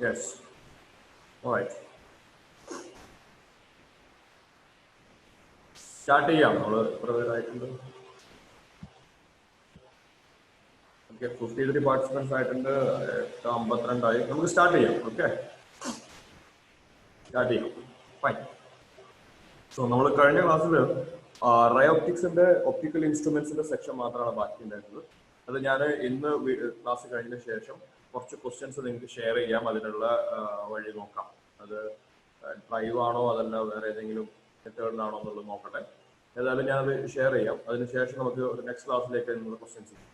Yes. All right. Start ചെയ്യാം. നമ്മൾ എത്ര പേരായിട്ടുണ്ട്? ഓക്കെ, 53 പാർട്ടിസിപ്പൻസ് ആയിട്ടുണ്ട്. 52 നമുക്ക് സ്റ്റാർട്ട് ചെയ്യാം. ഓക്കെ, സ്റ്റാർട്ട് ചെയ്യാം. ഫൈൻ. സോ നമ്മൾ കഴിഞ്ഞ ക്ലാസ്സിൽ റേ ഒപ്റ്റിക്സിന്റെ ഒപ്റ്റിക്കൽ ഇൻസ്ട്രുമെന്റ്സിന്റെ സെക്ഷൻ മാത്രമാണ് ബാക്കി ഉണ്ടായിരുന്നത്. അത് ഞാൻ ഇന്ന് ക്ലാസ് കഴിഞ്ഞതിന് ശേഷം കുറച്ച് ക്വസ്റ്റ്യൻസ് നിങ്ങൾക്ക് ഷെയർ ചെയ്യാം. അതിനുള്ള വഴി നോക്കാം. അത് ഡ്രൈവ് ആണോ അതല്ല വേറെ ഏതെങ്കിലും മെത്തേഡിലാണോ എന്നുള്ളത് നോക്കട്ടെ. ഏതായാലും ഞാനത് ഷെയർ ചെയ്യാം. അതിനുശേഷം നമുക്ക് നെക്സ്റ്റ് ക്ലാസ്സിലേക്ക് അതിനുള്ള ക്വസ്റ്റ്യൻസ് ചെയ്യാം.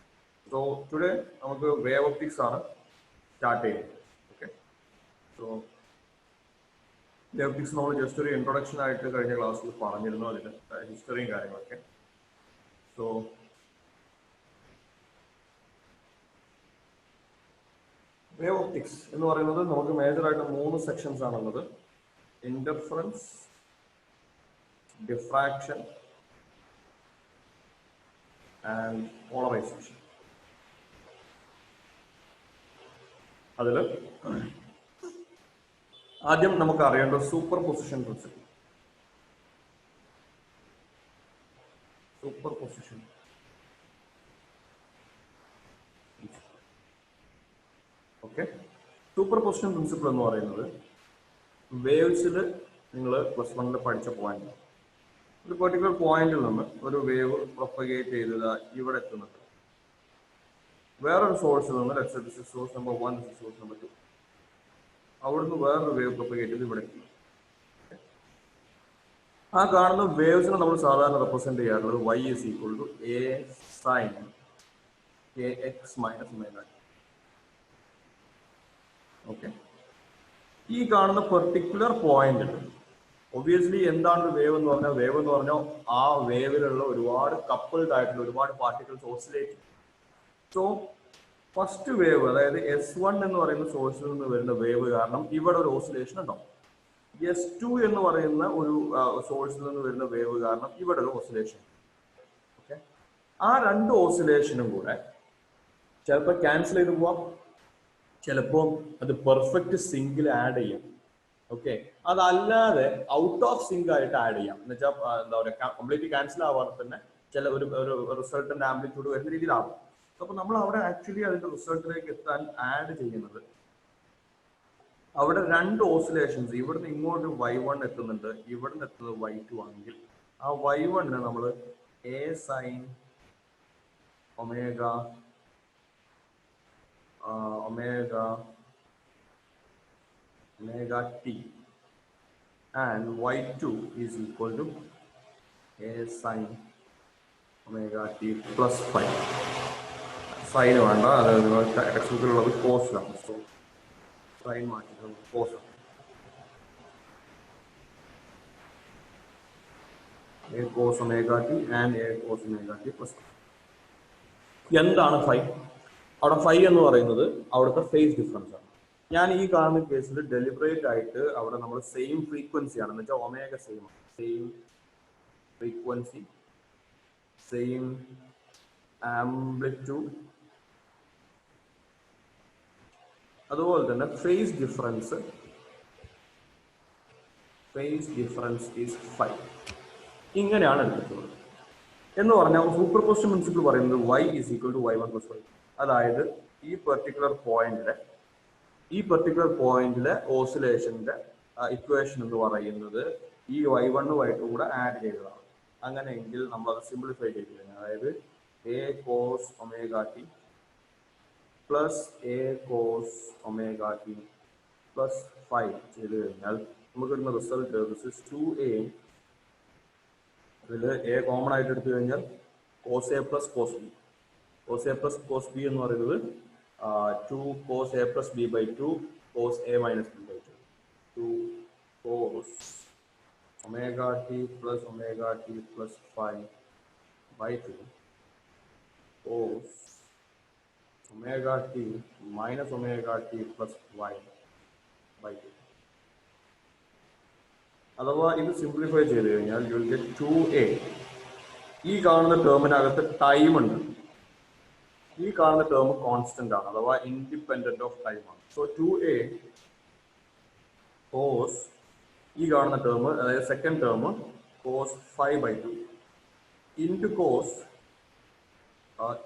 സോ ടുഡേ നമുക്ക് വേവ് ഒപ്റ്റിക്സ് ആണ് സ്റ്റാർട്ട് ചെയ്യുന്നത്. ഓക്കെ, സോ വേവ് ഒപ്റ്റിക്സ് നമ്മൾ ജസ്റ്റ് ഒരു ഇൻട്രൊഡക്ഷൻ ആയിട്ട് കഴിഞ്ഞ ക്ലാസ്സിൽ പറഞ്ഞിരുന്നു, അതിന്റെ ഹിസ്റ്ററിയും കാര്യങ്ങളൊക്കെ. സോ വേവ് ഒപ്റ്റിക്സ് എന്ന് പറയുന്നത് നമുക്ക് മേജറായിട്ട് 3 സെക്ഷൻസ് ആണുള്ളത്: ഇന്റർഫറൻസ്, ഡിഫ്രാക്ഷൻ ആൻഡ് പോളറൈസേഷൻ. അതിൽ ആദ്യം നമുക്ക് അറിയേണ്ട super position principle. Super position okay, super position principle എന്ന് പറയുന്നത് വേവ്സിൽ നിങ്ങൾ +1 പഠിച്ച പോയിന്റ്, ഒരു പെർട്ടിക്കുലർ പോയിന്റിൽ നിന്ന് ഒരു വേവ് പ്രൊപ്പഗേറ്റ് ചെയ്തത് ഇവിടെ എത്തുന്നുണ്ട്. വേറൊരു സോഴ്സിൽ നിന്ന് സോഴ്സ് നമ്പർ 1, സോഴ്സ് നമ്പർ 2, അവിടുന്ന് വേറൊരു വേവ് പ്രൊപ്പഗേറ്റ് ചെയ്ത് ഇവിടെ എത്തുന്നു. ആ കാണുന്ന വേവ്സിനെ നമ്മൾ സാധാരണ റെപ്രസെന്റ് ചെയ്യാറുള്ളത് y = a sin kx - ωt. Okay, ഈ കാണുന്ന പെർട്ടിക്കുലർ പോയിന്റിൽ ഒബ്വിയസ്ലി എന്താണ് വേവ് എന്ന് പറഞ്ഞാൽ, വേവ് എന്ന് പറഞ്ഞാൽ ആ വേവിലുള്ള ഒരുപാട് കപ്പിൾഡ് ആയിട്ടുള്ള ഒരുപാട് particles oscillate. So first wave, അതായത് S1 എന്ന് പറയുന്ന സോഴ്സിൽ നിന്ന് വരുന്ന വേവ് കാരണം ഇവിടെ ഒരു ഓസിലേഷൻ ഉണ്ടാവും. S2 എന്ന് പറയുന്ന ഒരു സോഴ്സിൽ നിന്ന് വരുന്ന വേവ് കാരണം ഇവിടെ ഒരു ഓസിലേഷൻ. ഓക്കെ, ആ രണ്ട് ഓസിലേഷനും കൂടെ ചിലപ്പോൾ ക്യാൻസൽ ചെയ്ത് പോവാം, ചിലപ്പോൾ അത് പെർഫെക്റ്റ് സിങ്കിൽ ആഡ് ചെയ്യാം. ഓക്കെ, അതല്ലാതെ ഔട്ട് ഓഫ് സിങ്ക് ആയിട്ട് ആഡ് ചെയ്യാം. എന്ന് വെച്ചാൽ എന്താ പറയുക, കംപ്ലീറ്റ്ലി ക്യാൻസൽ ആവാതെ തന്നെ ചില ഒരു റിസൾട്ടിന്റെ ആംപ്ലിറ്റ്യൂഡ് വരുന്ന രീതിയിലാവും. അപ്പൊ നമ്മൾ അവിടെ ആക്ച്വലി അതിന്റെ റിസൾട്ടിലേക്ക് എത്താൻ ആഡ് ചെയ്യുന്നത്, അവിടെ രണ്ട് ഓസിലേഷൻസ്, ഇവിടുന്ന് ഇങ്ങോട്ട് y1 എത്തുന്നുണ്ട്, ഇവിടുന്ന് എത്തുന്നത് y2 ആണെങ്കിൽ ആ y1 നമ്മൾ a sin omega t and y2 is equal to a sin omega t plus phi. Sine വേണ്ട, അതായത് ടെക്സ്റ്റ് ബുക്കിലുള്ളത് കോസ് ആണ്. സോ സൈൻ മാറ്റി കോസ് ആണ്. a cos omega t and a cos omega t plus phi. എന്താണ് phi? അവിടെ phi എന്ന് പറയുന്നത് അവിടുത്തെ ഫേസ് ഡിഫറൻസ് ആണ്. ഞാൻ ഈ കാണുന്ന കേസിൽ ഡെലിബറേറ്റ് ആയിട്ട് അവിടെ നമ്മൾ സെയിം ഫ്രീക്വൻസി ആണ്, എന്ന് വെച്ചാൽ omega same frequency, same amplitude, അതുപോലെ തന്നെ ഫേസ് ഡിഫറൻസ് ഈസ് ഫൈ. ഇങ്ങനെയാണ് എടുത്തിട്ടുള്ളത്. എന്ന് പറഞ്ഞാൽ സൂപ്പർ പൊസിഷൻ പ്രിൻസിപ്പിൾ പറയുന്നത് y = y1 + y. അതായത് ഈ പെർട്ടിക്കുലർ പോയിന്റിലെ ഓസിലേഷന്റെ ഇക്വേഷൻ എന്ന് പറയുന്നത് ഈ y1 y2 കൂടെ ആഡ് ചെയ്തതാണ്. അങ്ങനെയെങ്കിൽ നമ്മൾ അത് സിംപ്ലിഫൈ ചെയ്ത് കഴിഞ്ഞാൽ, അതായത് a cos ωt plus a cos ωt plus phi ചെയ്ത് കഴിഞ്ഞാൽ നമുക്ക് കിട്ടുന്ന റിസൾട്ട് ദിസ് ഇസ് 2a. അതിൽ a കോമൺ ആയിട്ട് എടുത്തു കഴിഞ്ഞാൽ cos a plus cos b. cos a plus cos b എന്ന് പറയുന്നത് 2 cos a plus b by 2 cos a minus b by 2 cos omega t plus phi by 2 cos omega t minus omega t plus y by 2. അഥവാ ഇത് simplify ചെയ്ത് കഴിഞ്ഞാൽ you will get 2a. ഈ കാണുന്ന ടേമിനകത്ത് time ഉണ്ട്, ഈ കാണുന്ന term constant ആണ്, അഥവാ ഇൻഡിപെൻഡന്റ് ഓഫ് ടൈം ആണ്. സോ 2a കോസ് ഈ കാണുന്ന ടേം, അതായത് second term cos 5/2 into cos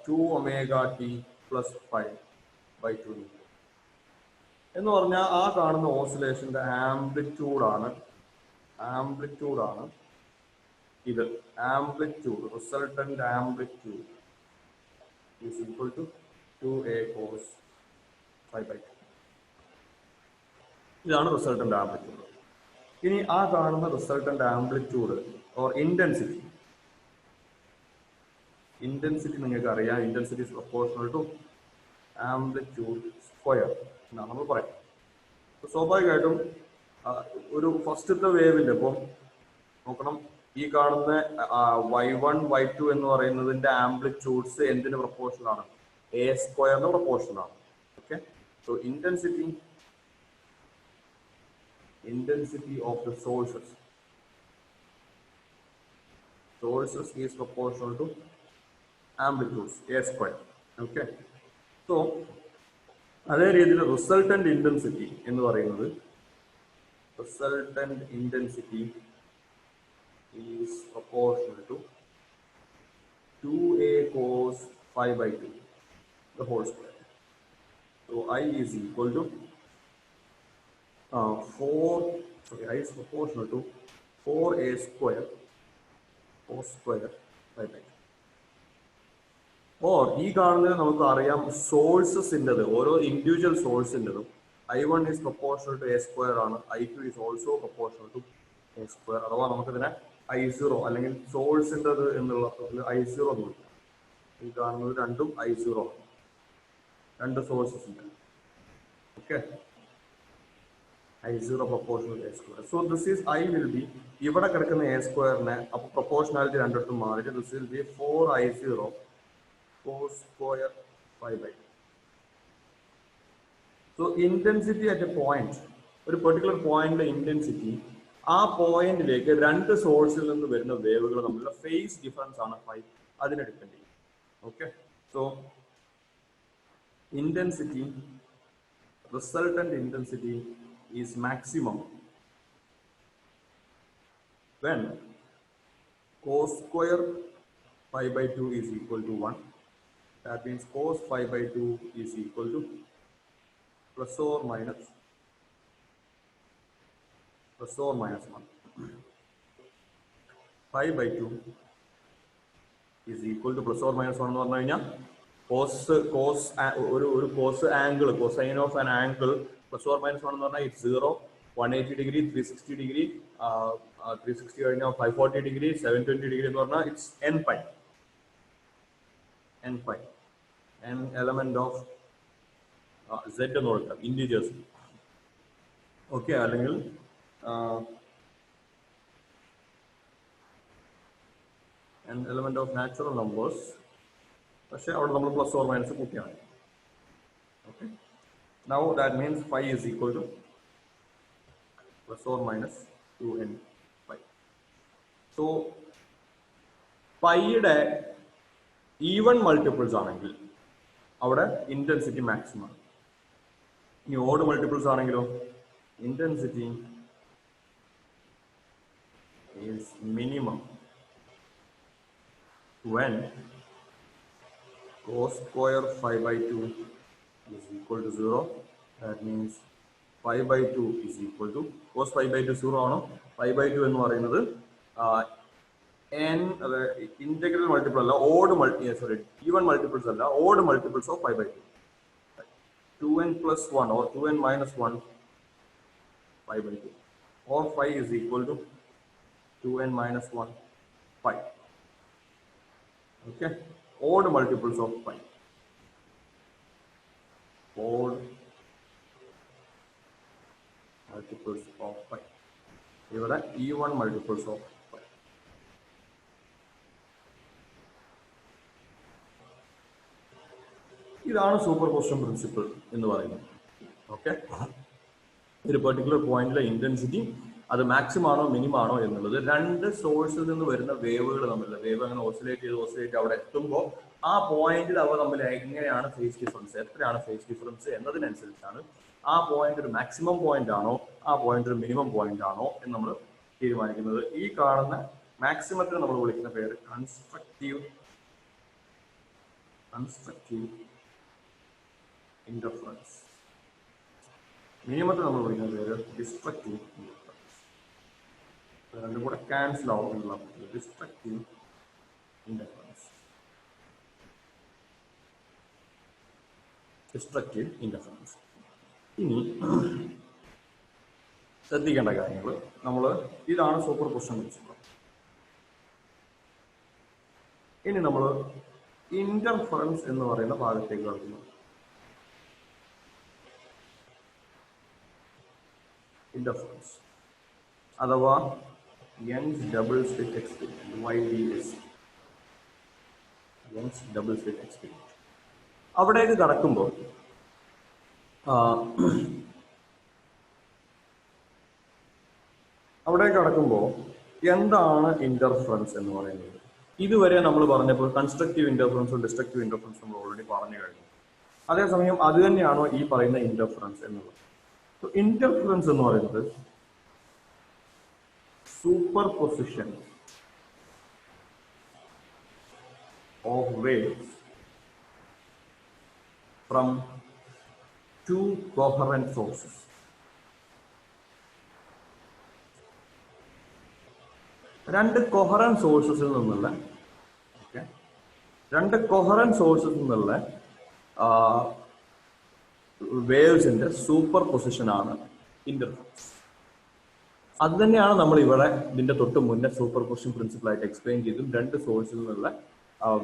2ωt plus 5/2 എന്ന് പറഞ്ഞാൽ ആ കാണുന്ന ഓസിലേഷന്റെ ആംപ്ലിറ്റ്യൂഡാണ് ഇത്. Amplitude, resultant amplitude is equal to 2a cos 5/2. ഇതാണ് റിസൾട്ടന്റ് ആംപ്ലിറ്റ്യൂഡ്. ഇനി ആ കാണുന്ന റിസൾട്ടന്റ് ആംപ്ലിറ്റ്യൂഡ് ഓർ ഇന്റൻസിറ്റി നിങ്ങൾക്ക് അറിയാം. Intensity is proportional to amplitude square എന്നാണ് നമ്മൾ പറയുന്നത്. സ്വാഭാവികമായിട്ടും ഒരു ഫസ്റ്റത്തെ വേവിന്റെ ഇപ്പം നോക്കണം, ഈ കാണുന്ന y1 y2 എന്ന് പറയുന്നതിന്റെ ആംപ്ലിറ്റ്യൂഡ്സ് എന്തിന് പ്രൊപ്പോർഷനാണ്? a സ്ക്വയറിന് പ്രൊപ്പോർഷനാണ്. Okay, so intensity of the sources is proportional to amplitudes a square. Okay, so അതേ രീതിയിൽ റിസൾട്ടന്റ് ഇന്റൻസിറ്റി എന്ന് പറയുന്നത് is proportional to 2a cos 5/2 the whole square. So I is equal to I is proportional to 4a square cos square 5/2. Or ഈ കാണുന്നത് നമുക്ക് അറിയാം സോഴ്സസിൻ്റെത്, ഓരോ individual സോഴ്സിൻ്റെതും I1 is proportional to a square ആണ്, I2 is also proportional to a square. അഥവാ നമുക്കിതിനെ I0 അല്ലെങ്കിൽ സോഴ്സിൻ്റെത് എന്നുള്ള I0 എന്ന് വിളിക്കാം. ഈ കാണുന്നത് രണ്ടും I0 ആണ്, രണ്ട് സോഴ്സസിൻ്റെ. Okay, I0 proportional to a square. So this is I will be, ഇവിടെ കിടക്കുന്ന a സ്ക്വയറിനെ അപ്പോൾ പ്രൊപ്പോർഷണാലിറ്റി രണ്ടിടത്തും മാറിയിട്ട് this will be 4I0 cos square 5/2. So intensity at a point, ഒരു പെർട്ടിക്കുലർ പോയിന്റിലെ ഇന്റൻസിറ്റി, ആ പോയിന്റിലേക്ക് രണ്ട് സോഴ്സിൽ നിന്ന് വരുന്ന വേവുകൾ തമ്മിലുള്ള ഫേസ് ഡിഫറൻസ് ആണ് ഫൈ, അതിനെ ഡിപ്പെൻഡ് ചെയ്യും. Okay, so intensity, resultant intensity is maximum when cos square 5/2 is equal to 1. That means cos 5/2 is equal to plus or minus 1. 5/2 is equal to plus or minus 1 എന്ന് പറഞ്ഞു കഴിഞ്ഞാൽ ഒരു cos angle, cosine of an angle plus or minus 1 എന്ന് പറഞ്ഞാൽ it's 0, 180 degree, 360 degree, 360 കഴിഞ്ഞാൽ 540 degree, 720 degree എന്ന് പറഞ്ഞാൽ it's n pi, n element of z എന്ന് കൊടുക്കാം, ഇന്റിജേഴ്സ്. ഓക്കെ, അല്ലെങ്കിൽ n element of natural numbers, പക്ഷെ അവിടെ നമ്മൾ പ്ലസ് ഓർ മൈനസ് കൂട്ടിയാണ്. Okay, now that means phi is equal to plus or minus 2n pi. So pi യുടെ even multiples ആണെങ്കിൽ അവിടെ ഇന്റൻസിറ്റി മാക്സിമം ആണ്. ഇനി ഓഡ് മൾട്ടിപ്പിൾസ് ആണെങ്കിലോ intensity is minimum when cos square 5/2 is equal to 0. That means 5/2 is equal to cos 5/2 0 ആണോ? 5/2 എന്ന് പറയുന്നത് n integral multiple അല്ല, ഓഡ് ഈവൻ മൾട്ടിപ്പിൾസ് അല്ല, odd multiples of 5/2. 2n plus 1 or 2n minus 1 5/2 or 5 is equal to 2n minus 1 pi. Okay, odd multiples of pi. Odd multiples of pi. ഇവിടെ even multiples of pi. ഇതാണ് superposition principle എന്ന് പറയുന്നത്. Okay, ഒരു particular പോയിന്റിലെ intensity അത് maximum ആണോ minimum ആണോ എന്നുള്ളത് രണ്ട് സോഴ്സിൽ നിന്ന് വരുന്ന വേവുകൾ തമ്മിലുള്ള വേവ് അങ്ങനെ ഓസിലേറ്റ് ചെയ്ത് അവിടെ എത്തുമ്പോൾ ആ പോയിന്റിൽ അവ തമ്മിൽ എങ്ങനെയാണ് ഫേസ് ഡിഫറൻസ്, എത്രയാണ് ഫേസ് ഡിഫറൻസ് എന്നതിനനുസരിച്ചാണ് ആ പോയിന്റ് ഒരു മാക്സിമം പോയിന്റ് ആണോ ആ പോയിന്റ് ഒരു മിനിമം പോയിന്റ് ആണോ എന്ന് നമ്മൾ തീരുമാനിക്കുന്നത്. ഈ കാണുന്ന മാക്സിമത്തിന് നമ്മൾ വിളിക്കുന്ന പേര് കൺസ്ട്രക്റ്റീവ് ഇന്റർഫറൻസ്. മിനിമത്തിൽ നമ്മൾ വിളിക്കുന്ന പേര് ഡിസ്ട്രക്റ്റീവ് ഇന്റർഫറൻസ്. രണ്ടും കൂടെ ക്യാൻസൽ ആവും എന്നുള്ള ഡിസ്ട്രക്റ്റീവ് ഇന്റർഫറൻസ്. ഇനി ശ്രദ്ധിക്കേണ്ട കാര്യങ്ങൾ, നമ്മൾ ഇതാണ് സൂപ്പർ പൊസിഷൻ പ്രിൻസിപ്പിൾ. ഇനി നമ്മൾ ഇന്റർഫറൻസ് എന്ന് പറയുന്ന ഭാഗത്തേക്ക് കടക്കുന്നു. ഇന്റർഫറൻസ് അഥവാ Young's double slit experiment, YDS, Young's double slit experiment. അവിടേക്ക് കടക്കുമ്പോൾ എന്താണ് ഇന്റർഫറൻസ് എന്ന് പറയുന്നത്? ഇതുവരെ നമ്മൾ പറഞ്ഞപ്പോൾ കൺസ്ട്രക്റ്റീവ് ഇന്റർഫറൻസും ഡിസ്ട്രക്റ്റീവ് ഇന്റർഫറൻസും നമ്മൾ ഓൾറെഡി പറഞ്ഞു കഴിഞ്ഞു. അതേസമയം അത് തന്നെയാണോ ഈ പറയുന്ന ഇന്റർഫറൻസ് എന്നുള്ളത്? ഇന്റർഫറൻസ് എന്ന് പറയുന്നത് super position of waves from two coherent sources. രണ്ട് കൊഹറന്റ് സോഴ്സസിൽ നിന്നുള്ള വേവ്സിന്റെ സൂപ്പർ പൊസിഷനാണ് ഇന്റർഫറൻസ്. അത് തന്നെയാണ് നമ്മൾ ഇവിടെ ഇതിന്റെ തൊട്ട് മുന്നേ സൂപ്പർ പൊസിഷൻ പ്രിൻസിപ്പിൾ ആയിട്ട് എക്സ്പ്ലെയിൻ ചെയ്തു. രണ്ട് സോഴ്സിൽ നിന്നുള്ള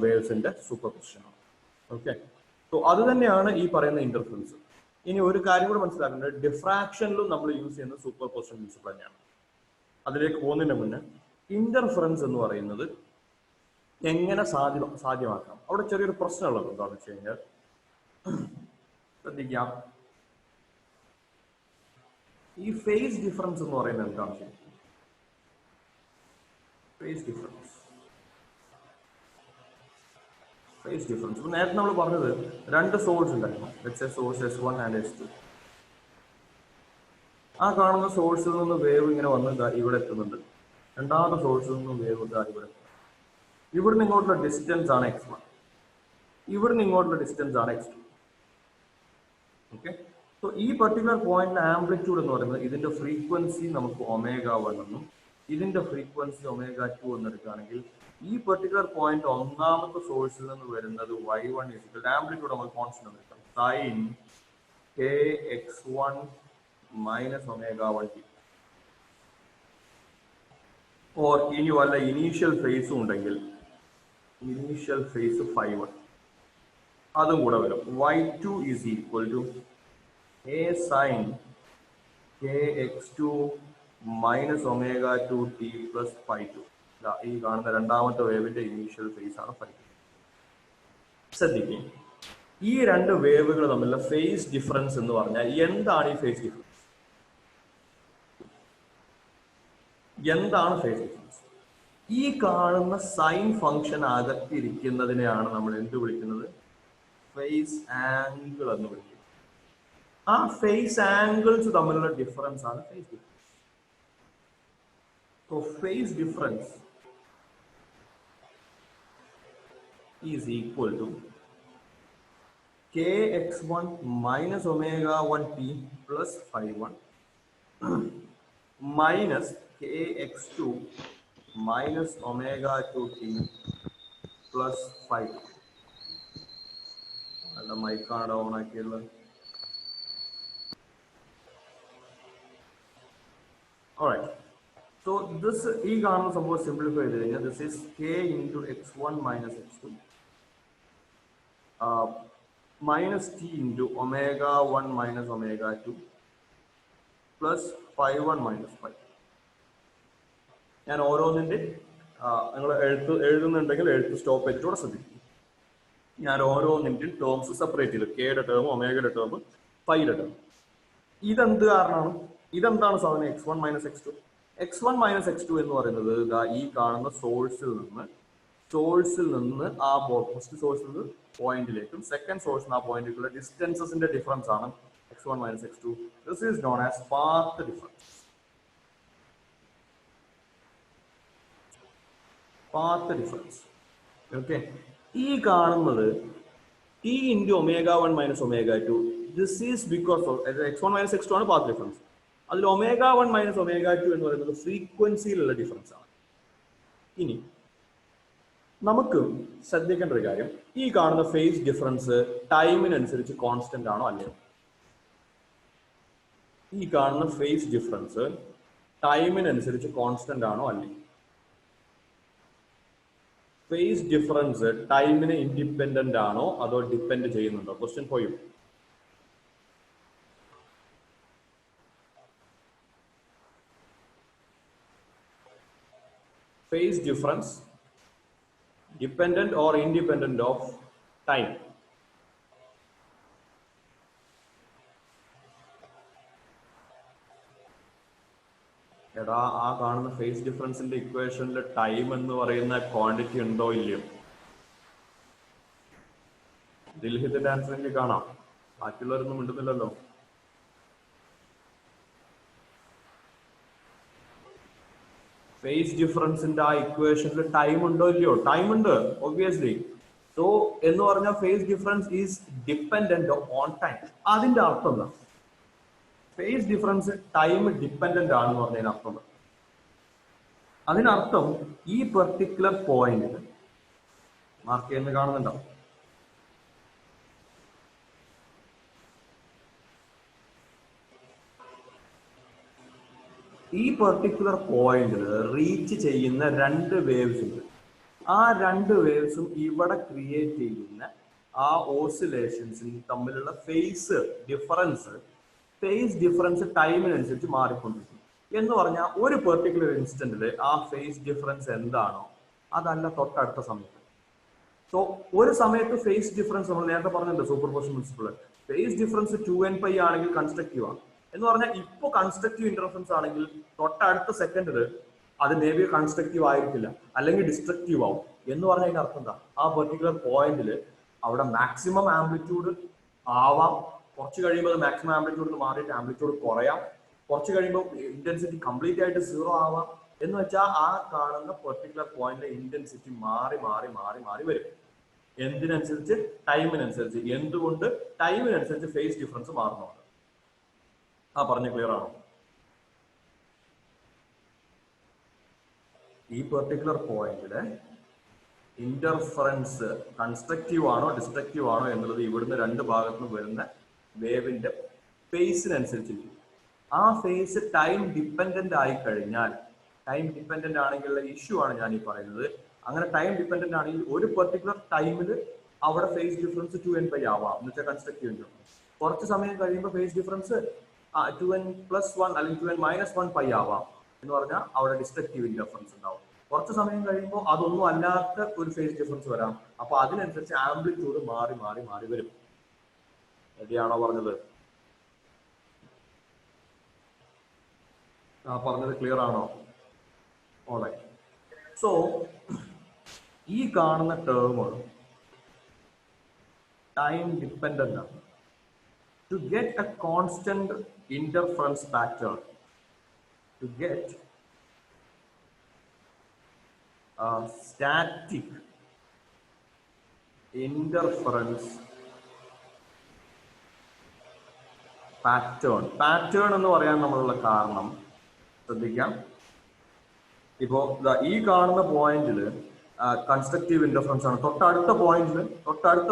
വേവ്സിന്റെ സൂപ്പർ പൊസിഷനാണ്. ഓക്കെ, സോ അത് തന്നെയാണ് ഈ പറയുന്ന ഇന്റർഫറൻസ്. ഇനി ഒരു കാര്യം കൂടെ മനസ്സിലാക്കേണ്ടത്, ഡിഫ്രാക്ഷനിലും നമ്മൾ യൂസ് ചെയ്യുന്ന സൂപ്പർ പൊസിഷൻ പ്രിൻസിപ്പിൾ തന്നെയാണ്. അതിലേക്ക് പോകുന്നതിന് മുന്നേ ഇന്റർഫറൻസ് എന്ന് പറയുന്നത് എങ്ങനെ സാധ്യമാക്കാം? അവിടെ ചെറിയൊരു പ്രശ്നമുള്ളത് എന്താണെന്ന് വെച്ച് കഴിഞ്ഞാൽ, ശ്രദ്ധിക്കാം, ഈ ഫേസ് ഡിഫറൻസ് എന്ന് പറയുന്നത് എന്താണ്? ഫേസ് ഡിഫറൻസ് നേരത്തെ നമ്മൾ പറഞ്ഞത് രണ്ട് സോഴ്സ് ഉണ്ടായിരുന്നു. Source S1 and S2. ആ കാണുന്ന സോഴ്സിൽ നിന്ന് വേവ് ഇങ്ങനെ വന്ന് ഇവിടെ എത്തുന്നുണ്ട്. രണ്ടാമത്തെ സോഴ്സിൽ നിന്ന് വേവ് ഇവിടെ. ഇവിടുന്ന് ഇങ്ങോട്ടുള്ള ഡിസ്റ്റൻസ് ആണ് X1, ഇവിടുന്ന് ഇങ്ങോട്ടുള്ള ഡിസ്റ്റൻസ് ആണ് X2. ഓക്കെ, സോ ഈ പർട്ടിക്കുലർ പോയിന്റിന്റെ ആംപ്ലിറ്റ്യൂഡ് എന്ന് പറയുന്നത്, ഇതിന്റെ ഫ്രീക്വൻസി നമുക്ക് ω1 എന്നും ഇതിന്റെ ഫ്രീക്വൻസി ω2 എന്നെടുക്കുകയാണെങ്കിൽ, ഈ പെർട്ടിക്കുലർ പോയിന്റ് ഒന്നാമത്തെ സോഴ്സിൽ നിന്ന് വരുന്നത് y1 ആംപ്ലിറ്റ്യൂഡ് നമുക്ക് കോൺസ്റ്റന്റ് എടുക്കാം, sin kx1 minus ω1t. Or ഇനി വല്ല ഇനീഷ്യൽ ഫേസും ഉണ്ടെങ്കിൽ, ഇനീഷ്യൽ ഫേസ് φ1 അതും കൂടെ വരും. y2 is equal to a sin kx2 minus ω2t plus φ2. ഈ കാണുന്ന രണ്ടാമത്തെ വേവിന്റെ ഇനീഷ്യൽ ഫേസ് ആണ് φ2. ശ്രദ്ധിക്കുക, ഈ രണ്ട് വേവുകൾ തമ്മിലുള്ള ഫേസ് ഡിഫറൻസ് എന്ന് പറഞ്ഞാൽ എന്താണ്? ഈ ഫേസ് ഡിഫറൻസ് എന്താണ്? ഫേസ് ഡിഫറൻസ് ഈ കാണുന്ന സൈൻ ഫംഗ്ഷൻ അകത്തിരിക്കുന്നതിനെയാണ് നമ്മൾ എന്ത് വിളിക്കുന്നത്? ഫേസ് ആംഗിൾ എന്ന് വിളിക്കുന്നത്. ആ ഫേസ് ആംഗിൾസ് തമ്മിലുള്ള ഡിഫറൻസ് ആണ് phase difference. So phase difference is equal to kx1 minus ω1t plus φ1 minus kx2 minus ω2t plus φ2. അല്ല, മൈക്കാണ് ഓൺ ആക്കിയുള്ളത്. Alright. So this ഈ കാണുന്ന സംഭവം സിംപ്ലിഫൈ ചെയ്ത് കഴിഞ്ഞാൽ this is k into x1 minus x2 minus t into ω1 minus ω2 plus φ1 minus φ. ഞാൻ ഓരോന്നിന്റെ നിങ്ങൾ എഴുതുന്നുണ്ടെങ്കിൽ എഴുത്ത് stop ചെയ്തിട്ടൂടെ ശ്രദ്ധിക്കും. ഞാൻ ഓരോന്നിന്റെ ടേംസ് സെപ്പറേറ്റ് ചെയ്തു, കെയുടെ ടേം, ഒമേഗയുടെ ടേം, ഫൈയുടെ ടേം. ഇതെന്ത് കാരണമാണ്? ഇതെന്താണ് സാധനം? x1 minus x2. x1 minus x2 എന്ന് പറയുന്നത് ഈ കാണുന്ന സോഴ്സിൽ നിന്ന് സോഴ്സിൽ നിന്ന് ആ ഫസ്റ്റ് സോഴ്സിൽ നിന്ന് പോയിന്റിലേക്കും സെക്കൻഡ് സോഴ്സിൽ നിന്ന് ആ പോയിന്റിലേക്കുള്ള ഡിസ്റ്റൻസസിന്റെ ഡിഫറൻസ് ആണ് x1 minus x2. This is known as path difference. Path difference. Okay, ഈ കാണുന്നത് t into ω1 minus ω2. This is because of x1 minus x2 ആണ് പാത്ത് ഡിഫറൻസ്. അതിൽ ω1 മൈനസ് ω2 എന്ന് പറയുന്നത് ഫ്രീക്വൻസിയിലുള്ള ഡിഫറൻസ് ആണ്. ഇനി നമുക്ക് ശ്രദ്ധിക്കേണ്ട ഒരു കാര്യം, ഈ കാണുന്ന ഫേസ് ഡിഫറൻസ് ടൈമിനനുസരിച്ച് കോൺസ്റ്റന്റ് ആണോ അല്ലയോ? ഈ കാണുന്ന ഫേസ് ഡിഫറൻസ് ടൈമിനനുസരിച്ച് കോൺസ്റ്റന്റ് ആണോ അല്ലയോ? ഫേസ് ഡിഫറൻസ് ടൈമിന് ഇൻഡിപെൻഡന്റ് ആണോ അതോ ഡിപ്പെൻഡ് ചെയ്യുന്നുണ്ടോ? Question for you. Phase difference dependent or independent of time? എടാ, ആ കാണുന്ന ഫേസ് ഡിഫറൻസിന്റെ ഇക്വേഷനിൽ ടൈം എന്ന് പറയുന്ന ക്വാണ്ടിറ്റി ഉണ്ടോ ഇല്ലയോ? ദിൽഹിത്തിന്റെ ആൻസറിൽ കാണാം, ബാക്കിയുള്ളവരൊന്നും മിണ്ടുന്നില്ലല്ലോ. ഫേസ് ഡിഫറൻസിന്റെ ആ ഇക്വേഷനിൽ ടൈം ഉണ്ടോ ഇല്ലയോ? ടൈം ഉണ്ട്, ഒബ്വിയസ്ലി. സോ എന്ന് പറഞ്ഞാൽ face difference is dependent on time. അതിന്റെ അർത്ഥം എന്താ? ഫേസ് ഡിഫറൻസ് ടൈം ഡിപ്പെൻഡന്റ് ആണെന്ന് പറഞ്ഞതിന് അർത്ഥം എന്താ? അതിനർത്ഥം ഈ പെർട്ടിക്കുലർ പോയിന്റ് മാർക്ക് ചെയ്യുന്ന കാണുന്നുണ്ടോ? ഈ പെർട്ടിക്കുലർ പോയിന്റിൽ റീച്ച് ചെയ്യുന്ന രണ്ട് വേവ്സ് ഉണ്ട്. ആ രണ്ട് വേവ്സും ഇവിടെ ക്രിയേറ്റ് ചെയ്യുന്ന ആ ഓസിലേഷൻസിന് തമ്മിലുള്ള ഫേസ് ഡിഫറൻസ് ടൈമിനനുസരിച്ച് മാറിക്കൊണ്ടിരിക്കും. എന്ന് പറഞ്ഞാൽ ഒരു പെർട്ടിക്കുലർ ഇൻസ്റ്റന്റിൽ ആ ഫേസ് ഡിഫറൻസ് എന്താണോ അതല്ല തൊട്ടടുത്ത സമയത്ത്. സോ ഒരു സമയത്ത് ഫേസ് ഡിഫറൻസ് നമ്മൾ നേരത്തെ പറഞ്ഞിട്ടുണ്ട്, superposition principle. Face difference 2nπ ആണെങ്കിൽ കൺസ്ട്രക്റ്റീവ് ആണ് എന്ന് പറഞ്ഞാൽ ഇപ്പോൾ കൺസ്ട്രക്റ്റീവ് ഇന്റർഫറൻസ് ആണെങ്കിൽ തൊട്ടടുത്ത സെക്കൻഡിൽ അത് മേ ബി കൺസ്ട്രക്റ്റീവ് ആയിരിക്കില്ല, അല്ലെങ്കിൽ ഡിസ്ട്രക്റ്റീവ് ആവും. എന്ന് പറഞ്ഞാൽ അതിന്റെ അർത്ഥം എന്താ? ആ പെർട്ടിക്കുലർ പോയിന്റിൽ അവിടെ മാക്സിമം ആംപ്ലിറ്റ്യൂഡ് ആവാം, കുറച്ച് കഴിയുമ്പോൾ അത് മാക്സിമം ആംപ്ലിറ്റ്യൂഡ് മാറിയിട്ട് ആംപ്ലിറ്റ്യൂഡ് കുറയാം, കുറച്ച് കഴിയുമ്പോൾ ഇന്റൻസിറ്റി കംപ്ലീറ്റ് ആയിട്ട് സീറോ ആവാം. എന്ന് വെച്ചാൽ ആ കാണുന്ന പെർട്ടിക്കുലർ പോയിന്റിലെ ഇന്റൻസിറ്റി മാറി മാറി മാറി മാറി വരും. എന്തിനനുസരിച്ച്? ടൈമിനനുസരിച്ച്. എന്തുകൊണ്ട്? ടൈമിനനുസരിച്ച് ഫേസ് ഡിഫറൻസ് മാറുന്നുണ്ട്. ആ പറഞ്ഞ ക്ലിയർ ആണോ? ഈ പെർട്ടിക്കുലർ പോയിന്റില് ഇന്റർഫറൻസ് കൺസ്ട്രക്റ്റീവ് ആണോ ഡിസ്ട്രക്റ്റീവ് ആണോ എന്നുള്ളത് ഇവിടുന്ന് രണ്ട് ഭാഗത്തുനിന്ന് വരുന്ന വേവിന്റെ ഫേസിനനുസരിച്ചിരിക്കും. ആ ഫേസ് ടൈം ഡിപ്പെൻഡന്റ് ആയി കഴിഞ്ഞാൽ, ടൈം ഡിപ്പെൻഡന്റ് ആണെങ്കിലുള്ള ഇഷ്യൂ ആണ് ഞാൻ ഈ പറയുന്നത്. അങ്ങനെ ടൈം ഡിപ്പെൻഡന്റ് ആണെങ്കിൽ ഒരു പെർട്ടിക്കുലർ ടൈമിൽ അവിടെ ഫേസ് ഡിഫറൻസ് 2nπ ആവാം, എന്ന് വെച്ചാൽ കൺസ്ട്രക്റ്റീവ് ഇന്റർഫറൻസ്. കുറച്ച് സമയം കഴിയുമ്പോൾ ഫേസ് ഡിഫറൻസ് 2n+1 അല്ലെങ്കിൽ 2n-1π ആവാം. എന്ന് പറഞ്ഞാൽ അവിടെ ഡിസ്ട്രക്റ്റീവ് ഇന്റർഫറൻസ് ഉണ്ടാവും. കുറച്ച് സമയം കഴിയുമ്പോൾ അതൊന്നും അല്ലാത്ത ഒരു ഫേസ് ഡിഫറൻസ് വരാം. അപ്പൊ അതിനനുസരിച്ച് ആംപ്ലിറ്റ്യൂഡ് മാറി മാറി മാറി വരും. റെഡിയാണോ പറഞ്ഞത്? പറഞ്ഞത് ക്ലിയർ ആണോ? ഓൾറൈറ്റ്. സോ ഈ കാണുന്ന ടേം ടൈം ഡിപ്പെൻഡന്റ് ആണ്. To get a constant interference pattern, to get a static interference pattern എന്ന് പറയാൻ നമ്മളുള്ള കാരണം ശ്രദ്ധിക്കാം. ഇപ്പോ ഈ കാണുന്ന പോയിന്റിൽ കൺസ്ട്രക്റ്റീവ് ഇന്റർഫറൻസ് ആണ്. തൊട്ടടുത്ത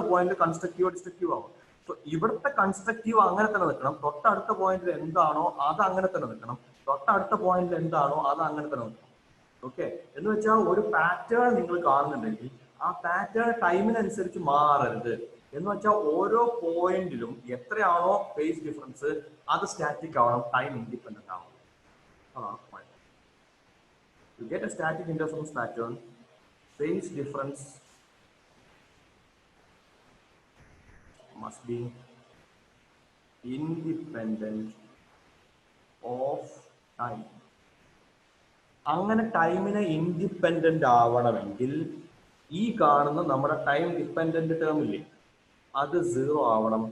പോയിന്റിൽ കൺസ്ട്രക്റ്റീവ് ഡിസ്ട്രക്റ്റീവ് ആവും. സോ ഇവിടുത്തെ കൺസ്ട്രക്റ്റീവ് അങ്ങനെ തന്നെ നിൽക്കണം. തൊട്ടടുത്ത പോയിന്റിൽ എന്താണോ അത് അങ്ങനെ തന്നെ നിൽക്കണം. തൊട്ടടുത്ത പോയിന്റിൽ എന്താണോ അത് അങ്ങനെ തന്നെ നിൽക്കണം. ഓക്കെ, എന്ന് വെച്ചാൽ ഒരു പാറ്റേൺ നിങ്ങൾ കാണുന്നുണ്ടെങ്കിൽ ആ പാറ്റേൺ ടൈമിനനുസരിച്ച് മാറരുത്. എന്ന് വെച്ചാൽ ഓരോ പോയിന്റിലും എത്രയാണോ ഫേസ് ഡിഫറൻസ് അത് സ്റ്റാറ്റിക് ആവണം, ടൈം ഇൻഡിപെൻഡന്റ് ആവണം. അതാണ് point. To get a static interference pattern, phase difference must be independent of time. അങ്ങനെ ടൈമിനെ ഇൻഡിപെൻഡന്റ് ആവണമെങ്കിൽ ഈ കാണുന്ന നമ്മുടെ ടൈം ഡിപ്പെൻഡന്റ് ടേം ഇല്ലേ, അത് 0 ആവണം.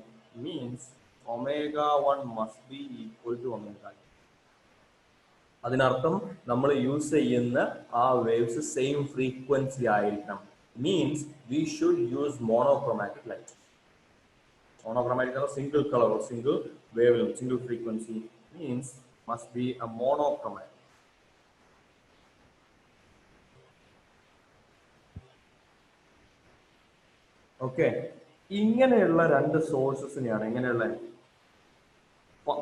Means ω1 must be equal to ω2. അതിനർത്ഥം നമ്മൾ യൂസ് ചെയ്യുന്ന ആ വേവ്സ് സെയിം ഫ്രീക്വൻസി ആയിരിക്കണം. Means we should use monochromatic light. Monochromatic is a single color or single wavelength, single frequency, means must be a monochromatic. Okay, ഇങ്ങനെയുള്ള രണ്ട് സോഴ്സസിനെയാണ് എങ്ങനെയുള്ള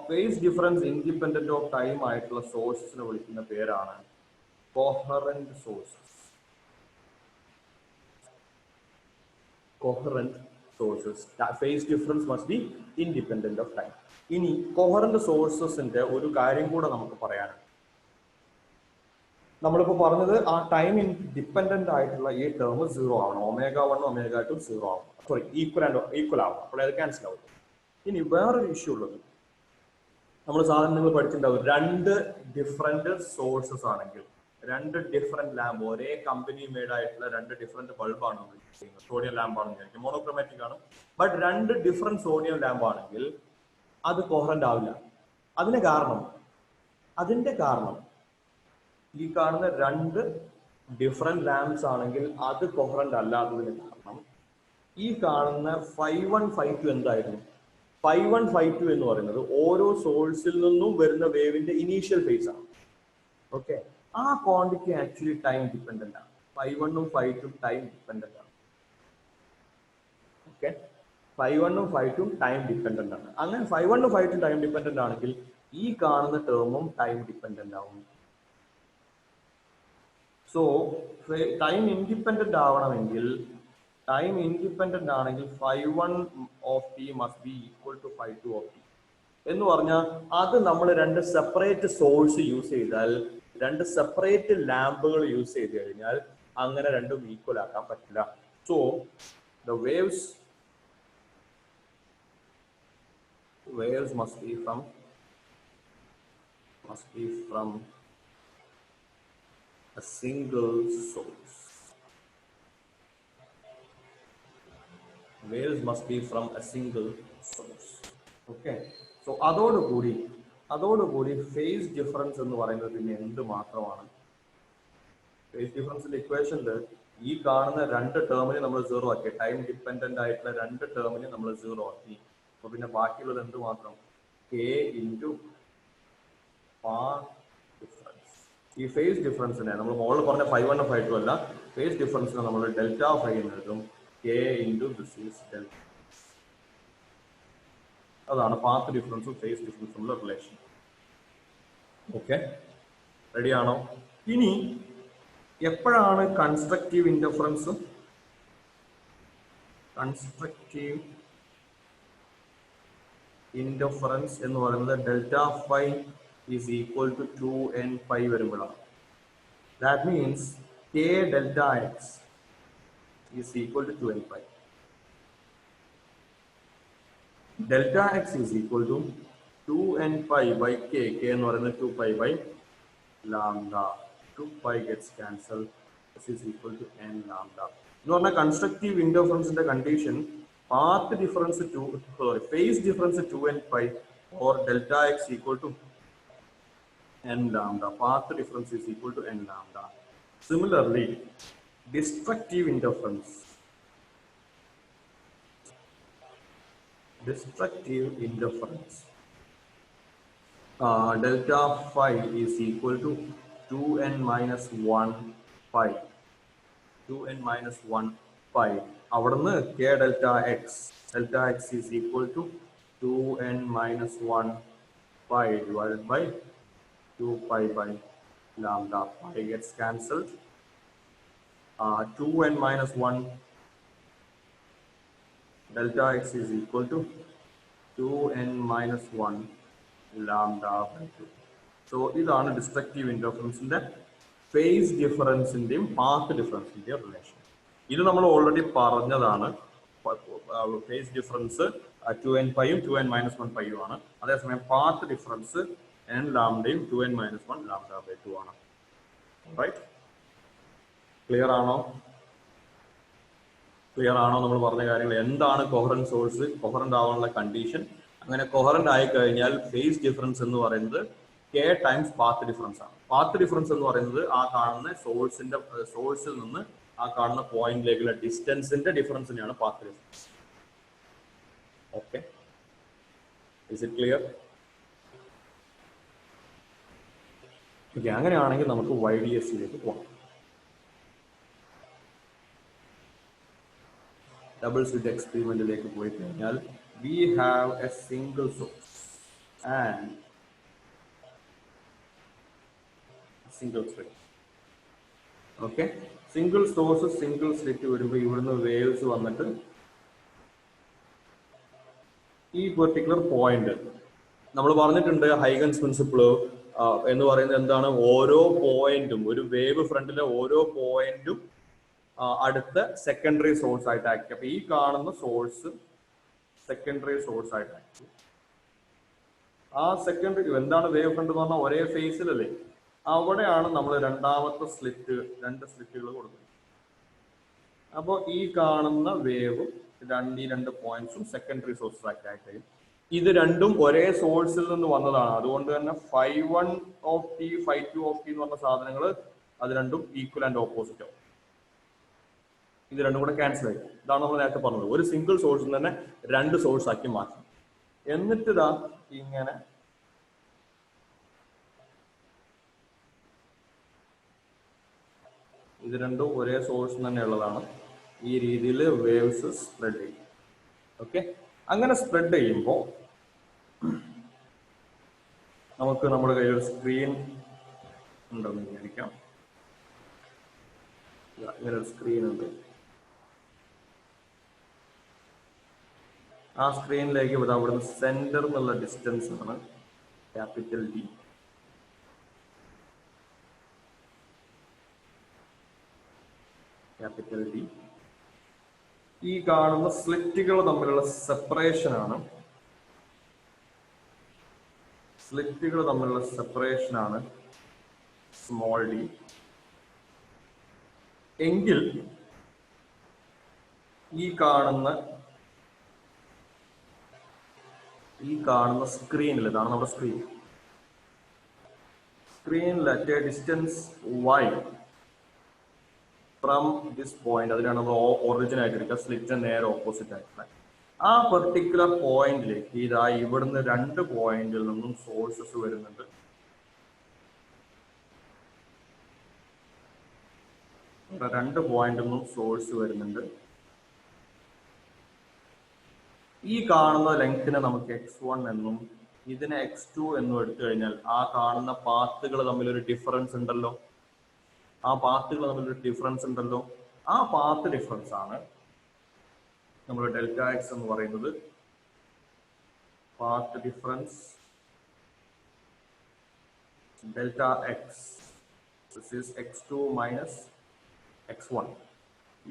phase difference independent of time ആയിട്ടുള്ള സോഴ്സസിനെ വിളിക്കുന്ന പേരാണ് coherent sources. Coherent sources. Phase difference must be independent of time. ഇനി coherent സോഴ്സസിന്റെ ഒരു കാര്യം കൂടെ നമുക്ക് പറയാനുണ്ട്. നമ്മളിപ്പോൾ പറഞ്ഞത് ആ ടൈം ഡിപ്പെൻഡന്റ് ആയിട്ടുള്ള ഈ ടേം 0 ആവണം, ω1 ω2 0 ആവണം, സോറി ഈക്വൽ ആവണം, അപ്പോൾ അത് ക്യാൻസൽ ആവും. ഇനി വേറൊരു ഇഷ്യൂ ഉള്ളത്, നമ്മൾ സാധാരണ നിങ്ങൾ പഠിച്ചിട്ടുണ്ടാവും, രണ്ട് ഡിഫറെന്റ് സോഴ്സസ് ആണെങ്കിൽ, രണ്ട് ഡിഫറെന്റ് ലാമ്പ്, ഒരേ കമ്പനി മെയ്ഡ് ആയിട്ടുള്ള രണ്ട് ഡിഫറെന്റ് ബൾബാണ് നമ്മൾ ചെയ്യുന്നത്. സോഡിയം ലാമ്പാണെന്ന് വിചാരിക്കും, മോണോക്രോമാറ്റിക് ആണ്. ബട്ട് രണ്ട് ഡിഫറെന്റ് സോഡിയം ലാമ്പ് ആണെങ്കിൽ അത് കോഹറന്റ് ആവില്ല. അതിന്റെ കാരണം ഈ കാണുന്ന രണ്ട് ഡിഫറെന്റ് ലാമ്പ്സ് ആണെങ്കിൽ അത് കോഹറന്റ് അല്ലാത്തതിന് കാരണം ഈ കാണുന്ന 5-1 5-2 എന്തായിരുന്നു? 5-1 5-2 എന്ന് പറയുന്നത് ഓരോ സോഴ്സിൽ നിന്നും വരുന്ന വേവിന്റെ ഇനീഷ്യൽ ഫേസ് ആണ്. ഓക്കെ, ആ ക്വാണ്ടിറ്റി ആക്ച്വലി ടൈം ഡിപ്പെൻഡന്റ് ആണ്. 5-1 5-2 ടൈം ഡിപ്പെൻഡന്റ് ആണ്. ഓക്കെ, 5-1 5-2 ടൈം ഡിപ്പെൻഡന്റ് ആണ്. അങ്ങനെ 5-1 5-2 ടൈം ഡിപ്പെൻഡന്റ് ആണെങ്കിൽ ഈ കാണുന്ന ടേമും ടൈം ഡിപ്പെൻഡന്റ് ആവും. സോ ടൈം ഇൻഡിപെൻഡന്റ് ആവണമെങ്കിൽ, ടൈം ഇൻഡിപെൻഡന്റ് ആണെങ്കിൽ 5-1 of T must be equal to 5-2 of T എന്ന് പറഞ്ഞാൽ അത് നമ്മൾ രണ്ട് സെപ്പറേറ്റ് സോഴ്സ് യൂസ് ചെയ്താൽ, രണ്ട് സെപ്പറേറ്റ് ലാമ്പുകൾ യൂസ് ചെയ്ത് കഴിഞ്ഞാൽ അങ്ങനെ രണ്ടും ഈക്വൽ ആക്കാൻ പറ്റില്ല. So the waves must be from a single source. Waves must be from a single source. Okay, so അതോടുകൂടി ഫേസ് ഡിഫറൻസ് എന്ന് പറയുന്നത് പിന്നെ എന്ത് മാത്രമാണ്? ഫേസ് ഡിഫറൻസിന്റെ ഇക്വേഷനിൽ ഈ കാണുന്ന രണ്ട് ടേമിനെ നമ്മൾ 0 ആക്കി, ടൈം ഡിപ്പെൻഡന്റ് ആയിട്ടുള്ള രണ്ട് ടേമിനെ നമ്മൾ 0 ആക്കി. അപ്പൊ പിന്നെ ബാക്കിയുള്ളത് എന്ത് മാത്രം? K into path difference. ഈ ഫേസ് ഡിഫറൻസിനെ നമ്മൾ മുകളിൽ പറഞ്ഞ 5-1 5-2 അല്ല, ഫേസ് ഡിഫറൻസിനെ നമ്മൾ Δ5 എന്ന് എഴുതും. K into this is delta. അതാണ് പാത്ത് ഡിഫറൻസും ഫേസ് ഡിഫറൻസുമുള്ള റിലേഷൻ. ഓക്കെ, റെഡിയാണോ? ഇനി എപ്പോഴാണ് കൺസ്ട്രക്റ്റീവ് ഇൻഡിഫറൻസ്? കൺസ്ട്രക്റ്റീവ് ഇൻഡിഫറൻസ് എന്ന് പറയുന്നത് Δ5 is equal to 2nπ വരുമ്പോഴാണ്. That means K Δx is equal to 2nπ. Δx is equal to 2nπ by K. K എന്ന് പറയുന്നത് 2π by lambda. 2π gets cancelled. This is equal to n lambda. എന്ന് പറഞ്ഞാൽ constructive ഇൻഡിഫറൻസിന്റെ condition path difference phase difference 2nπ or Δx equal to n lambda. Path difference is equal to n lambda. Similarly, destructive interference. Δ5 is equal to 2n minus 1 pi. 2n minus 1 pi. അവിടുന്ന് K Δx is equal to 2n minus 1 pi divided by 2π by lambda. Pi gets cancelled. 2n minus 1 Δx is equal to 2n minus 1 lambda by 2. So ഇതാണ് destructive ഇൻഡിഫറൻസിന്റെ face ഡിഫറൻസിന്റെയും path ഡിഫറൻസിന്റെയും relation. ഇത് നമ്മൾ already പറഞ്ഞതാണ്. Face difference 2nπ 2n minus 1 π ആണ്. അതേസമയം path difference n ലാംഡയും 2n minus 1 lambda by 2 ആണ്. Right, clear ആണോ? Clear ആണോ നമ്മൾ പറഞ്ഞ കാര്യങ്ങൾ? എന്താണ് കൊഹറന്റ് സോഴ്സ്, കൊഹറന്റ് ആവാനുള്ള കണ്ടീഷൻ? അങ്ങനെ കൊഹറന്റ് ആയി കഴിഞ്ഞാൽ ഫേസ് ഡിഫറൻസ് എന്ന് പറയുന്നത് കെ ടൈംസ് പാത്ത് ഡിഫറൻസ് ആണ്. പാത്ത് ഡിഫറൻസ് എന്ന് പറയുന്നത് ആ കാണുന്ന സോഴ്സിൽ നിന്ന് ആ കാണുന്ന പോയിന്റിലേക്കുള്ള ഡിസ്റ്റൻസിന്റെ ഡിഫറൻസിനെയാണ് path difference. Okay, is it clear? Okay, അങ്ങനെയാണെങ്കിൽ നമുക്ക് YDSയിലേക്ക് പോകാം. ഡബിൾ സ്ലിറ്റ് എക്സ്പെരിമെന്റിലേക്ക് പോയി കഴിഞ്ഞാൽ we have a single source and single slit. Okay, single source single slit വരുമ്പോൾ ഇവിടുന്ന് വേവ്സ് വന്നിട്ട് ഈ പെർട്ടിക്കുലർ പോയിന്റ് നമ്മൾ പറഞ്ഞിട്ടുണ്ട്. ഹൈഗൻസ് പ്രിൻസിപ്പിൾ എന്ന് പറയുന്നത് എന്താണ്? ഓരോ പോയിന്റും, ഒരു വേവ് ഫ്രണ്ടിലെ ഓരോ പോയിന്റും അടുത്ത സെക്കൻഡറി സോഴ്സ് ആയിട്ട് ആക്ട്. അപ്പൊ ഈ കാണുന്ന സോഴ്സ് സെക്കൻഡറി സോഴ്സ് ആയിട്ട് ആക്ട്. ആ സെക്കൻഡറി എന്താണ് വേവ് ഫ്രണ്ട് എന്ന് പറഞ്ഞാൽ ഒരേ ഫേസിലല്ലേ, അവിടെയാണ് നമ്മൾ രണ്ട് സ്ലിറ്റുകൾ കൊടുക്കുന്നത്. അപ്പോൾ ഈ കാണുന്ന വേവ് രണ്ട് പോയിന്റ്സും സെക്കൻഡറി സോഴ്സ് ആക്ട് ആയിട്ട്, ഇത് രണ്ടും ഒരേ സോഴ്സിൽ നിന്ന് വന്നതാണ്. അതുകൊണ്ട് തന്നെ φ1 of t φ2 of t എന്ന് പറഞ്ഞ സാധനങ്ങൾ അത് രണ്ടും ഈക്വൽ ആൻഡ് ഓപ്പോസിറ്റ് ആവും. ഇത് രണ്ടും കൂടെ ക്യാൻസൽ ആയി. ഇതാണ് നമ്മൾ നേരത്തെ പറഞ്ഞത്, ഒരു സിംഗിൾ സോഴ്സിൽ തന്നെ രണ്ട് സോഴ്സ് ആക്കി മാറ്റി. എന്നിട്ട് ഇതാ ഇങ്ങനെ ഇത് രണ്ടും ഒരേ സോഴ്സ് തന്നെ ഉള്ളതാണ്. ഈ രീതിയിൽ വേവ്സ് സ്പ്രെഡ് ചെയ്യും. ഓക്കെ, അങ്ങനെ സ്പ്രെഡ് ചെയ്യുമ്പോൾ നമുക്ക് നമ്മുടെ കയ്യിൽ ഒരു സ്ക്രീൻ ഉണ്ടെന്ന് വിചാരിക്കാം. ഇങ്ങനെ ഒരു സ്ക്രീൻ ഉണ്ട്. ആ സ്ക്രീനിലേക്ക് അവിടുന്ന് സെന്റർ എന്നുള്ള ഡിസ്റ്റൻസ് ആണ് ക്യാപിറ്റൽ D. Capital D. ഈ കാണുന്ന സ്ലിറ്റുകൾ തമ്മിലുള്ള സെപ്പറേഷൻ ആണ് സ്മോൾ d. എങ്കിൽ ഈ കാണുന്ന സ്ക്രീനിൽ, ഇതാണ് നമ്മുടെ സ്ക്രീനിൽ at a distance y from this point, അതിനാണ് നമ്മൾ ഒറിജിൻ ആയിട്ട് എടുക്കുക, സ്ലിറ്റിന് നേരെ ഓപ്പോസിറ്റ് ആയിട്ടുള്ള ആ പെർട്ടിക്കുലർ പോയിന്റിലേക്ക് ഇതാ ഇവിടുന്ന് രണ്ട് പോയിന്റിൽ നിന്നും സോഴ്സസ് വരുന്നുണ്ട്. രണ്ട് പോയിന്റിൽ നിന്നും സോഴ്സ് വരുന്നുണ്ട്. ഈ കാണുന്ന ലെങ്തിനെ നമുക്ക് x1 എന്നും ഇതിനെ x2 എന്നും എടുത്തു കഴിഞ്ഞാൽ ആ കാണുന്ന പാത്തുകൾ തമ്മിലൊരു ഡിഫറൻസ് ഉണ്ടല്ലോ. ആ പാത്ത് ഡിഫറൻസ് ആണ് നമ്മൾ ഡെൽറ്റ എക്സ് എന്ന് പറയുന്നത്. Path difference delta X x2 minus x1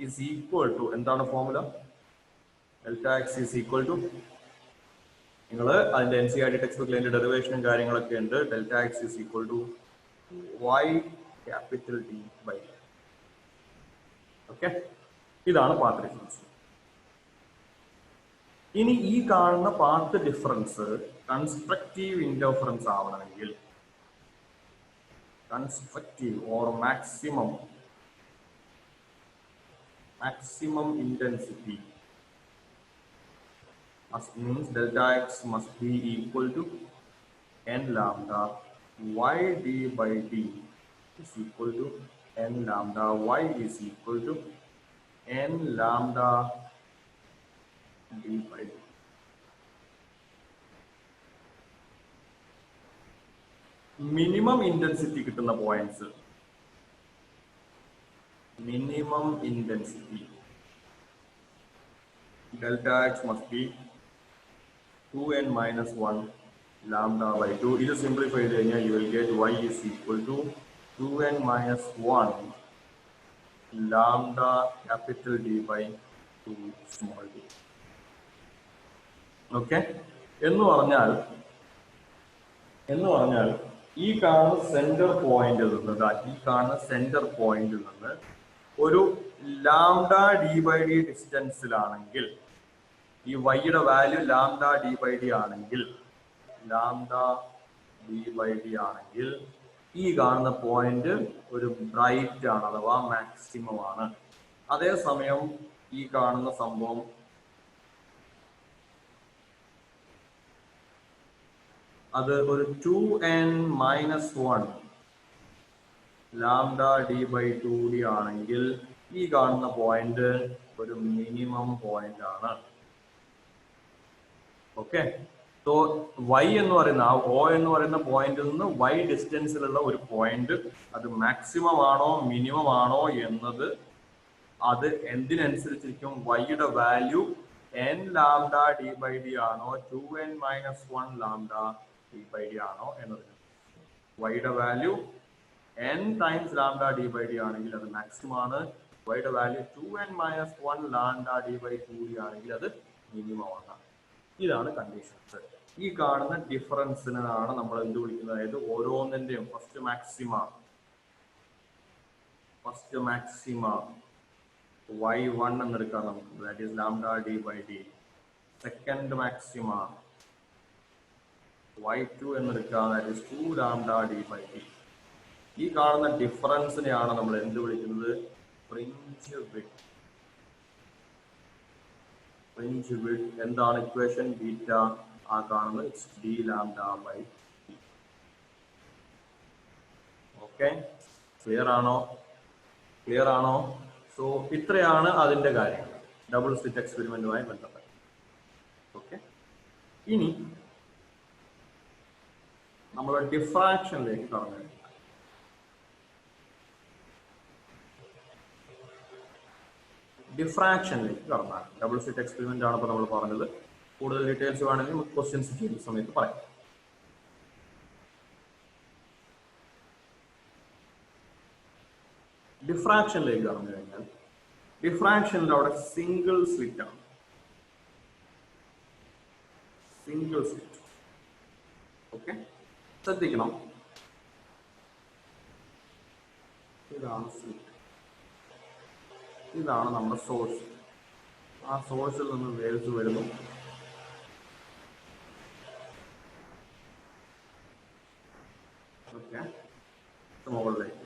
is equal to, എന്താണ് formula? Delta X is equal to, നിങ്ങൾ അതിന്റെ NCERT ടെക്സ്റ്റ് ബുക്കിൽ അതിന്റെ ഡെറിവേഷനും കാര്യങ്ങളൊക്കെ ഉണ്ട്. Delta X is equal to y capital D by. Okay, ഇതാണ് പാത്ത് ഡിഫറൻസ്. ഇനി ഈ കാണുന്ന പാത്ത് ഡിഫറൻസ് കൺസ്ട്രക്റ്റീവ് ഇന്റർഫറൻസ് ആവണമെങ്കിൽ, constructive or maximum intensity means delta x must be equal to n lambda y d by d is equal to n lambda y is equal to n lambda d by d. Minimum intensity കിട്ടുന്ന points, minimum intensity delta x must be 2n minus 1 lambda by 2. It is simplified, you will get y is equal to 2n minus 1 lambda capital D by 2 small d. Okay, എന്ന് പറഞ്ഞാൽ ഈ കാണുന്ന centre പോയിന്റിൽ നിന്ന് ഒരു lambda D by D ഡിസ്റ്റൻസിലാണെങ്കിൽ, ഈ വൈയുടെ value lambda D by D ആണെങ്കിൽ, ലാംഡ ഡി ബൈ ഡി ആണെങ്കിൽ ഈ കാണുന്ന പോയിന്റ് ഒരു ബ്രൈറ്റ് ആണ്, അഥവാ മാക്സിമം ആണ്. അതേസമയം ഈ കാണുന്ന സംഭവം അത് ഒരു 2n-1 lambda D by 2d ആണെങ്കിൽ ഈ കാണുന്ന പോയിന്റ് ഒരു മിനിമം പോയിന്റ് ആണ്. ഓക്കെ, സോ y എന്ന് പറയുന്ന ആ O എന്ന് പറയുന്ന പോയിന്റിൽ നിന്ന് y ഡിസ്റ്റൻസിലുള്ള ഒരു പോയിന്റ് അത് മാക്സിമം ആണോ മിനിമം ആണോ എന്നത് അത് എന്തിനനുസരിച്ചിരിക്കും? വൈയുടെ value n lambda D by D ആണോ 2n-1 lambda D by D ആണോ എന്നത്. വൈയുടെ value n times lambda D by D ആണെങ്കിൽ അത് മാക്സിമം ആണ്. വൈയുടെ value 2n-1 lambda D by 2d ആണെങ്കിൽ അത് മിനിമം ആണ്. ഇതാണ് കണ്ടീഷൻസ്. ഈ കാണുന്ന ഡിഫറൻസിനാണ് നമ്മൾ എന്ത് വിളിക്കുന്നത്? അതായത് ഓരോന്നിന്റെയും ഫസ്റ്റ് മാക്സിമ y1 എന്നെടുക്കാം നമുക്ക്, that is lambda D by D. Second maxima y2 എന്നെടുക്കാം, that is 2 lambda D by D. ഈ കാണുന്ന ഡിഫറൻസിനെയാണ് നമ്മൾ എന്ത് വിളിക്കുന്നത്? Fringe width. ഫ്രിഞ്ച് വിഡ്ത്ത് എന്താണ്? ഇക്വേഷൻ ബീറ്റ ആ കാണുന്നത് D lambda by D. Okay, clear ആണോ? സോ ഇത്രയാണ് അതിന്റെ കാര്യം ഡബിൾ സ്ലിറ്റ് എക്സ്പെരിമെന്റുമായി ബന്ധപ്പെട്ട്. ഓക്കെ, ഇനി നമ്മൾ ഡിഫ്രാക്ഷനിലേക്ക് കടന്നു. ഡിഫ്രാക്ഷനിലേക്ക് കടന്നാൽ ഡബിൾ സ്ലിറ്റ് എക്സ്പെരിമെന്റ് ആണ് ഇപ്പോൾ നമ്മൾ പറഞ്ഞത്. കൂടുതൽ ഡീറ്റെയിൽസ് വേണമെങ്കിൽ നമുക്ക് ക്വസ്റ്റ്യൻസ് ചെയ്യുന്ന സമയത്ത് പറയാം. ഡിഫ്രാക്ഷനിലേക്ക് കടന്നു കഴിഞ്ഞാൽ ഡിഫ്രാക്ഷനിൽ അവിടെ സിംഗിൾ സ്ലിറ്റ് ആണ്. Single slit. ഓക്കെ, ശ്രദ്ധിക്കണം, ഇതാണ് സ്ലിറ്റ്, ഇതാണ് നമ്മുടെ സോഴ്സ്. ആ സോഴ്സിൽ നിന്ന് വേവ്സ് വരുന്നു. ഓക്കെ, മുകളിലേക്ക്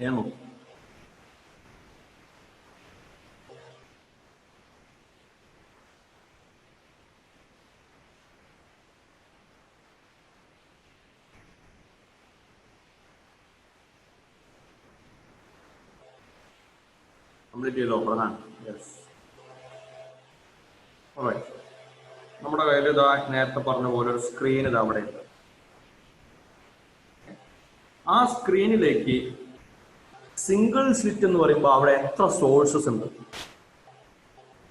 ഏമോ കംപ്ലീറ്റ് ചെയ്തോ പ്രധാൻ? യെസ്. നമ്മുടെ കയ്യിൽ ഇതാ നേരത്തെ പറഞ്ഞ പോലെ ഒരു സ്ക്രീൻ ഇത് അവിടെ ഉണ്ട്. ആ സ്ക്രീനിലേക്ക് സിംഗിൾ സ്ലിറ്റ് എന്ന് പറയുമ്പോൾ അവിടെ എത്ര സോഴ്സസ് ഉണ്ട്?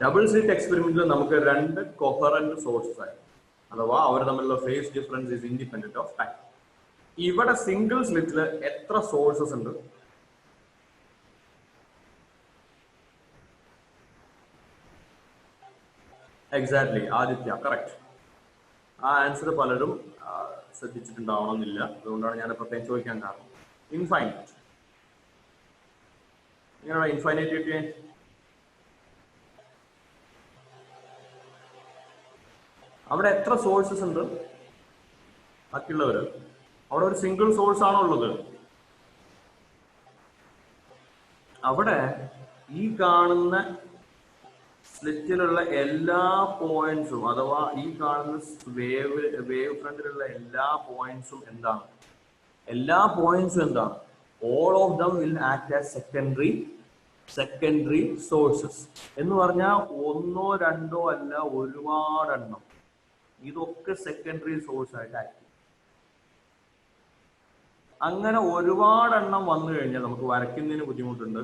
ഡബിൾ സ്ലിറ്റ് എക്സ്പെരിമെന്റിൽ നമുക്ക് 2 കൊഹറന്റ് സോഴ്സസ് ആയി, അഥവാ അവർ തമ്മിലുള്ള phase difference is independent of time. ഇവിടെ സിംഗിൾ സ്ലിറ്റിൽ എത്ര സോഴ്സസ് ഉണ്ട്? Exactly, Aditya, correct. ആ ആൻസർ പലരും ശ്രദ്ധിച്ചിട്ടുണ്ടാവണമെന്നില്ല, അതുകൊണ്ടാണ് ഞാൻ പ്രത്യേകം ചോദിക്കാൻ കാരണം. ഇൻഫൈനൈറ്റ്. ഇങ്ങനെയാണ് ഇൻഫൈനൈറ്റ് കിട്ടിയേ. അവിടെ എത്ര സോഴ്സസ് ഉണ്ട്? ബാക്കിയുള്ളവര് അവിടെ ഒരു സിംഗിൾ സോഴ്സ് ആണോ ഉള്ളത്? അവിടെ ഈ കാണുന്ന സ്ലിറ്റിലുള്ള എല്ലാ പോയിന്റ്സും, അഥവാ ഈ കാണുന്ന വേവ് ഫ്രണ്ടിലുള്ള എല്ലാ പോയിന്റ്സും എന്താണ്? All of them will act as secondary sources. എന്ന് പറഞ്ഞാൽ ഒന്നോ രണ്ടോ അല്ല, ഒരുപാടെണ്ണം. ഇതൊക്കെ സെക്കൻഡറി സോഴ്സ് ആയിട്ട് ആക്ട് ചെയ്യും. അങ്ങനെ ഒരുപാടെണ്ണം വന്നു കഴിഞ്ഞാൽ നമുക്ക് വരയ്ക്കുന്നതിന് ബുദ്ധിമുട്ടുണ്ട്.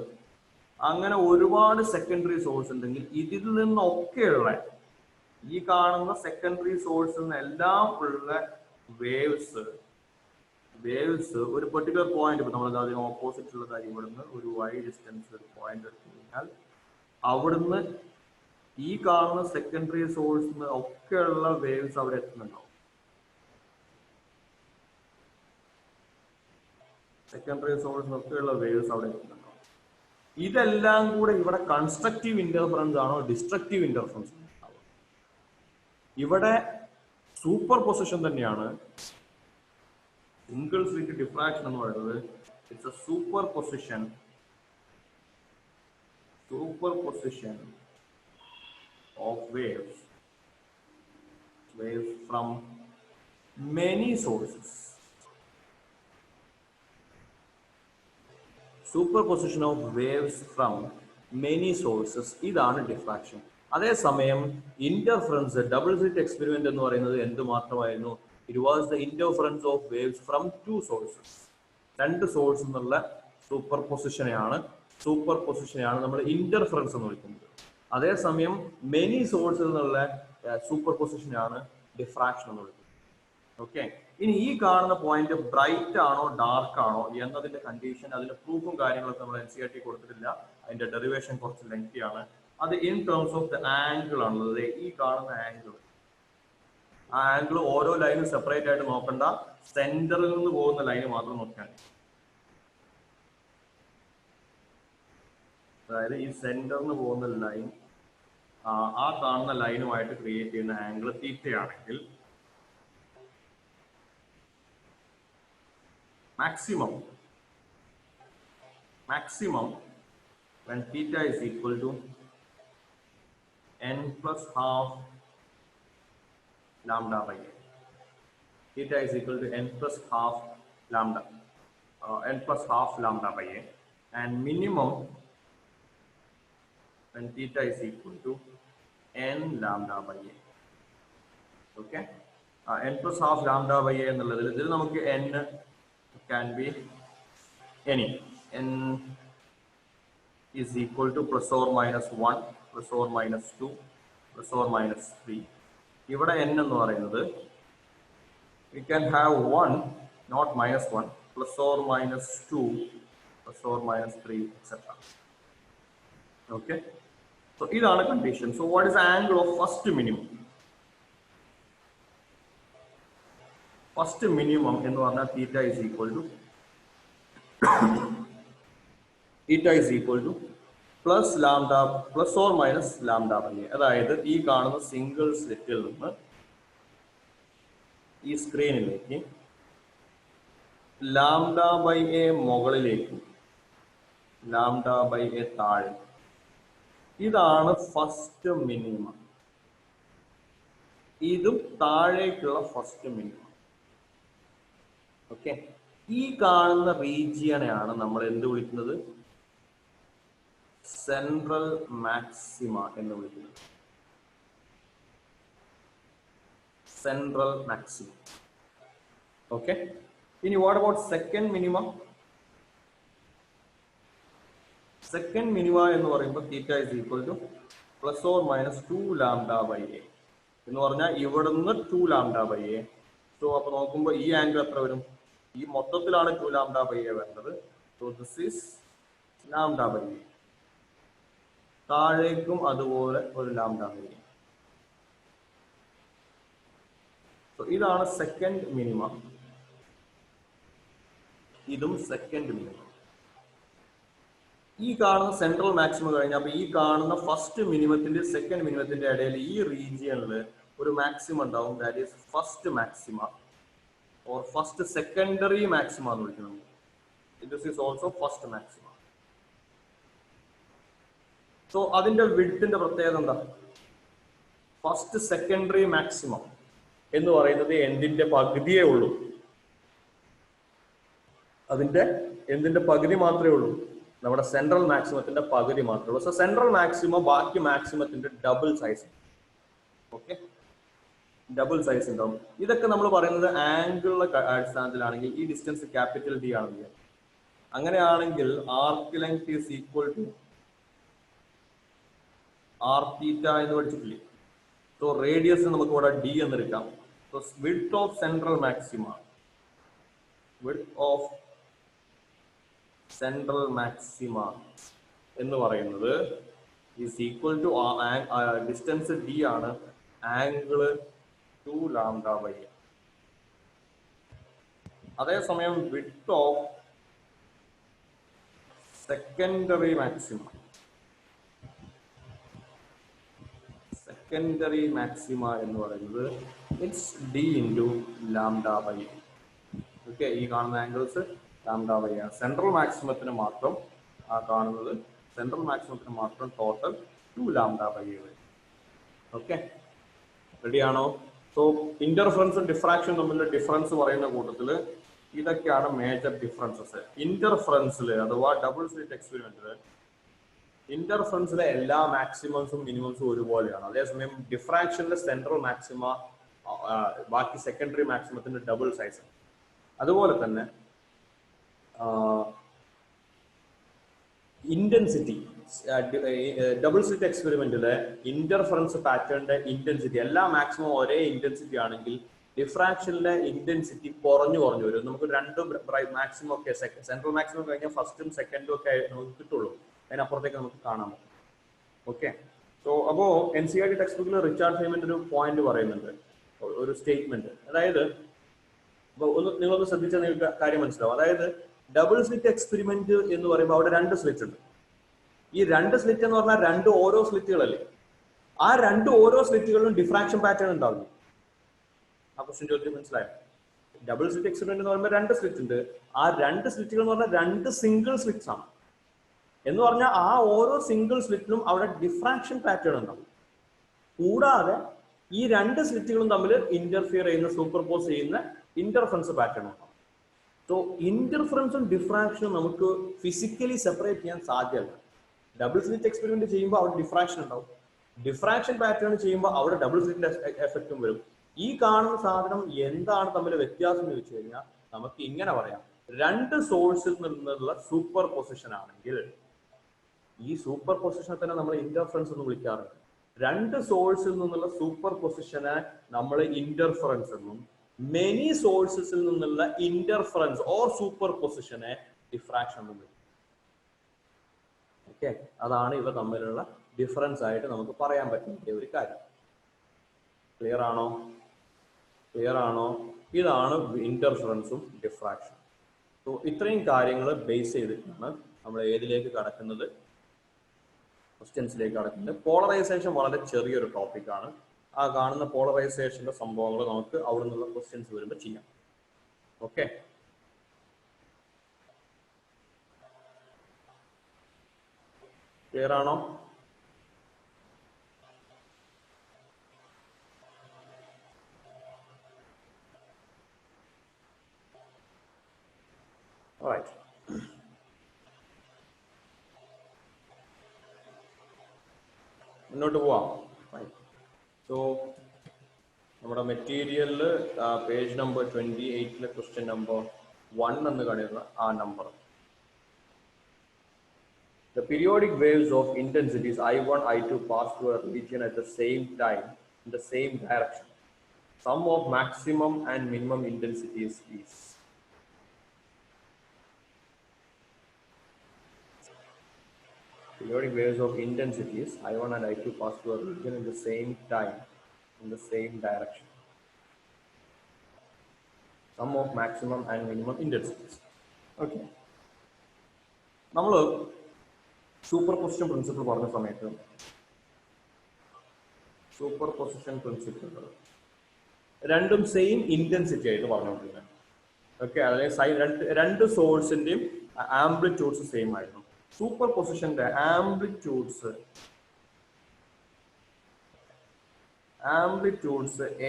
അങ്ങനെ ഒരുപാട് സെക്കൻഡറി സോഴ്സ് ഉണ്ടെങ്കിൽ ഇതിൽ നിന്നൊക്കെയുള്ള ഈ കാണുന്ന സെക്കൻഡറി സോഴ്സിൽ നിന്ന് എല്ലാം ഉള്ള വേവ്സ് ഒരു പെർട്ടിക്കുലർ പോയിന്റ്, ഇപ്പൊ നമ്മൾ അതിന് ഓപ്പോസിറ്റ് ഉള്ള കാര്യം, ഇവിടുന്ന് ഒരു വൈ ഡിസ്റ്റൻസ് ഒരു പോയിന്റ് എടുത്തു കഴിഞ്ഞാൽ അവിടുന്ന് ഈ കാണുന്ന സെക്കൻഡറി സോഴ്സിന് ഒക്കെയുള്ള വേവ്സ് അവിടെ എത്തുന്നുണ്ടാവും. സെക്കൻഡറി സോഴ്സിനൊക്കെയുള്ള വേവ്സ് അവിടെ എത്തുന്നുണ്ടാവും. ഇതെല്ലാം കൂടെ ഇവിടെ കൺസ്ട്രക്റ്റീവ് ഇന്റർഫറൻസ് ആണോ ഡിസ്ട്രക്റ്റീവ് ഇന്റർഫറൻസ്? ഇവിടെ സൂപ്പർ പൊസിഷൻ തന്നെയാണ്. സിംഗിൾ സ്ലിറ്റ് ഡിഫ്രാക്ഷൻ എന്ന് പറയുന്നത് it's A super position of waves from many sources. Superposition of waves from many sources ഇതാണ് ഡിഫ്രാക്ഷൻ. അതേസമയം ഇന്റർഫറൻസ് ഡബിൾ സ്ലിറ്റ് എക്സ്പെരിമെന്റ് എന്ന് പറയുന്നത് എന്ത് മാത്രമായിരുന്നു? It was the interference of waves from two sources. രണ്ട് സോഴ്സിൽ നിന്നുള്ള സൂപ്പർ പൊസിഷനെയാണ് നമ്മൾ ഇന്റർഫറൻസ് എന്ന് വിളിക്കുന്നത്. അതേസമയം മെനി സോഴ്സിൽ നിന്നുള്ള സൂപ്പർ പൊസിഷനാണ് ഡിഫ്രാക്ഷൻ എന്ന് വിളിക്കുന്നത്. ഓക്കെ, ഇനി ഈ കാണുന്ന പോയിന്റ് ബ്രൈറ്റ് ആണോ ഡാർക്ക് ആണോ എന്നതിന്റെ കണ്ടീഷൻ, അതിന്റെ പ്രൂഫും കാര്യങ്ങളൊക്കെ നമ്മൾ NCERT കൊടുത്തിട്ടില്ല. അതിന്റെ ഡെറിവേഷൻ കുറച്ച് ലെങ്തി ആണ്. അത് in terms of the angle ആണുള്ളത്. ഈ കാണുന്ന ആംഗിൾ, ആ ആംഗിൾ ഓരോ ലൈനും സെപ്പറേറ്റ് ആയിട്ട് നോക്കണ്ട, സെന്ററിൽ നിന്ന് പോകുന്ന ലൈന് മാത്രം നോക്കിയാൽ മതി. അതായത് ഈ സെന്ററിന് പോകുന്ന ലൈൻ ആ കാണുന്ന ലൈനുമായിട്ട് ക്രിയേറ്റ് ചെയ്യുന്ന angle തീറ്റയാണെങ്കിൽ maximum when theta is equal to n plus half lambda by a. Theta is equal to n plus half lambda by a, and minimum when theta is equal to n lambda by a. Okay, n plus half lambda by a എന്നുള്ളതിൽ ഇതിൽ നമുക്ക് n can be any. N is equal to plus or minus 1, plus or minus 2, plus or minus 3. ഇവിടെ n എന്ന് പറയുന്നത് we can have 1, not minus 1, plus or minus 2, plus or minus 3, etc. Okay, so ഇതാണ് condition. So what is the angle of first minimum? First minimum എന്ന് പറഞ്ഞാൽ theta is equal to plus lambda plus or minus lambda by a. അതായത് ഈ കാണുന്ന single സ്ലിറ്റിൽ നിന്ന് ഈ സ്ക്രീനിലേക്ക് lambda by A മുകളിലേക്ക് ലാംഡ ബൈ എ താഴെ, ഇതാണ് ഫസ്റ്റ് മിനിമം. ഇതും താഴേക്കുള്ള ഫസ്റ്റ് മിനിമം. ഓക്കെ, ഈ കാണുന്ന റീജിയനെയാണ് നമ്മൾ എന്ത് വിളിക്കുന്നത്? സെൻട്രൽ മാക്സിമ എന്ന് വിളിക്കുന്നത്. Central maxima. ഓക്കെ, ഇനി what about second minimum? Second minima എന്ന് പറയുമ്പോൾ theta is equal to plus or minus 2 lambda by A എന്ന് പറഞ്ഞാൽ ഇവിടുന്ന് 2 ലാംഡ ബൈ എ. സോ അപ്പൊ നോക്കുമ്പോൾ ഈ ആംഗിൾ എത്ര വരും? ഈ മൊത്തത്തിലാണ് 2 ലാംഡ ബൈ എ വേണ്ടത്. So this is lambda by A. താഴേക്കും അതുപോലെ ഒരു ലാംഡ ബൈ എ. സോ ഇതാണ് സെക്കൻഡ് മിനിമം. ഇതും സെക്കൻഡ് മിനിമം. ഈ കാണുന്ന സെൻട്രൽ മാക്സിമം കഴിഞ്ഞാൽ അപ്പൊ ഈ കാണുന്ന ഫസ്റ്റ് മിനിമത്തിന്റെ സെക്കൻഡ് മിനിമത്തിന്റെ ഇടയിൽ ഈ റീജിയനിൽ ഒരു മാക്സിമം ഉണ്ടാവും. That is first maxima or first secondary maxima എന്ന് വിളിക്കുന്നത്. This is also first maxima. So അതിന്റെ വിഡ്ത്തിന്റെ പ്രത്യേകത എന്താ? ഫസ്റ്റ് സെക്കൻഡറി മാക്സിമം എന്ന് പറയുന്നത് എന്തിന്റെ പകുതിയേ ഉള്ളൂ. അതിന്റെ എന്തിന്റെ പകുതി മാത്രമേ ഉള്ളൂ? നമ്മുടെ സെൻട്രൽ മാക്സിമത്തിന്റെ പകുതി മാത്രമേ ഉള്ളൂ. സോ സെൻട്രൽ മാക്സിമം ബാക്കി മാക്സിമത്തിന്റെ double size. Okay, double size ഉണ്ടാവും. ഇതൊക്കെ നമ്മൾ പറയുന്നത് ആംഗിളിന്റെ അടിസ്ഥാനത്തിലാണെങ്കിൽ ഈ ഡിസ്റ്റൻസ് ക്യാപിറ്റൽ ഡി ആണെങ്കിൽ, അങ്ങനെയാണെങ്കിൽ arc length is equal to R theta എന്ന് പഠിച്ചിട്ടില്ലേ? സോ റേഡിയസ് നമുക്ക് ഇവിടെ ഡി എന്നെടുക്കാം. So width of central maxima, width of central maxima എന്ന് പറയുന്നത് is equal to distance D ആണ്, ആംഗിള് 2 ലാംഡ ബൈ എ. അതേസമയം width of secondary maxima. Secondary maxima എന്ന് പറയുന്നത് it's d into lambda by a. Okay, ഈ കാണുന്ന angles lambda by ആണ്. Central മാക്സിമത്തിന് മാത്രം ആ കാണുന്നത് സെൻട്രൽ മാക്സിമത്തിന് മാത്രം ടോട്ടൽ 2 ലാംഡ ബൈ എ വരും. ഓക്കെ, റെഡിയാണോ? സോ ഇന്റർഫറൻസും ഡിഫ്രാക്ഷൻ തമ്മിലുള്ള ഡിഫറൻസ് പറയുന്ന കൂട്ടത്തിൽ ഇതൊക്കെയാണ് മേജർ ഡിഫറൻസസ്. ഇന്റർഫറൻസിൽ അഥവാ ഡബിൾ സ്ലിറ്റ് എക്സ്പെരിമെന്റിൽ ഇന്റർഫറൻസിലെ എല്ലാ മാക്സിമംസും മിനിമംസും ഒരുപോലെയാണ്. അതേസമയം ഡിഫ്രാക്ഷനിലെ സെൻട്രൽ മാക്സിമ ബാക്കി സെക്കൻഡറി മാക്സിമത്തിന്റെ ഡബിൾ സൈസ്. അതുപോലെ തന്നെ ഇന്റൻസിറ്റി ഡബിൾ സ്ലിറ്റ് എക്സ്പെരിമെന്റിലെ ഇന്റർഫറൻസ് പാറ്റേണിന്റെ ഇന്റൻസിറ്റി എല്ലാ മാക്സിമം ഒരേ ഇന്റൻസിറ്റി ആണെങ്കിൽ ഡിഫ്രാക്ഷനിലെ ഇന്റൻസിറ്റി കുറഞ്ഞു വരും. നമുക്ക് രണ്ട് മാക്സിമം ഒക്കെ സെൻട്രൽ മാക്സിമം കഴിഞ്ഞാൽ ഫസ്റ്റും സെക്കൻഡും ഒക്കെ നമുക്ക് കിട്ടുള്ളൂ, അതിനപ്പുറത്തേക്ക് നമുക്ക് കാണാൻ പറ്റും. ഓക്കെ, സോ അപ്പോ NCERT ടെക്സ്റ്റ് ബുക്കിൽ റിച്ചാർഡ് ഫെയ്മന്റെ ഒരു പോയിന്റ് പറയുന്നുണ്ട്, ഒരു സ്റ്റേറ്റ്മെന്റ്. അതായത് നിങ്ങളൊന്ന് ശ്രദ്ധിച്ചാൽ നിങ്ങൾക്ക് കാര്യം മനസ്സിലാവും. അതായത് ഡബിൾ സ്ലിറ്റ് എക്സ്പെരിമെന്റ് എന്ന് പറയുമ്പോൾ അവിടെ 2 സ്ലിറ്റ് ഉണ്ട്. ഈ 2 സ്ലിറ്റ് എന്ന് പറഞ്ഞാൽ 2 ഓരോ സ്ലിറ്റുകളല്ലേ. ആ 2 ഓരോ സ്ലിറ്റുകളിലും ഡിഫ്രാക്ഷൻ പാറ്റേൺ ഉണ്ടാവില്ല. ആ ക്വസ്റ്റ്യൻ ചോദ്യം മനസ്സിലായോ? ഡബിൾ സ്ലിറ്റ് എക്സ്പെരിമെന്റ് എന്ന് പറയുമ്പോൾ 2 സ്ലിറ്റ് ഉണ്ട്. ആ 2 സ്ലിറ്റുകൾ എന്ന് പറഞ്ഞാൽ 2 സിംഗിൾ സ്ലിറ്റ്സ് ആണ്. എന്ന് പറഞ്ഞാൽ ആ ഓരോ സിംഗിൾ സ്ലിറ്റിലും അവിടെ ഡിഫ്രാക്ഷൻ പാറ്റേൺ ഉണ്ടാവും. കൂടാതെ ഈ 2 സ്ലിറ്റുകളും തമ്മിൽ ഇന്റർഫിയർ ചെയ്യുന്ന സൂപ്പർപോസ് ചെയ്യുന്ന ഇന്റർഫറൻസ് പാറ്റേൺ ഉണ്ടാവും. സോ ഇന്റർഫറൻസും ഡിഫ്രാക്ഷനും നമുക്ക് ഫിസിക്കലി സെപ്പറേറ്റ് ചെയ്യാൻ സാധ്യമല്ല. ഡബിൾ സ്ലിറ്റ് എക്സ്പെരിമെന്റ് ചെയ്യുമ്പോൾ അവിടെ ഡിഫ്രാക്ഷൻ ഉണ്ടാവും, ഡിഫ്രാക്ഷൻ പാറ്റേൺ ചെയ്യുമ്പോൾ അവിടെ ഡബിൾ സ്ലിറ്റിന്റെ എഫക്റ്റും വരും. ഈ കാണുന്ന സാധനം എന്താണ് തമ്മിൽ വ്യത്യാസം എന്ന് വെച്ച് കഴിഞ്ഞാൽ നമുക്ക് ഇങ്ങനെ പറയാം. 2 സോഴ്സിൽ നിന്നുള്ള സൂപ്പർ പൊസിഷൻ ആണെങ്കിൽ ഈ സൂപ്പർ പൊസിഷനെ തന്നെ നമ്മൾ ഇന്റർഫറൻസ് എന്ന് വിളിക്കാറുണ്ട്. 2 സോഴ്സിൽ നിന്നുള്ള സൂപ്പർ പൊസിഷനെ നമ്മൾ ഇന്റർഫറൻസ് എന്നും മെനി സോഴ്സസിൽ നിന്നുള്ള ഇന്റർഫറൻസ് ഓർ സൂപ്പർ പൊസിഷനെ ഡിഫ്രാക്ഷൻ എന്നും വിളിക്കും. ഓക്കെ, അതാണ് ഇവ തമ്മിലുള്ള ഡിഫറൻസ് ആയിട്ട് നമുക്ക് പറയാൻ പറ്റുന്ന ഒരു കാര്യം. ക്ലിയർ ആണോ? ക്ലിയർ ആണോ? ഇതാണ് ഇന്റർഫറൻസും ഡിഫ്രാക്ഷനും. സോ ഇത്രയും കാര്യങ്ങൾ ബേസ് ചെയ്തിട്ടാണ് നമ്മൾ ഏതിലേക്ക് കടക്കുന്നത്, ക്വസ്റ്റ്യൻസിലേക്ക് കടക്കുന്നത്. പോളറൈസേഷൻ വളരെ ചെറിയൊരു ടോപ്പിക്കാണ്. ആ കാണുന്ന പോളറൈസേഷന്റെ സംഭവങ്ങൾ നമുക്ക് അവിടെ നിന്നുള്ള ക്വസ്റ്റ്യൻസ് വരുമ്പോൾ ചെയ്യാം. ഓക്കെ, ക്ലിയർ ആണോ? Alright. മുന്നോട്ട് പോവാം. സോ നമ്മുടെ മെറ്റീരിയലിൽ പേജ് നമ്പർ 28 ക്വസ്റ്റ്യൻ നമ്പർ 1 എന്ന് കാണുന്ന ആ number. The periodic waves of intensities I1, I2 pass through a region at the same time in the same direction. Sum of maximum and minimum intensities is. Periodic waves of intensities I1 and I2 pass through a region in the same time in the same direction. Sum of maximum and minimum intensities. Okay. നമ്മൾ superposition principle പറഞ്ഞ സമയത്ത് superposition principle രണ്ടും same intensity ആയിട്ട് പറഞ്ഞുകൊണ്ടിരുന്നത്. Okay, അതായത് 2 സോഴ്സിന്റെയും amplitudes same ആയിരുന്നു. സൂപ്പർ പൊസിഷന്റെ ആംപ്ലിറ്റ്യൂഡ്സ്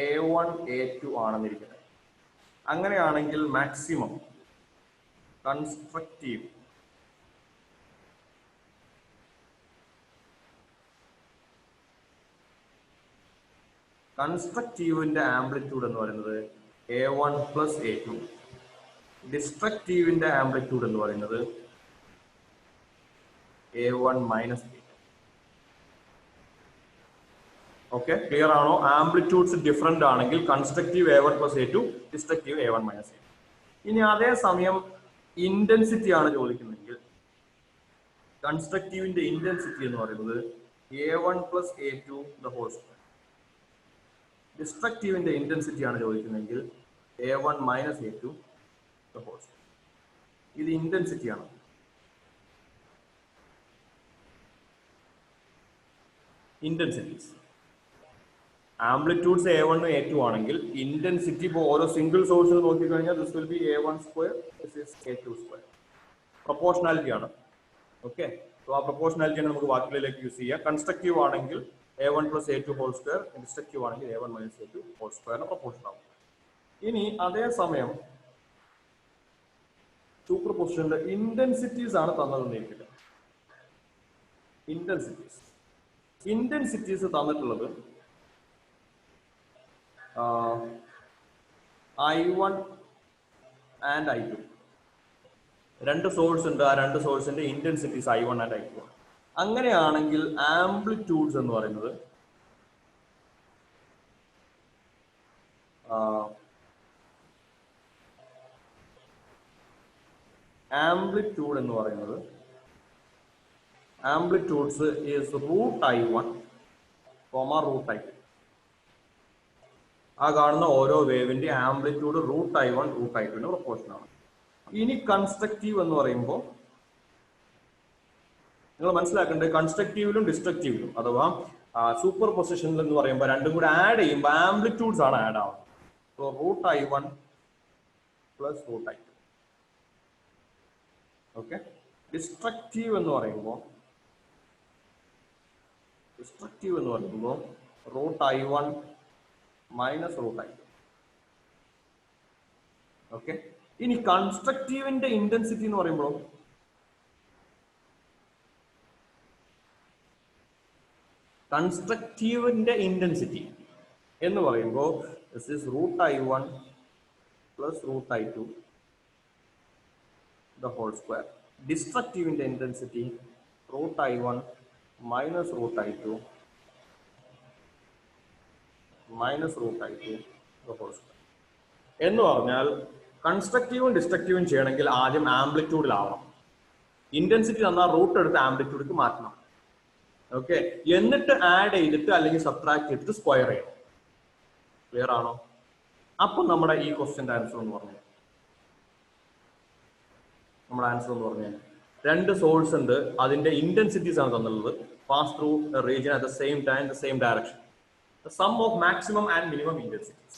A1 A2 ആണെന്നിരിക്കുന്നത്. അങ്ങനെയാണെങ്കിൽ മാക്സിമം കൺസ്ട്രക്റ്റീവിന്റെ ആംപ്ലിറ്റ്യൂഡ് എന്ന് പറയുന്നത് A1 പ്ലസ് A2. ഡിസ്ട്രക്റ്റീവിന്റെ ആംപ്ലിറ്റ്യൂഡ് എന്ന് പറയുന്നത് A1 minus A2. Okay, clear ആണോ? ആംപ്ലിറ്റ്യൂഡ്സ് ഡിഫറെന്റ് ആണെങ്കിൽ constructive A1 plus A2, destructive A1 minus A2. ഇനി അതേ സമയം ഇന്റൻസിറ്റി ആണ് ചോദിക്കുന്നതെങ്കിൽ കൺസ്ട്രക്റ്റീവിന്റെ ഇന്റൻസിറ്റി എന്ന് പറയുന്നത് A1 plus A2 the whole square. ഡിസ്ട്രക്റ്റീവിന്റെ ഇന്റൻസിറ്റി ആണ് ചോദിക്കുന്നതെങ്കിൽ A1 minus A2 the whole square. ഇത് ഇന്റൻസിറ്റി ആണ്. ഇന്റൻസിറ്റീസ്. ആംപ്ലിറ്റ്യൂഡ്സ് A1 A2 ആണെങ്കിൽ ഇന്റൻസിറ്റി ഇപ്പോൾ ഓരോ സിംഗിൾ സോഴ്സിൽ നോക്കിക്കഴിഞ്ഞാൽ this will be A1 square, this is A2 square. Proportionality ആണ്. ഓക്കെ, സോ ആ പ്രൊപ്പോർഷണാലിറ്റിയാണ് നമുക്ക് വാക്കുകളിലേക്ക് യൂസ് ചെയ്യുക. കൺസ്ട്രക്റ്റീവ് ആണെങ്കിൽ A1 plus A2 whole square, destructive ആണെങ്കിൽ A1 minus A2 ഹോൾ സ്ക്വയറിന് പ്രൊപ്പോർഷൻ ആവും. ഇനി അതേസമയം സൂപ്പർ പൊസിഷന്റെ ഇന്റൻസിറ്റീസ് ആണ് തന്നതെന്നിരിക്കില്ല. ഇന്റൻസിറ്റീസ് തന്നിട്ടുള്ളത് I1 and I2. രണ്ട് സോഴ്സ് ഉണ്ട്, ആ രണ്ട് സോഴ്സിന്റെ ഇന്റൻസിറ്റീസ് I1 and I2 ആണ്. അങ്ങനെയാണെങ്കിൽ ആംപ്ലിറ്റ്യൂഡ്സ് എന്ന് പറയുന്നത് ആംപ്ലിറ്റ്യൂഡ്സ് ഈസ് √I1, √I2. ആ കാണുന്ന ഓരോ വേവിന്റെ ആംപ്ലിറ്റ്യൂഡ് √I1, √I2 പ്രൊപ്പോർഷൻ ആണ്. ഇനി കൺസ്ട്രക്റ്റീവ് എന്ന് പറയുമ്പോൾ നിങ്ങൾ മനസ്സിലാക്കേണ്ടത് കൺസ്ട്രക്റ്റീവിലും ഡിസ്ട്രക്റ്റീവിലും അഥവാ സൂപ്പർ പൊസിഷനിൽ എന്ന് പറയുമ്പോൾ രണ്ടും കൂടെ ആഡ് ചെയ്യുമ്പോൾ ആംപ്ലിറ്റ്യൂഡ്സ് ആണ് ആഡ് ആവുന്നത്. So √I1 plus √I2. Okay, destructive എന്ന് പറയുമ്പോൾ √I1 minus √I2. ഓക്കെ, ഇനി കൺസ്ട്രക്റ്റീവിന്റെ ഇന്റൻസിറ്റി എന്ന് പറയുമ്പോൾ this is √I1 plus √I2 the whole square. Destructive in the intensity √I1 minus √I2 the whole square. എന്ന് പറഞ്ഞാൽ കൺസ്ട്രക്റ്റീവും ഡിസ്ട്രക്റ്റീവും ചെയ്യണമെങ്കിൽ ആദ്യം ആംപ്ലിറ്റ്യൂഡിലാവണം. ഇന്റൻസിറ്റി തന്നാൽ റൂട്ട് എടുത്ത് ആംപ്ലിറ്റ്യൂഡിലേക്ക് മാറ്റണം. ഓക്കെ, എന്നിട്ട് ആഡ് ചെയ്തിട്ട് അല്ലെങ്കിൽ സബ്ട്രാക്ട് ചെയ്തിട്ട് സ്ക്വയർ ചെയ്യണം. ക്ലിയർ ആണോ? അപ്പൊ നമ്മുടെ ഈ ക്വസ്റ്റ്യന്റെ ആൻസർ എന്ന് പറഞ്ഞു, രണ്ട് സോഴ്സ് ഉണ്ട്, അതിന്റെ ഇന്റൻസിറ്റീസ് ആണ് തന്നുള്ളത്. Pass through region at the same time, the same direction. The sum of maximum and minimum intensities.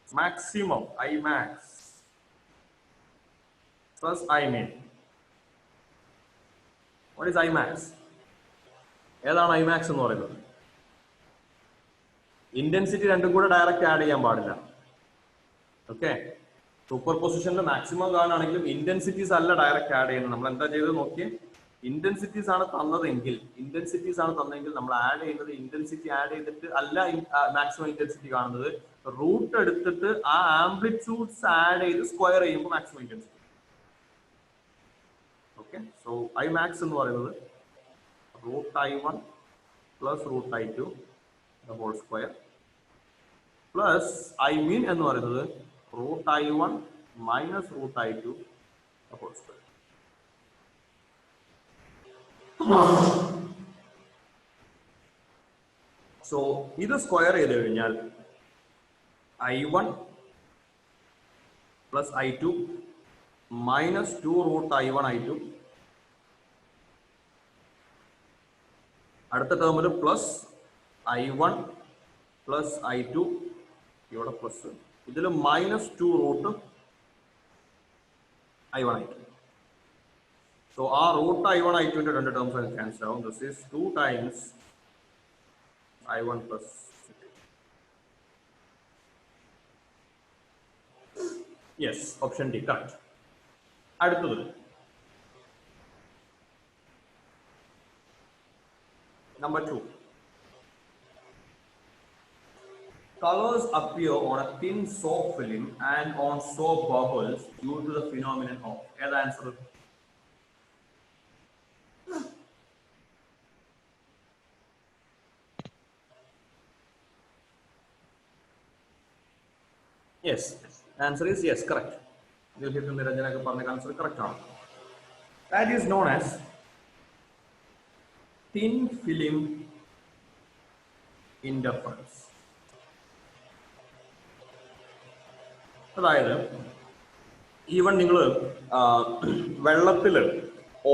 Maximum Imax plus Imin. What is Imax? ഏതാണ് Imax എന്ന് പറയുന്നത്? ഇന്റൻസിറ്റി രണ്ടും കൂടെ ഡയറക്റ്റ് ആഡ് ചെയ്യാൻ പാടില്ല. ഓക്കെ, സൂപ്പർ പൊസിഷനിൽ മാക്സിമം കാണുകയാണെങ്കിലും ഇന്റൻസിറ്റീസ് അല്ല direct add ചെയ്യുന്നത്. നമ്മൾ എന്താ ചെയ്തത് നോക്കിയേ, ഇന്റൻസിറ്റീസ് ആണ് തന്നതെങ്കിൽ നമ്മൾ ആഡ് ചെയ്യുന്നത് ഇന്റൻസിറ്റി ആഡ് ചെയ്തിട്ട് അല്ല മാക്സിമം ഇന്റൻസിറ്റി കാണുന്നത്, റൂട്ട് എടുത്തിട്ട് ആ ആംപ്ലിറ്റ്യൂഡ്സ് ആഡ് ചെയ്ത് സ്ക്വയർ ചെയ്യുമ്പോൾ maximum intensity. Okay, so Imax എന്ന് പറയുന്നത് √I1 plus √I2 the whole square plus Imin എന്ന് പറയുന്നത് √I1 minus √I2 the whole square. So ഇത് സ്ക്വയർ ചെയ്ത് കഴിഞ്ഞാൽ I1 plus I2 minus 2 √I1 I2, അടുത്ത ടേമിൽ പ്ലസ് I1 plus I2, ഇവിടെ പ്ലസ്, ഇതിൽ minus 2 √I1 I2. So our √I1 I2 into രണ്ട് terms will cancel down. This is 2 times I1 plus I2. Yes, option D correct. അടുത്തത് number 2. Colors appear on a thin soap film and on soap bubbles due to the phenomenon of. ഏതാ answer? Yes, answer is yes, correct. Dilhit Niranjana പറഞ്ഞ answer correct ആണ്. That is known as thin film interference. അതായത് even നിങ്ങൾ വെള്ളത്തിൽ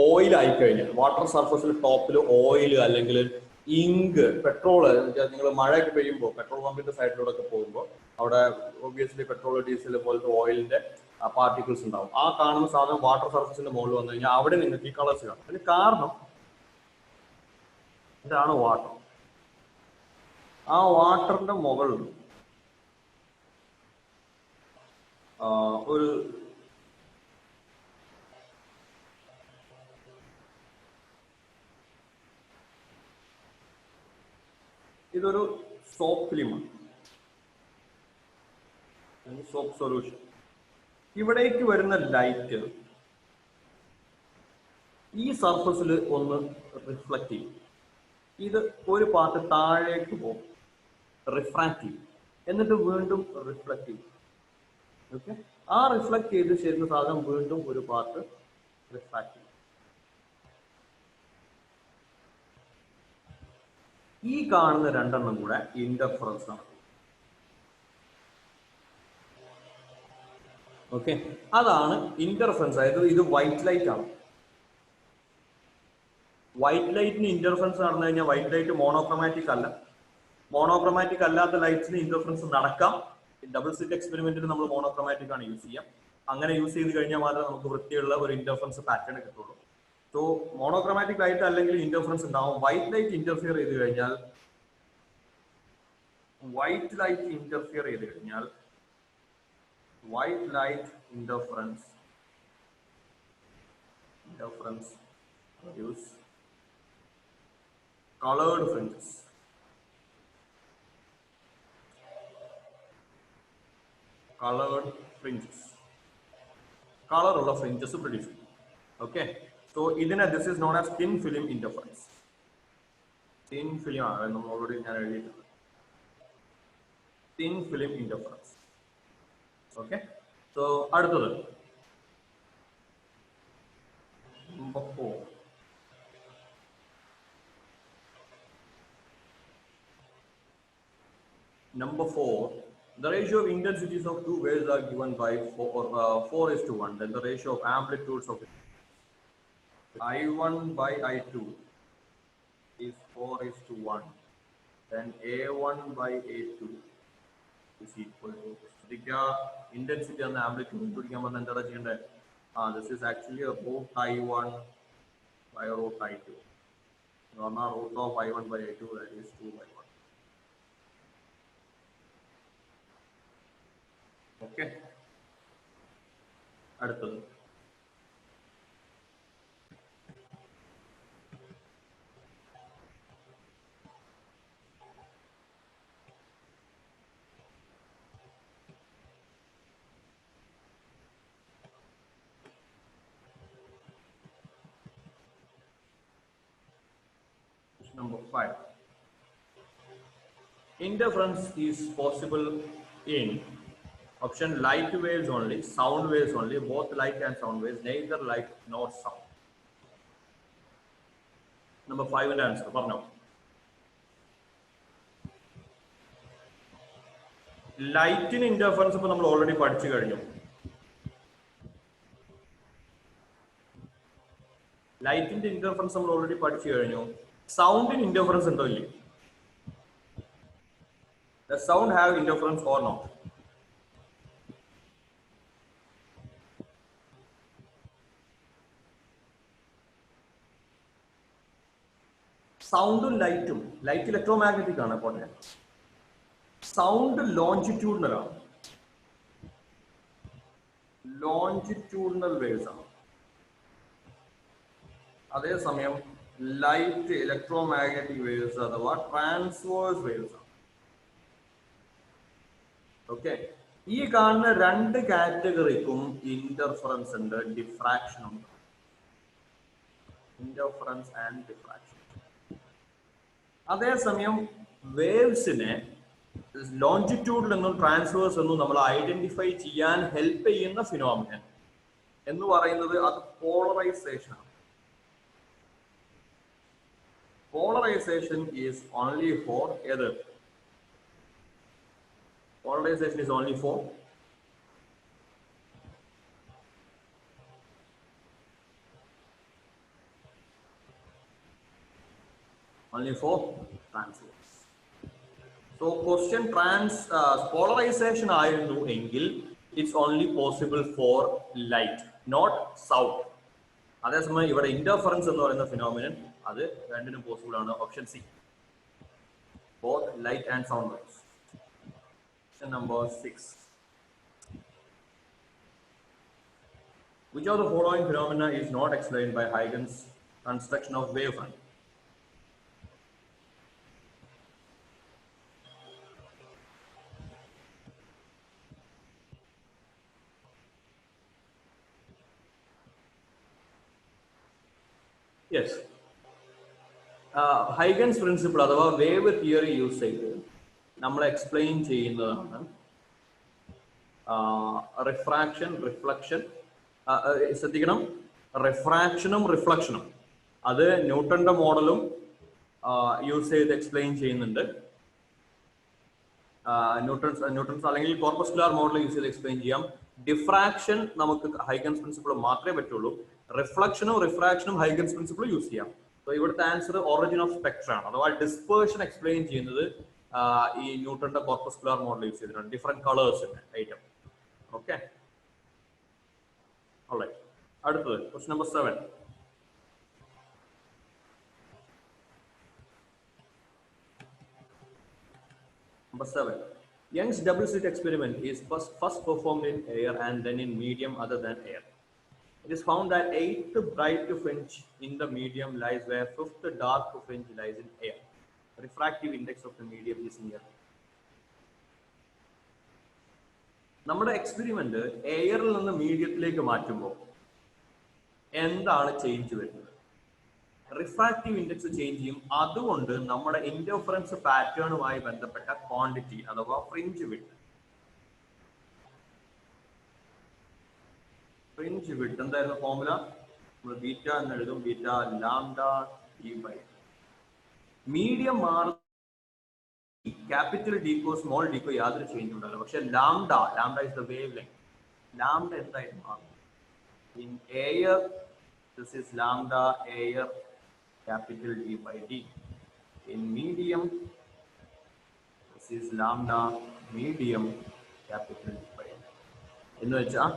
oil ആയിക്കഴിഞ്ഞാൽ, water സർഫസിൽ ടോപ്പിൽ oil അല്ലെങ്കിൽ ഇങ്ക്, പെട്രോള്, നിങ്ങൾ മഴയൊക്കെ പെയ്യുമ്പോൾ പെട്രോൾ പമ്പിന്റെ സൈഡിലൂടെ ഒക്കെ പോകുമ്പോൾ അവിടെ ഒബ്വിയസ്ലി പെട്രോൾ, ഡീസൽ പോലത്തെ ഓയിലിന്റെ പാർട്ടിക്കിൾസ് ഉണ്ടാവും. ആ കാണുന്ന സാധനം വാട്ടർ സർഫസിന്റെ മുകളിൽ വന്നു കഴിഞ്ഞാൽ അവിടെ നിങ്ങൾക്ക് ഈ കളേഴ്സ് കാണും. അതിന് കാരണം ഇതാണ് വാട്ടർ. ആ വാട്ടറിന്റെ മുകളിൽ ഒരു ഇതൊരു സോപ്പ് ഫിലിമാണ്, സോപ്പ് സൊല്യൂഷൻ. ഇവിടേക്ക് വരുന്ന ലൈറ്റ് ഈ സർഫസിൽ ഒന്ന് റിഫ്ലക്ട് ചെയ്യും. ഇത് ഒരു പാർട്ട് താഴേക്ക് പോകും, റിഫ്രാക്ട് ചെയ്യും, എന്നിട്ട് വീണ്ടും റിഫ്ലക്ട് ചെയ്യും. ഓക്കെ, ആ റിഫ്ലക്ട് ചെയ്ത് ചേരുന്ന സാധനം വീണ്ടും ഒരു പാർട്ട് റിഫ്രാക്ട് ചെയ്യും. ഈ കാണുന്ന രണ്ടെണ്ണം കൂടെ ഇന്റർഫറൻസ് ആണ്. ഓക്കെ, അതാണ് ഇന്റർഫറൻസ്. അതായത് ഇത് വൈറ്റ് ലൈറ്റ് ആണ്. വൈറ്റ് ലൈറ്റിന് ഇന്റർഫറൻസ് നടന്നു കഴിഞ്ഞാൽ വൈറ്റ് ലൈറ്റ് മോണോക്രോമാറ്റിക് അല്ല. മോണോക്രോമാറ്റിക് അല്ലാത്ത ലൈറ്റ്സിന് ഇന്റർഫറൻസ് നടക്കാം. ഡബിൾ സ്ലിറ്റ് എക്സ്പെരിമെന്റിൽ നമ്മൾ മോണോക്രോമാറ്റിക് ആണ് യൂസ് ചെയ്യാം. അങ്ങനെ യൂസ് ചെയ്ത് കഴിഞ്ഞാൽ മാത്രമേ നമുക്ക് വൃത്തിയുള്ള ഒരു ഇന്റർഫറൻസ് പാറ്റേൺ കിട്ടുള്ളൂ. സോ മോണോക്രോമാറ്റിക് ലൈറ്റ് അല്ലെങ്കിൽ ഇന്റർഫറൻസ് ഉണ്ടാവും. വൈറ്റ് ലൈറ്റ് ഇന്റർഫിയർ ചെയ്ത് കഴിഞ്ഞാൽ white light interfere ചെയ്ത് കഴിഞ്ഞാൽ white light interference produce colored fringes. Colored fringes, color ഉള്ള fringes produce. Okay, so ഇതിനെ this is known as thin film interference. Thin film ആണ് നമ്മൾ ഓൾറെഡി ഞാൻ എഴുതിയിട്ടുണ്ട്. Thin film interference. Okay, so അടുത്തത് number 4. Number 4, the ratio of intensities of two waves are given by 4:1. Then the ratio of amplitudes of I1 by I2 is 4:1. Then A1 by A2 is equal to intensity and amplitude. This is actually a root I1 by root I2. Root of I1 by I2, that is 2 by 1. Okay. അടുത്തത് number 5. Interference is possible in option light waves only, sound waves only, both light and sound waves, neither light nor sound. Number 5 and answer. Now, light in interference we already പഠിച്ചു കഴിഞ്ഞു. Light in interference we already പഠിച്ചു കഴിഞ്ഞു. Sound in interference ഉണ്ടോ ഇല്ലേ? Does sound have interference or not? സൗണ്ടും ലൈറ്റും, light electromagnetic ആണ്, പോട്ടെ. സൗണ്ട് ലോഞ്ചിറ്റ്യൂഡിനൽ ആണ്, ലോഞ്ചിറ്റ്യൂഡിനൽ വേവ്സ് ആണ്. അതേസമയം ലൈറ്റ് ഇലക്ട്രോമാഗ്നറ്റിക് വേവ്സ് അഥവാ ട്രാൻസ്വേഴ്സ് വേവ്സ് ആണ്. ഓക്കെ, ഈ കാണുന്ന രണ്ട് കാറ്റഗറിക്കും ഇന്റർഫറൻസ് ഉണ്ട്, ഡിഫ്രാക്ഷൻ ഉണ്ട്. Interference and diffraction. അതേസമയം വേവ്സിനെ ലോഞ്ചിറ്റ്യൂഡിൽ നിന്നും ട്രാൻസ്വേഴ്സ് എന്നും നമ്മൾ ഐഡന്റിഫൈ ചെയ്യാൻ ഹെൽപ്പ് ചെയ്യുന്ന ഫിനോമിനൻ എന്ന് പറയുന്നത് അത് പോളറൈസേഷൻ ആണ്. പോളറൈസേഷൻ ഈസ് ഓൺലി ഫോർ ഏത്? Polarization is only for only for transverse. So question polarization ആയിരുന്നു എങ്കിൽ it's only possible for light, not sound. അതേസമയം ഇവിടെ ഇന്റർഫറൻസ് എന്ന് പറയുന്ന ഫിനോമിനൻ അത് രണ്ടിനും പോസിബിൾ ആണ്. Option C, both light and sound waves. Question number 6. Which of the following phenomena is not explained by Huygens construction of wavefront? Yes. Huygens principle അഥവാ wave theory use ചെയ്ത് നമ്മൾ explain ചെയ്യുന്നതാണ് refraction, reflection. ശ്രദ്ധിക്കണം, റിഫ്രാക്ഷനും റിഫ്ലക്ഷനും അത് ന്യൂട്ടന്റെ മോഡലും use ചെയ്ത് explain ചെയ്യുന്നുണ്ട്. ന്യൂട്ടൺസ് അല്ലെങ്കിൽ കോർപ്പസ്കുലാർ മോഡൽ യൂസ് ചെയ്ത് എക്സ്പ്ലെയിൻ ചെയ്യാം. ഡിഫ്രാക്ഷൻ നമുക്ക് ഹൈഗൻസ് പ്രിൻസിപ്പിൾ മാത്രമേ പറ്റുള്ളൂ. റിഫ്ലക്ഷനും റിഫ്രാക്ഷനും ഹൈഗൻസ് പ്രിൻസിപ്പിൾ യൂസ് ചെയ്യാം. സോ ഇവിടുത്തെ ആൻസർ ഒറിജിൻ ഓഫ് സ്പെക്ട്രം ആണ്. അഥവാ ഡിസ്പേർഷൻ എക്സ്പ്ലെയിൻ ചെയ്യുന്നത് ഈ ന്യൂട്ടന്റെ കോർപ്പസ്കുലാർ മോഡൽ യൂസ് ചെയ്തിട്ടുണ്ട്. ഡിഫറെന്റ് കളേഴ്സിന്റെ ഐറ്റം. ഓക്കെ, അടുത്തത് question number 7. Number 7. Young's double slit experiment is first performed in air and then in medium other than air. It is found that 8th bright fringe in the medium lies where 5th dark fringe lies in air. The refractive index of the medium is near. നമ്മുടെ experiment എയറിൽ നിന്ന് മീഡിയത്തിലേക്ക് മാറ്റുമ്പോൾ എന്താണ് change വരുന്നത്? Refractive index change ചെയ്യും. അതുകൊണ്ട് നമ്മുടെ interference പാറ്റേണുമായി ബന്ധപ്പെട്ട ക്വാണ്ടിറ്റി അഥവാ ഫ്രിഞ്ച് വിഡ്ത്ത് എന്തായിരുന്നു ഫോർമുല? നമ്മൾ ബീറ്റ എന്ന് എഴുതും. Beta lambda E by medium മാറും. ക്യാപിറ്റൽ ഡിക്കോ സ്മോൾ ഡിക്കോ യാതൊരു ചേഞ്ച് ഉണ്ടാവില്ല. പക്ഷെ lambda is the wavelength. Lambda എന്തായാലും മാറും. In air this is lambda air capital D by D. In medium, this is lambda medium capital D by D. എന്ന് വെച്ചാൽ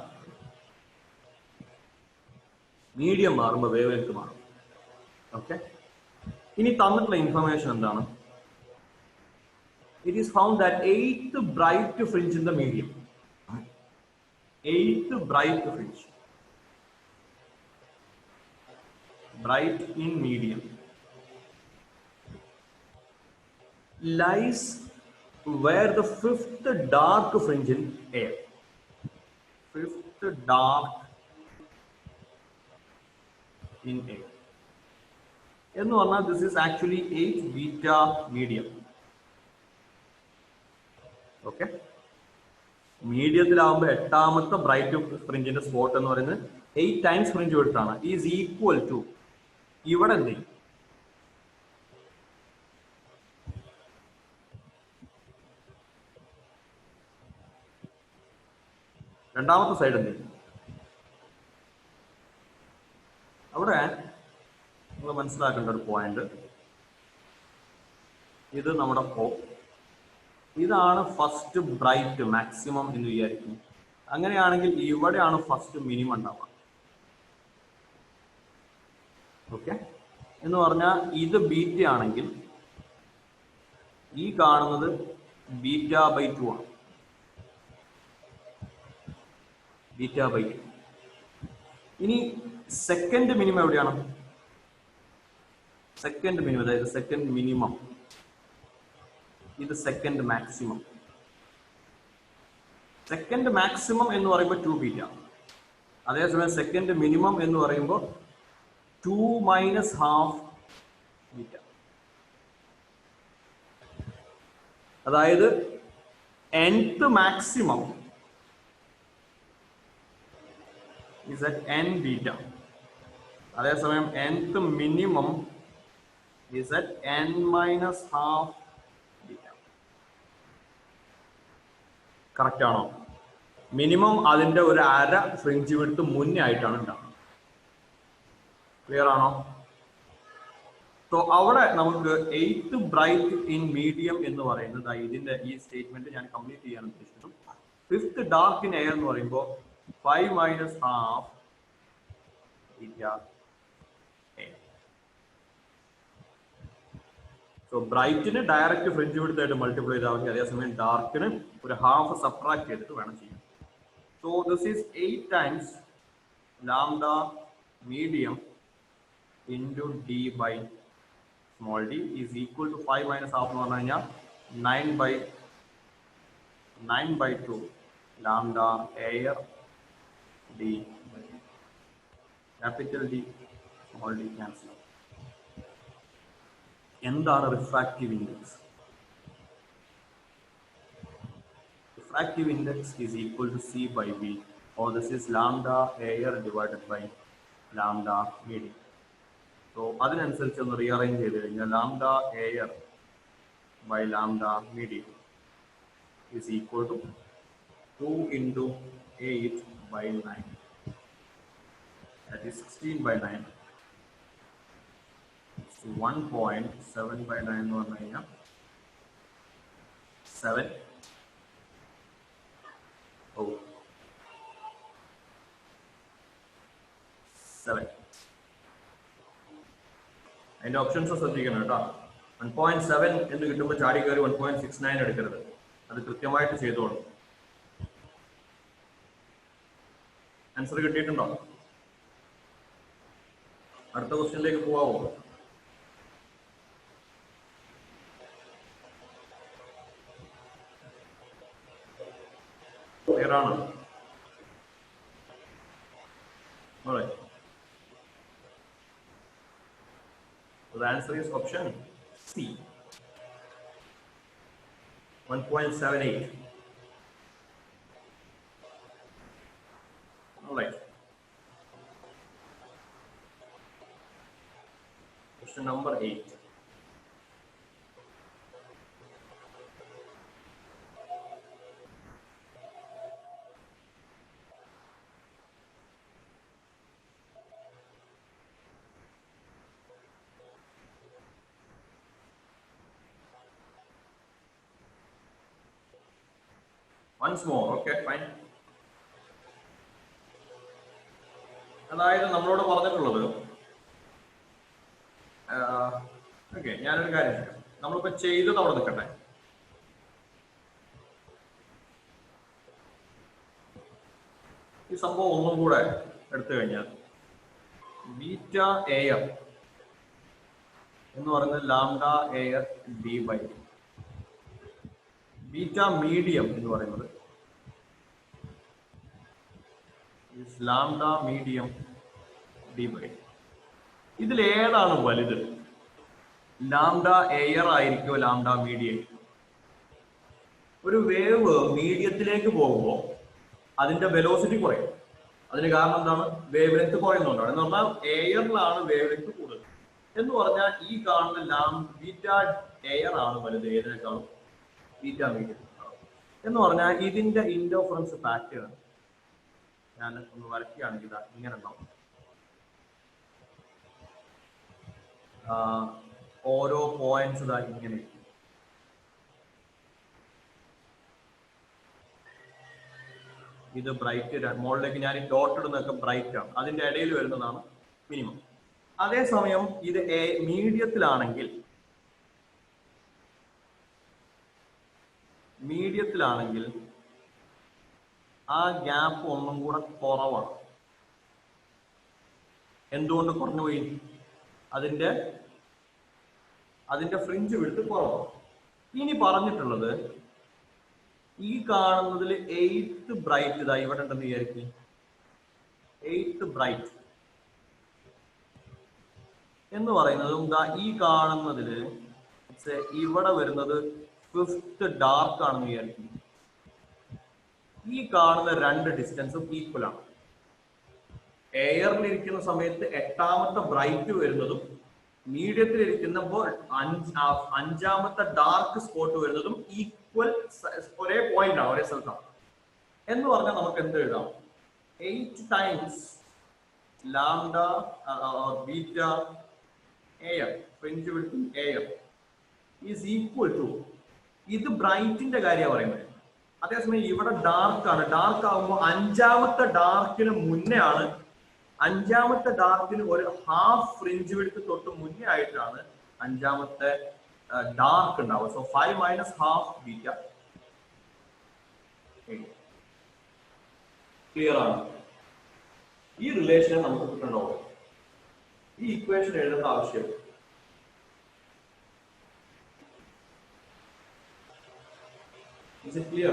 മീഡിയം മാറുമ്പോൾ വേവ് ലെങ്ത് മാറും. ഓക്കെ, ഇനി തന്നിട്ടുള്ള ഇൻഫർമേഷൻ എന്താണ്? It is found that 8th bright fringe in the medium, 8th bright fringe, bright in medium, lies where the 5th dark fringe in air, 5th dark in air. എന്ന് പറഞ്ഞാൽ this is actually 8 beta medium. Okay, മീഡിയത്തിലാവുമ്പോൾ 8ാമത്തെ bright ഫ്രിഞ്ചിന്റെ spot എന്ന് പറയുന്നത് 8 times fringe വിഡ്ത്താണ്. Is equal to ഇവിടെ എന്ത് ചെയ്യും? രണ്ടാമത്തെ സൈഡ് എന്ത് ചെയ്യും? അവിടെ നമ്മൾ മനസ്സിലാക്കേണ്ട ഒരു പോയിന്റ്, ഇത് നമ്മുടെ ഇതാണ് ഫസ്റ്റ് ബ്രൈറ്റ് മാക്സിമം എന്ന് വിചാരിക്കും. അങ്ങനെയാണെങ്കിൽ ഇവിടെയാണ് ഫസ്റ്റ് മിനിമം ഉണ്ടാവുക. ഓക്കെ, എന്ന് പറഞ്ഞാൽ ഇത് ബീറ്റ ആണെങ്കിൽ ഈ കാണുന്നത് ബീറ്റ ബൈ 2 ആണ്. Beta by 2. ഇനി സെക്കൻഡ് മിനിമം എവിടെയാണ്? സെക്കൻഡ് മിനിമം, അതായത് സെക്കൻഡ് മിനിമം ഇത് സെക്കൻഡ് മാക്സിമം. സെക്കൻഡ് മാക്സിമം എന്ന് പറയുമ്പോൾ 2 ബീറ്റ. അതേസമയം സെക്കൻഡ് മിനിമം എന്ന് പറയുമ്പോൾ 2 minus half beta. അതായത് nth maximum is at n beta. അതേസമയം nth minimum is at n minus half beta. Correct ആണോ? മിനിമം അതിന്റെ ഒരു അര ഫ്രിഞ്ച് വിഡ്ത്ത് മുന്നേ ആയിട്ടാണ് ഉണ്ടാവുന്നത്. ക്ലിയർ ആണോ? സോ സോ അവിടെ നമുക്ക് 8th ബ്രൈറ്റ് ഇൻ മീഡിയം എന്ന് പറയുന്നത് ഇതിന്റെ ഈ സ്റ്റേറ്റ്മെന്റ് ഞാൻ കംപ്ലീറ്റ് ചെയ്യാൻ ഉദ്ദേശിക്കുന്നു. 5th ഡാർക്ക് ഇൻ എയർ എന്ന് പറയുമ്പോൾ 5 മൈനസ് ഹാഫ് സോ ബ്രൈറ്റിന് ഡയറക്റ്റ് ഫ്രിഞ്ച് വിഡ്ത്തായിട്ട് മൾട്ടിപ്ലൈ ചെയ്താൽ മതി, അതേസമയം ഡാർക്കിന് ഒരു ഹാഫ് സബ്ട്രാക്ട് ചെയ്തിട്ട് വേണം ചെയ്യാൻ. So this is 8 times lambda medium into D by small D is equal to 5 minus half എന്ന് പറഞ്ഞു കഴിഞ്ഞാൽ 9/2 lambda air D capital D small D cancel. എന്താണ് refractive index? Refractive index is equal to C by B, or this is lambda air divided by lambda medium. So അതിനനുസരിച്ച് ഒന്ന് rearrange ചെയ്ത് കഴിഞ്ഞാൽ lambda air by lambda medium is equal to 2 into 8 by 9, that is 16 by 9. So 1.7 by 9 എന്ന് പറഞ്ഞു കഴിഞ്ഞാൽ 7. Oh, 7. അതിന്റെ options ശ്രദ്ധിക്കണം കേട്ടോ. 1.7 എന്ന് കിട്ടുമ്പോൾ ചാടി കയറി 1.69 എടുക്കരുത്, അത് കൃത്യമായിട്ട് ചെയ്തോളൂ. ആൻസർ കിട്ടിയിട്ടുണ്ടോ? അടുത്ത ക്വസ്റ്റ്യനിലേക്ക് പോവാമോ? ക്ലിയർ ആണോ? Alright. So the answer is option C, 1.78. Alright. Question number 8. Once more, okay, fine. അതായത് നമ്മളോട് പറഞ്ഞിട്ടുള്ളത്, ഓക്കെ, ഞാനൊരു കാര്യം ചെയ്യാം. നമ്മളിപ്പോ ചെയ്തത് അവിടെ നിൽക്കട്ടെ. ഈ സംഭവം ഒന്നും കൂടെ എടുത്തു കഴിഞ്ഞാൽ ബീറ്റ എയർ എന്ന് പറയുന്നത് lambda air D by beta medium എന്ന് പറയുന്നത് ലാംഡ മീഡിയം ഡി ബൈ. ഇതിൽ ഏതാണ് വലുത്? ലാംഡ എയർ ആയിരിക്കോ ലാംഡ മീഡിയം? ഒരു വേവ് മീഡിയത്തിലേക്ക് പോകുമ്പോൾ അതിന്റെ വെലോസിറ്റി കുറയും. അതിന് കാരണം എന്താണ്? വേവ് ലെങ്ത് കുറയുന്നതുകൊണ്ടാണ്. എന്ന് പറഞ്ഞാൽ എയറിലാണ് വേവ് ലെങ്ത് കൂടുതൽ. എന്ന് പറഞ്ഞാൽ ഈ കാണുന്ന ബീറ്റ എയർ ആണ് വലുത് ഏതിനേക്കാളും ബീറ്റ മീഡിയം എന്ന് പറഞ്ഞാൽ ഇതിന്റെ ഇന്റർഫറൻസ് പാറ്റേൺ ഞാൻ ഒന്ന് വരയ്ക്കുകയാണെങ്കിൽ ഇങ്ങനെ ഉണ്ടാവും. ഓരോ പോയിന്റ്സ് ഇതാ ഇങ്ങനെ. ഇത് ബ്രൈറ്റ്, മുകളിലേക്ക് ഞാൻ ഈ ഡോട്ട് ഇടുന്നതൊക്കെ ബ്രൈറ്റ് ആണ്, അതിന്റെ ഇടയിൽ വരുന്നതാണ് മിനിമം. അതേസമയം ഇത് മീഡിയത്തിലാണെങ്കിൽ ആ ഗ്യാപ്പ് ഒന്നും കൂടെ കുറവാണ്. എന്തുകൊണ്ട് കുറഞ്ഞു പോയി? അതിന്റെ ഫ്രിഞ്ച് വിഡ്ത്ത് കുറവാണ്. ഇനി പറഞ്ഞിട്ടുള്ളത് ഈ കാണുന്നതിൽ 8th ബ്രൈറ്റ് ഇതാ ഇവിടെ ഉണ്ടെന്ന് വിചാരിക്കും. 8th ബ്രൈറ്റ് എന്ന് പറയുന്നതും ഈ കാണുന്നതില് ഇവിടെ വരുന്നത് 5th ഡാർക്ക് ആണെന്ന് വിചാരിക്കും. ഈ കാണുന്ന രണ്ട് ഡിസ്റ്റൻസും ഈക്വൽ ആണ്. എയറിലിരിക്കുന്ന സമയത്ത് 8ാമത്തെ ബ്രൈറ്റ് വരുന്നതും മീഡിയത്തിൽ ഇരിക്കുന്നപ്പോൾ 5ാമത്തെ ഡാർക്ക് സ്പോട്ട് വരുന്നതും ഈക്വൽ, ഒരേ പോയിന്റ് ആണ്, ഒരേ സ്ഥലത്താണ്. എന്ന് പറഞ്ഞാൽ നമുക്ക് എന്ത് എഴുതാം? 8 times lambda beta air fringe വിഡ്ത്തും എയർ ഈസ് ഈക്വൽ ടു, ഇത് ബ്രൈറ്റിന്റെ കാര്യമാണ് പറയുന്നത്. അതേസമയം ഇവിടെ ഡാർക്ക് ആണ്. ഡാർക്ക് ആകുമ്പോൾ അഞ്ചാമത്തെ ഡാർക്കിന് മുന്നേ ആണ്, അഞ്ചാമത്തെ ഡാർക്കിന് ഒരു ഹാഫ് ഫ്രിഞ്ച് വിഡ്ത്ത് തൊട്ട് മുന്നേ ആയിട്ടാണ് അഞ്ചാമത്തെ ഡാർക്ക് ഉണ്ടാവുക. So 5 minus half beta. Clear ആണ്? ഈ റിലേഷനെ നമുക്ക് കിട്ടണ്ടാവും. ഈ ഇക്വേഷൻ എഴുതേണ്ട ആവശ്യം. Is it clear?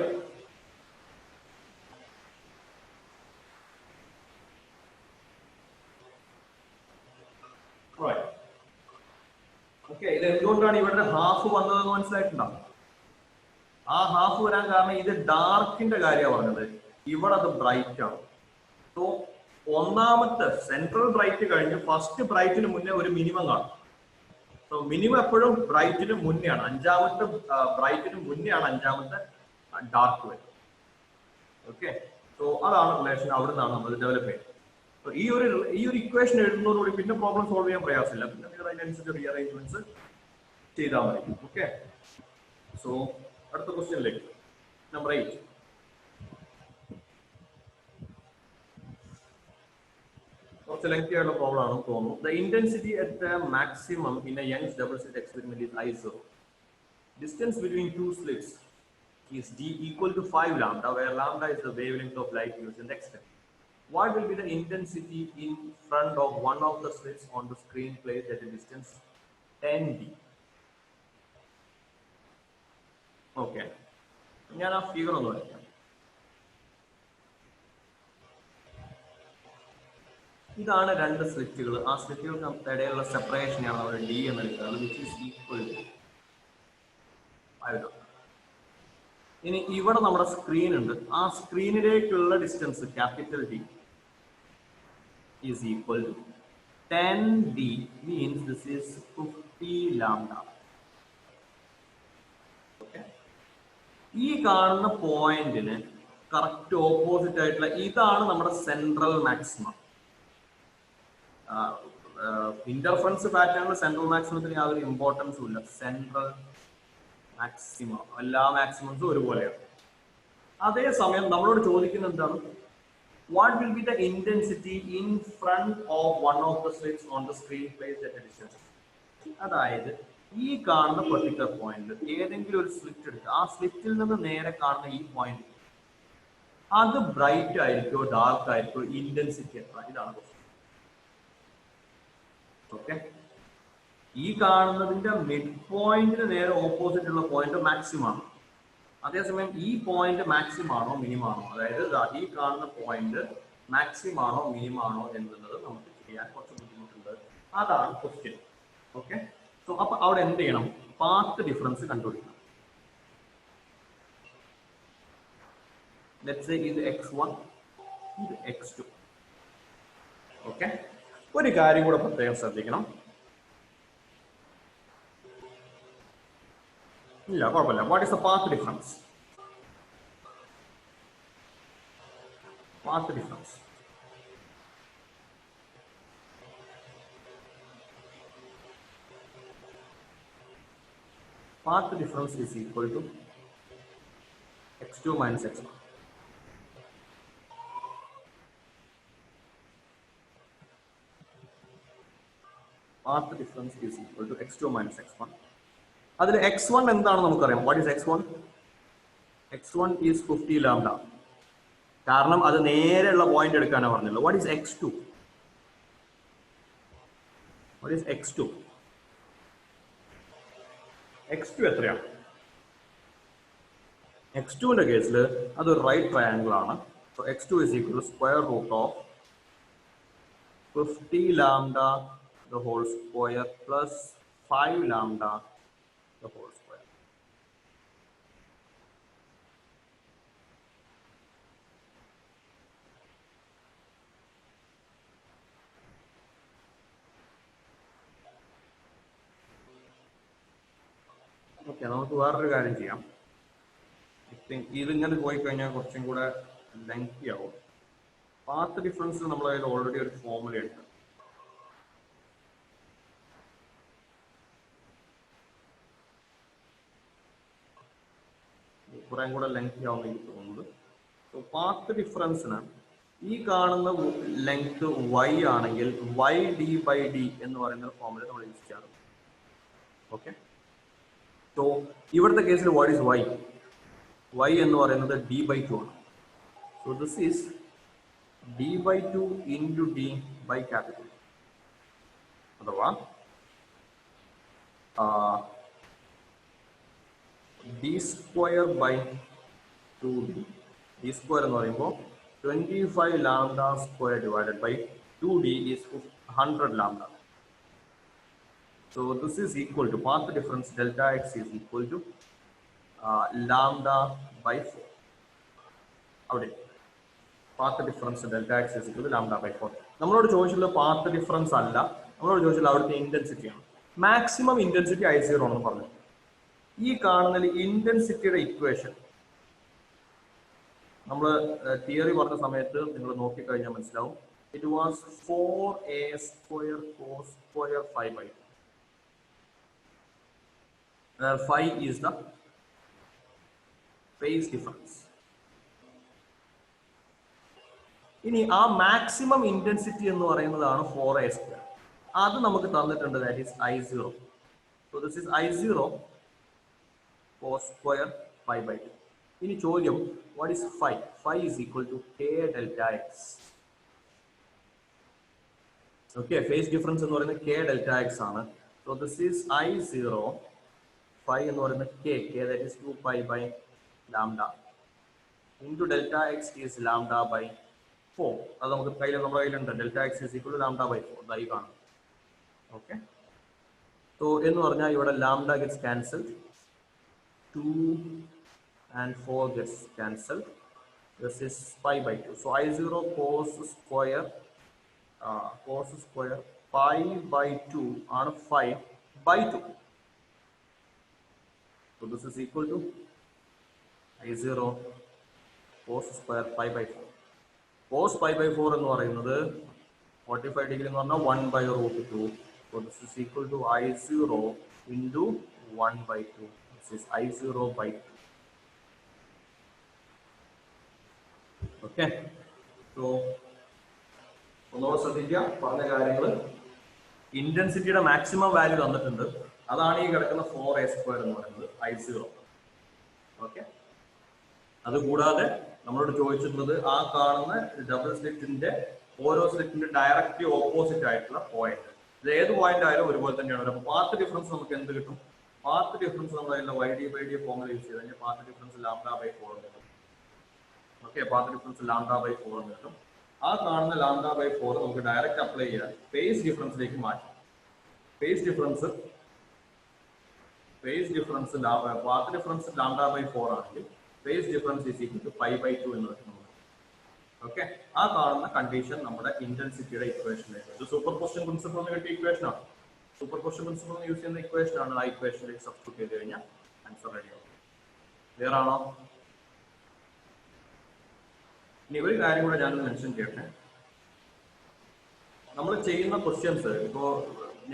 Right. Okay, ഇത് എന്തുകൊണ്ടാണ് ഇവിടെ ഹാഫ് വന്നതെന്ന് മനസ്സിലായിട്ടുണ്ടാവും. ആ ഹാഫ് വരാൻ കാരണം ഇത് ഡാർക്കിന്റെ കാര്യമാണ് പറഞ്ഞത്, ഇവിടെ അത് ബ്രൈറ്റ് ആണ്. സോ ഒന്നാമത്തെ സെൻട്രൽ ബ്രൈറ്റ് കഴിഞ്ഞ് ഫസ്റ്റ് ബ്രൈറ്റിന് മുന്നേ ഒരു മിനിമം കാണും. സോ മിനിമം എപ്പോഴും ബ്രൈറ്റിന് മുന്നെയാണ്, അഞ്ചാമത്തെ ബ്രൈറ്റിന് മുന്നെയാണ് അഞ്ചാമത്തെ ഡാർക്ക് വരും. ഓക്കെ, സോ അതാണ് റിലേഷൻ. അവിടെ നിന്നാണ് നമ്മൾ ഡെവലപ്പ് ചെയ്യുന്നത്. ഈ ഒരു ഇക്വേഷൻ എഴുതുന്നതോടുകൂടി പിന്നെ പ്രോബ്ലം സോൾവ് ചെയ്യാൻ പ്രയാസമില്ല. പിന്നെ നിങ്ങൾ അതിനനുസരിച്ച് റീഅറേഞ്ച്മെന്റ്സ് ചെയ്താൽ മതി. ഓക്കെ, സോ അടുത്ത ക്വസ്റ്റ്യനിലേക്ക്, നമ്പർ 8. കുറച്ച് ലെങ്തി ആയിട്ടുള്ള പ്രോബ്ലം ആണെന്ന് തോന്നുന്നു. The intensity at maximum in A Young's double slit experiment is I0. Distance between two slits is d equal to 5 lambda, where lambda is the wavelength of light used in the experiment. What will be the intensity in front of one of the slits on the screen placed at a distance 10d? Okay, ഞാൻ ആ figure ഒന്ന് വരയ്ക്കാം. ഇതാണ് രണ്ട് സ്ലിറ്റുകൾ. ആ സ്ലിറ്റുകൾക്ക് ഇടയിലുള്ള സെപ്പറേഷനെയാണ് നമ്മൾ D എന്ന് എടുക്കുന്നത്, which is equal to 5 lambda. ഇനി ഇവിടെ നമ്മുടെ സ്ക്രീൻ ഉണ്ട്. ആ സ്ക്രീനിലേക്കുള്ള distance capital D is equal to 10d, means this is 50 lambda. ഈ കാണുന്ന പോയിന്റിന് കറക്റ്റ് ഓപ്പോസിറ്റ് ആയിട്ടുള്ള ഇതാണ് നമ്മുടെ സെൻട്രൽ മാക്സിമം. ഇന്റർഫറൻസ് പാറ്റേണിൽ സെൻട്രൽ മാക്സിമത്തിന് യാതൊരു ഇമ്പോർട്ടൻസും ഇല്ല. സെൻട്രൽ മാക്സിമം, എല്ലാ മാക്സിമംസും ഒരുപോലെയാണ്. അതേസമയം നമ്മളോട് ചോദിക്കുന്നത് എന്താണ്? What will be the intensity in front of one of the slits on the screen placed at a distance. അതായത് ഈ കാണുന്ന പെർട്ടിക്കുലർ പോയിന്റ് ഏതെങ്കിലും ഒരു സ്ലിറ്റ് എടുത്ത് ആ സ്ലിറ്റിൽ നിന്ന് നേരെ കാണുന്ന ഈ പോയിന്റ്, അത് ബ്രൈറ്റ് ആയിരിക്കോ ഡാർക്ക് ആയിരിക്കോ, ഇന്റൻസിറ്റി എത്ര? ഇതാണ് ക്വസ്റ്റ്യൻ. ഓക്കെ, ഈ കാണുന്നതിന്റെ മിഡ് പോയിന്റിന് നേരെ ഓപ്പോസിറ്റ് ഉള്ള പോയിന്റ് മാക്സിമം ആണ്. അതേസമയം ഈ പോയിന്റ് മാക്സിമം ആണോ മിനിമം ആണോ, അതായത് ഈ കാണുന്ന പോയിന്റ് മാക്സിമം ആണോ മിനിമം ആണോ എന്നുള്ളത് നമുക്ക് ചെയ്യാൻ കുറച്ച് ബുദ്ധിമുട്ടുണ്ട്. അതാണ് ക്വസ്റ്റ്യൻ. ഓക്കെ, സോ അപ്പൊ അവിടെ എന്ത് ചെയ്യണം? പാത്ത് ഡിഫറൻസ് കണ്ടുപിടിക്കണം. ലെറ്റ്സ് സേ ഇത് x1, ഇത് x2. ഓക്കെ, ഒരു കാര്യം കൂടെ പ്രത്യേകം ശ്രദ്ധിക്കണം. ഇല്ല, കുഴപ്പമില്ല. What is the path difference? Path difference path difference is equal to x2 minus x1. Path difference is equal to x2 minus x1. അതിൽ x1 എന്താണെന്ന് നമുക്കറിയാം. What is x1? x1 is 50 lambda. കാരണം അത് നേരെയുള്ള പോയിന്റ് എടുക്കാനാണ് പറഞ്ഞല്ലോ. What is x2? What is x2? x2 എത്രയാണ്? x2ന്റെ കേസിൽ അതൊരു റൈറ്റ് ട്രയാങ്കിൾ ആണ്. So x2 is equal to square root of 50 lambda the whole square plus 5 lambda the whole square. Okay, നമുക്ക് വേറൊരു കാര്യം ചെയ്യാം. ഇതിങ്ങനെ പോയി കഴിഞ്ഞാൽ കുറച്ചും കൂടെ ലെങ്തി ആവും. പാത്ത് ഡിഫറൻസ് നമ്മൾ അതിൽ ഓൾറെഡി ഒരു ഫോർമുല ഉണ്ട്. കുറേ കൂടെ ലെങ്തി ആവുന്ന എനിക്ക് തോന്നുന്നത്. സോ പാത്ത് ഡിഫറൻസിന് ഈ കാണുന്ന ലെങ്ത് y ആണെങ്കിൽ y d/d എന്ന് പറയുന്ന ഫോർമുല നമ്മൾ യൂസ് ചെയ്യാറുണ്ട്. ഓക്കെ, സോ ഇവിടുത്തെ കേസിൽ വാട്ട് ഈസ് y? y എന്ന് പറയുന്നത് d/2 ആണ്. So this is d/2 into d by capital, അഥവാ d square by 2d. d square എന്ന് പറയുമ്പോൾ 25 lambda square divided by 2d is 100 lambda. So this is equal to path difference delta x is equal to lambda by 4. അവിടെ path difference delta x is equal to lambda by 4. നമ്മളോട് ചോദിച്ചുള്ള path difference അല്ല, നമ്മളോട് ചോദിച്ചുള്ള അവിടുത്തെ intensity ആണ്. Maximum intensity I0 ആണെന്ന് പറഞ്ഞു. ഈ കാണുന്ന ഇന്റൻസിറ്റിയുടെ ഇക്വേഷൻ നമ്മൾ തിയറി പറഞ്ഞ സമയത്ത് നിങ്ങൾ നോക്കിക്കഴിഞ്ഞാൽ മനസ്സിലാവും. It was 4a² cos square 5/2. 5 is the phase difference. ഇനി ആ മാക്സിമം ഇന്റൻസിറ്റി എന്ന് പറയുന്നതാണ് 4a². അത് നമുക്ക് തന്നിട്ടുണ്ട്, that is I0. So this is I0 cos square 5/2. ഇനി ചോദ്യം, what is phi? Phi is equal to k delta x. Okay, phase difference എന്ന് പറയുന്നത് k delta x ആണ്. So this is I0, phi എന്ന് പറയുന്നത് k, that is 2 pi by lambda into delta x is lambda by 4. അത് നമുക്ക് നമ്മുടെ കയ്യിലുണ്ട്. delta x is equal to lambda by 4. ഇതായി കാണും. Okay, so എന്ന് പറഞ്ഞാൽ ഇവിടെ lambda gets cancelled, 2 and 4 gets cancelled. This is pi by 2. So I0 cos square pi by 2 ആണ് 5 by 2. So this is equal to I0 cos square pi by 4. Cos pi by 4 എന്ന് പറയുന്നത് 45 degree എന്ന് പറഞ്ഞാൽ 1 by √2. So this is equal to I0 into 1 by 2. This is I0 by 2. Okay, so ഒന്നുകൂടെ ശ്രദ്ധിക്കുക. പറഞ്ഞ കാര്യങ്ങൾ, ഇന്റൻസിറ്റിയുടെ maximum value തന്നിട്ടുണ്ട്. അതാണ് ഈ കിടക്കുന്ന 4a² എന്ന് പറയുന്നത് I0. ഓക്കെ, അതുകൂടാതെ നമ്മളോട് ചോദിച്ചിട്ടുള്ളത് ആ കാണുന്ന ഡബിൾ സ്ലിറ്റിന്റെ ഓരോ സ്ലിറ്റിന്റെ ഡയറക്റ്റ്ലി ഓപ്പോസിറ്റ് ആയിട്ടുള്ള പോയിന്റ്. ഇത് ഏത് പോയിന്റ് ആയാലും ഒരുപോലെ തന്നെയാണ്. അപ്പോൾ പാത്ത് ഡിഫറൻസ് നമുക്ക് എന്ത് കിട്ടും? പാത്ത് ഡിഫറൻസ് നമ്മൾ y/d/d ഫോർമുല യൂസ് ചെയ്ത് കഴിഞ്ഞാൽ പാത്ത് ഡിഫറൻസ് λ/4 കിട്ടും. ഓക്കെ, പാത്ത് ഡിഫറൻസ് λ/4 കിട്ടും. ആ കാണുന്ന λ/4 നമുക്ക് ഡയറക്റ്റ് അപ്ലൈ ചെയ്യാൻ ഫേസ് ഡിഫറൻസിലേക്ക് മാറ്റാം. ഫേസ് ഡിഫറൻസ് പാത്ത് ഡിഫറൻസ് λ/4 ആണെങ്കിൽ phase difference is equal to π/2 എന്ന് വെക്കുന്നത്. ഓക്കെ, ആ കാണുന്ന കണ്ടീഷൻ നമ്മുടെ ഇന്റൻസിറ്റിയുടെ ഇക്വേഷനിലേക്ക്, ഇത് സൂപ്പർ പൊസിഷൻ പ്രിൻസിപ്പിൾ എന്ന് കിട്ടിയ ഇക്വേഷൻ ആണ്. സൂപ്പർ പൊസിഷൻ പ്രിൻസിപ്പിൾ യൂസ് ചെയ്യുന്ന ഇക്വേഷൻ ആണ്. ആ ഇക്വേഷനിലേക്ക് സബ്സ്റ്റിറ്റ്യൂട്ട് ചെയ്ത് കഴിഞ്ഞാൽ ആൻസർ റെഡി ആവും. ക്ലിയർ ആണോ? ഇനി ഒരു കാര്യം കൂടെ ഞാനൊന്ന് മെൻഷൻ ചെയ്യട്ടെ. നമ്മൾ ചെയ്യുന്ന ക്വസ്റ്റ്യൻസ്, ഇപ്പോൾ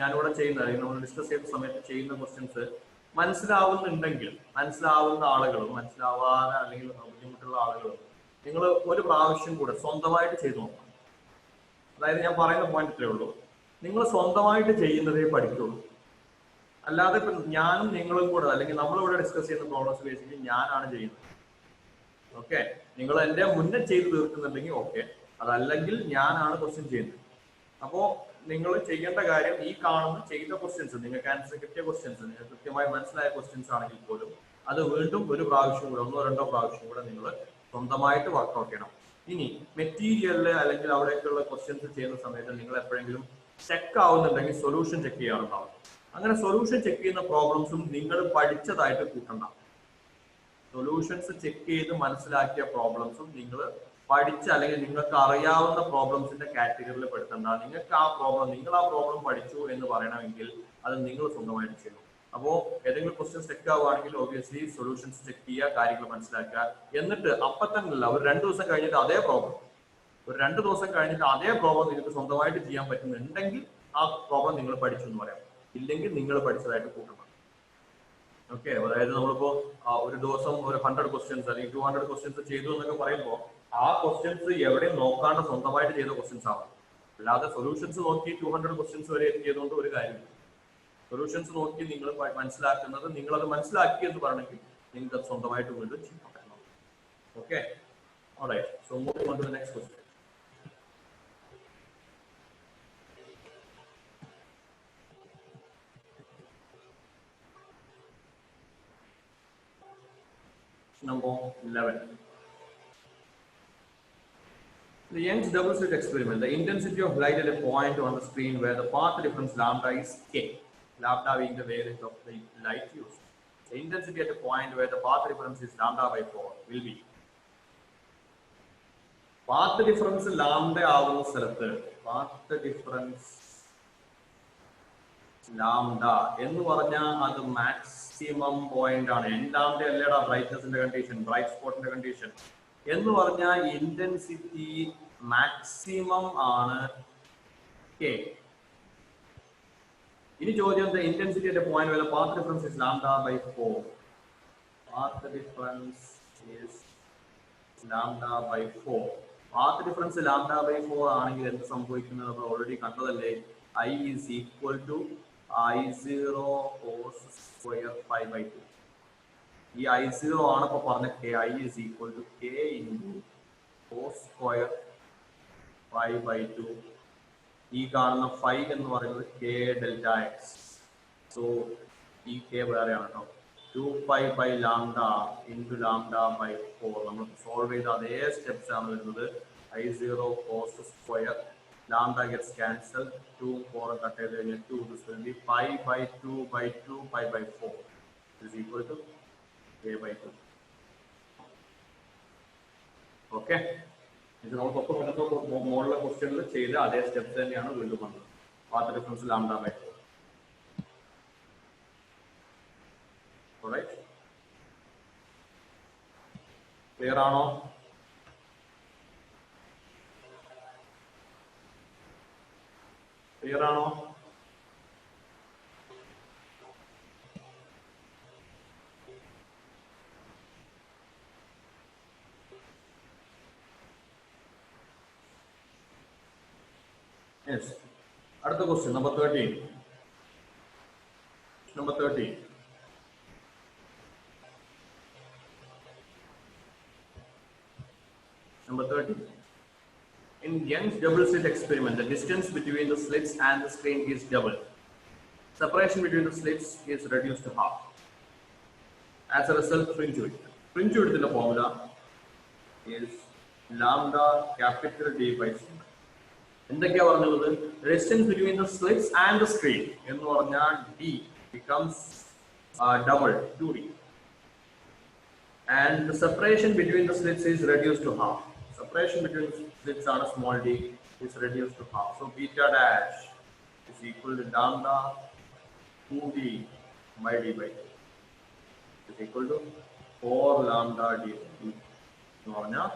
ഞാനിവിടെ ചെയ്യുന്ന, നമ്മൾ ഡിസ്കസ് ചെയ്യുന്ന സമയത്ത് ചെയ്യുന്ന ക്വസ്റ്റ്യൻസ് മനസ്സിലാവുന്നുണ്ടെങ്കിൽ, മനസ്സിലാവുന്ന ആളുകളും മനസ്സിലാവാതെ അല്ലെങ്കിൽ ബുദ്ധിമുട്ടുള്ള ആളുകളും നിങ്ങൾ ഒരു പ്രാവശ്യം കൂടെ സ്വന്തമായിട്ട് ചെയ്തു നോക്കണം. അതായത് ഞാൻ പറയുന്ന പോയിന്റ് ഇത്രയേ ഉള്ളൂ, നിങ്ങൾ സ്വന്തമായിട്ട് ചെയ്യുന്നതേ പഠിക്കുള്ളൂ. അല്ലാതെ ഇപ്പം ഞാനും നിങ്ങളും കൂടെ, അല്ലെങ്കിൽ നമ്മളിവിടെ ഡിസ്കസ് ചെയ്യുന്ന പ്രോബ്ലംസ് ബേസിക്കലി ഞാനാണ് ചെയ്യുന്നത്. ഓക്കെ, നിങ്ങൾ എൻ്റെ മുന്നേ ചെയ്ത് തീർക്കുന്നുണ്ടെങ്കിൽ ഓക്കെ, അതല്ലെങ്കിൽ ഞാനാണ് ക്വസ്റ്റ്യൻ ചെയ്യുന്നത്. അപ്പോൾ നിങ്ങൾ ചെയ്യേണ്ട കാര്യം, ഈ കാണുന്ന ചെയ്ത ക്വസ്റ്റ്യൻസ്, നിങ്ങൾക്ക് ആൻസർ കിട്ടിയ ക്വസ്റ്റ്യൻസ്, നിങ്ങൾക്ക് കൃത്യമായി മനസ്സിലായ ക്വസ്റ്റ്യൻസ് ആണെങ്കിൽ പോലും അത് വീണ്ടും ഒരു പ്രാവശ്യം കൂടെ, 1-2 പ്രാവശ്യം കൂടെ നിങ്ങൾ സ്വന്തമായിട്ട് വർക്ക്ഔട്ട് ചെയ്യണം. ഇനി മെറ്റീരിയലില് അല്ലെങ്കിൽ അവിടേക്കുള്ള ക്വസ്റ്റ്യൻസ് ചെയ്യുന്ന സമയത്ത് നിങ്ങൾ എപ്പോഴെങ്കിലും ചെക്ക് ആവുന്നുണ്ടെങ്കിൽ സൊല്യൂഷൻ ചെക്ക് ചെയ്യാറുണ്ടാവും. അങ്ങനെ സൊല്യൂഷൻ ചെക്ക് ചെയ്യുന്ന പ്രോബ്ലംസും നിങ്ങൾ പഠിച്ചതായിട്ട് കൂട്ടണ്ട. സൊല്യൂഷൻസ് ചെക്ക് ചെയ്ത് മനസ്സിലാക്കിയ പ്രോബ്ലംസും നിങ്ങൾ പഠിച്ച അല്ലെങ്കിൽ നിങ്ങൾക്ക് അറിയാവുന്ന പ്രോബ്ലംസിന്റെ കാറ്റഗറിയിൽ പെടുത്തണ്ട. നിങ്ങൾക്ക് നിങ്ങൾ ആ പ്രോബ്ലം പഠിച്ചു എന്ന് പറയണമെങ്കിൽ അത് നിങ്ങൾ സ്വന്തമായിട്ട് ചെയ്യണം. അപ്പോൾ ഏതെങ്കിലും ക്വസ്റ്റ്യൻ ചെക്ക് ആവുകയാണെങ്കിൽ ഒബ്വിയസ്ലി സൊല്യൂഷൻസ് ചെക്ക് ചെയ്യുക, കാര്യങ്ങൾ മനസ്സിലാക്കുക. എന്നിട്ട് അപ്പം തന്നെ അല്ല, ഒരു 2 ദിവസം കഴിഞ്ഞിട്ട് അതേ പ്രോബ്ലം, നിങ്ങൾക്ക് സ്വന്തമായിട്ട് ചെയ്യാൻ പറ്റുന്നുണ്ടെങ്കിൽ ആ പ്രോബ്ലം നിങ്ങൾ പഠിച്ചു എന്ന് പറയാം. ഇല്ലെങ്കിൽ നിങ്ങൾ പഠിച്ചതായിട്ട് കൂട്ടണം. ഓക്കെ, അതായത് നമ്മളിപ്പോ ഒരു ദിവസം ഒരു 100 ക്വസ്റ്റ്യൻസ് അല്ലെങ്കിൽ 200 ക്വസ്റ്റ്യൻസ് ചെയ്തു എന്നൊക്കെ പറയുമ്പോൾ ആ ക്വസ്റ്റ്യൻസ് എവിടെയും നോക്കാണ്ട് സ്വന്തമായിട്ട് ചെയ്ത ക്വസ്റ്റ്യൻസ് ആവും. അല്ലാതെ സൊല്യൂഷൻസ് നോക്കി 200 ക്വസ്റ്റ്യൻസ് വരെ എത്തിയതുകൊണ്ട് ഒരു കാര്യമില്ല. സൊല്യൂഷൻസ് നോക്കി നിങ്ങൾ മനസ്സിലാക്കുന്നത്, നിങ്ങളത് മനസ്സിലാക്കി എന്ന് പറഞ്ഞെങ്കിൽ നിങ്ങൾക്ക് അത് സ്വന്തമായിട്ട് വീണ്ടും ചെയ്യാൻ പറ്റണം. Okay, alright. So moving on to the next question. Number 11. The Young's double slit experiment. The intensity of light at a point on the screen where the path difference lambda is k, lambda being the wavelength of the light used. The intensity at a point where the path difference is lambda by 4 will be. Path difference lambda ആവുന്ന സ്ഥലത്ത് path difference lambda എന്ന് പറഞ്ഞാൽ അത് maximum point ആണ്. എന്താമത്തെ അല്ലേടാ ബ്രൈറ്റ്നസിന്റെ condition, bright സ്പോട്ടിന്റെ condition എന്ന് പറഞ്ഞാൽ intensity maximum ആണ് കെ. ഇനി ചോദ്യം, the intensity at a point where the path difference is lambda by 4. Path difference is lambda by 4. Path difference lambda by 4 ആണെങ്കിൽ എന്ത് സംഭവിക്കുന്നത് നമ്മൾ ഓൾറെഡി കണ്ടതല്ലേ. I is equal to I0 cos square pi by 2. ഈ I0 ആണ് ഇപ്പൊ പറഞ്ഞ k. I is equal to k into cos square pi by 2. ഈ കാണുന്ന phi എന്ന് പറയുന്നത് k delta x. സോ ഈ k വേറെയാണ് കേട്ടോ. 2 pi by lambda into lambda by 4. നമ്മൾ സോൾവ് ചെയ്ത അതേ സ്റ്റെപ്സ് ആണ് വരുന്നത്. I0 cos square, lambda gets cancelled, 2 4 cut ചെയ്ത് കഴിഞ്ഞാൽ 2. This will be pi by 2 by 2 pi by 4 is equal to k by 2. Okay, ഇത് നമുക്കൊക്കെ മോഡൽ ക്വസ്റ്റ്യനിൽ ചെയ്ത അതേ സ്റ്റെപ്സ് തന്നെയാണ് വീണ്ടും വന്നത്. Path difference lambda by 4. Alright, clear ആണോ? ക്ലിയർ ആണോ? യെസ്. അടുത്ത question number 13. Number 13. Number 13. In Young's double slit experiment, the distance between the slits and the screen is doubled. Separation between the slits is reduced to half. As a result, fringe width. Fringe width in the formula is lambda capital D by C. എന്തൊക്കെയാ പറഞ്ഞത്? Distance between the slits and the screen എന്ന് പറഞ്ഞാൽ D becomes double 2D. And the separation between the slits is reduced to half. Separation between the slits on a small d is reduced to half. So beta dash is equal to lambda 2d by d by 2 is equal to 4 lambda d by 2. So now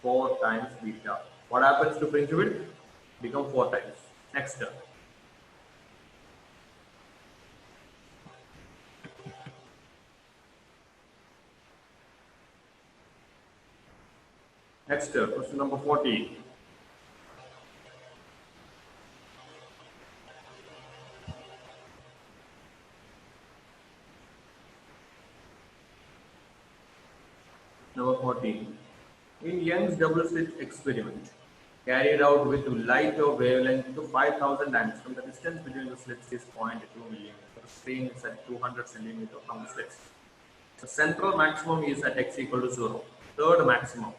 4 times beta. What happens to fringe width? Become 4 times. Next term. Next, question number 14. Number 14. In Young's double slit experiment, carried out with light of wavelength to 5,000 angstrom, the distance between the slits is 0.2 millimeter. The screen is at 200 centimeter from the slits. The central maximum is at x equal to 0. Third maximum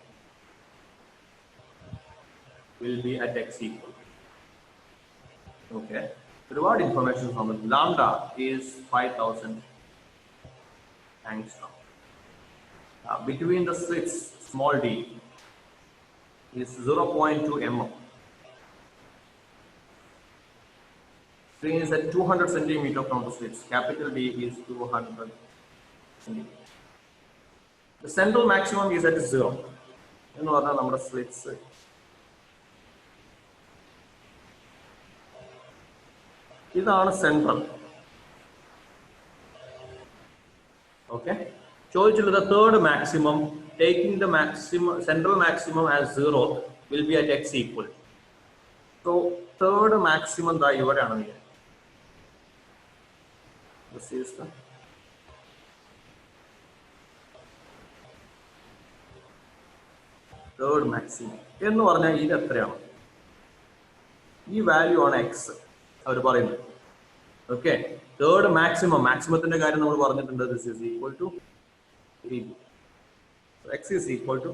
will be at x equal. Okay. Reward information from it. Lambda is 5,000 angstrom. Between the slits, small d is 0.2 mm. Screen is at 200 centimeter from the slits. Capital D is 200 centimeter. The central maximum is at 0. You know what number of slits? ഇതാണ് central. ചോദിച്ചുള്ളത് the third maximum taking the maximum central maximum as 0 will be at x equal. So third maximum ദാ ഇവിടെയാണ്. This is the third maximum എന്ന് പറഞ്ഞാൽ ഇത് എത്രയാണ്? ഈ value ആണ് X അവർ പറയുന്നത്. ഓക്കെ, തേർഡ് മാക്സിമത്തിന്റെ കാര്യം നമ്മൾ പറഞ്ഞിട്ടുണ്ട്. This is equal to 3. X is equal to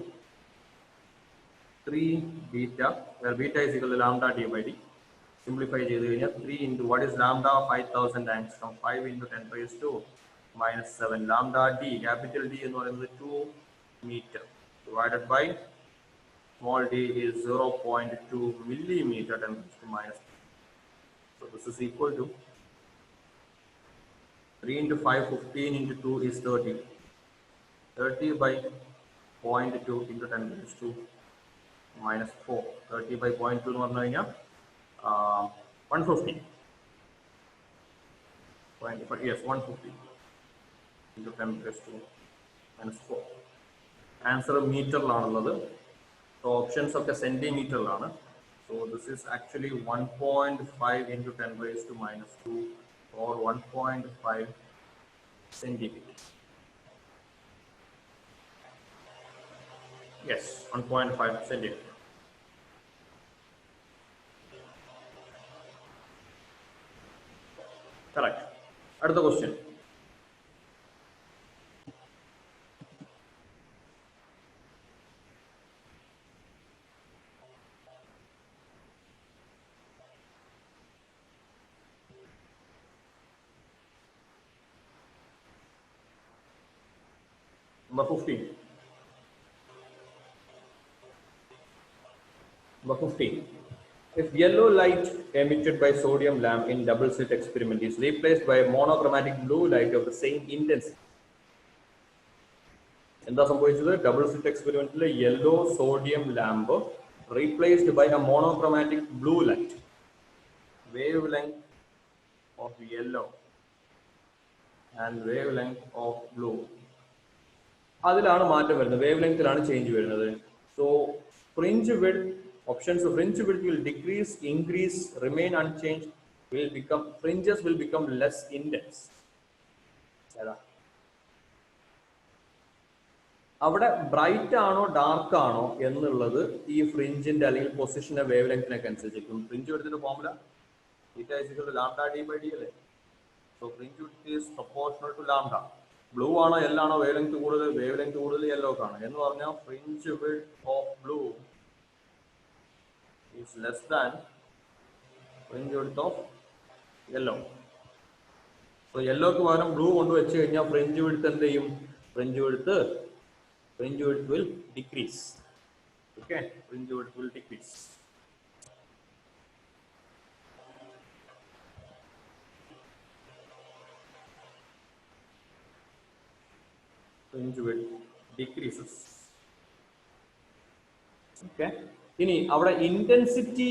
3 beta, where beta is equal to lambda d by d. Simplify ചെയ്ത് കഴിഞ്ഞാൽ 3 into what is lambda? 5000 angstrom. 5 into 10 raised to minus 7. Lambda d, capital D എന്ന് പറയുന്നത് 2 meter divided by small d is 0.2 millimeter 10 raised to minus. So this is equal to 3 into 5, 15 into 2 is 30. 30 by 0.2 into 10 raised to minus 4. 30 by 0.2 എന്ന് പറഞ്ഞു കഴിഞ്ഞാൽ 150. Yes, 150 into 10 raised to minus 4. Answer മീറ്ററിലാണുള്ളത്. So options ഒക്കെ സെന്റിമീറ്ററിലാണ്. So this is actually 1.5 into 10 raised to minus 2 or 1.5 centimeter. Yes, 1.5 centimeter. Correct. Another question. Number 15. Number 15. If yellow light emitted by sodium lamp in double slit experiment is replaced by a monochromatic blue light of the same intensity. എന്താ സംഭവിച്ചത്? Double slit എക്സ്പെരിമെന്റിൽ yellow sodium lamp replaced by a monochromatic blue light. Wavelength of yellow and wavelength of blue, അതിലാണ് മാറ്റം വരുന്നത്. വേവ് ലെങ്ത്തിലാണ് change വരുന്നത്. So fringe width, options of fringe width will decrease, increase, remain unchanged, fringes will become less intense. അവിടെ bright ആണോ dark ആണോ എന്നുള്ളത് ഈ ഫ്രിഞ്ചിന്റെ അല്ലെങ്കിൽ പൊസിഷന്റെ വേവ് ലെങ്ത്തിനൊക്കെ അനുസരിച്ചിരിക്കും. ഫ്രിഞ്ച് വിഡ്ത്തിന്റെ formula theta is equal to lambda d by d അല്ലേ? So fringe width is proportional to lambda. Blue ആണോ യെല്ലോ ആണോ വേവ് ലെങ്ത് കൂടുതൽ? വേവ് ലെങ്ത് കൂടുതൽ യെല്ലോ ആണ് എന്ന് പറഞ്ഞാൽ fringe width of blue is less than fringe width of yellow. So yellow ക്ക് പകരം ബ്ലൂ കൊണ്ട് വെച്ച് കഴിഞ്ഞാൽ ഫ്രിഞ്ച് വിഡ്ത്ത് എന്ത് ചെയ്യും? Fringe width will decrease. Okay, fringe width will decrease. Fringe width decreases. Okay. ഇനി അവിടെ ഇന്റൻസിറ്റി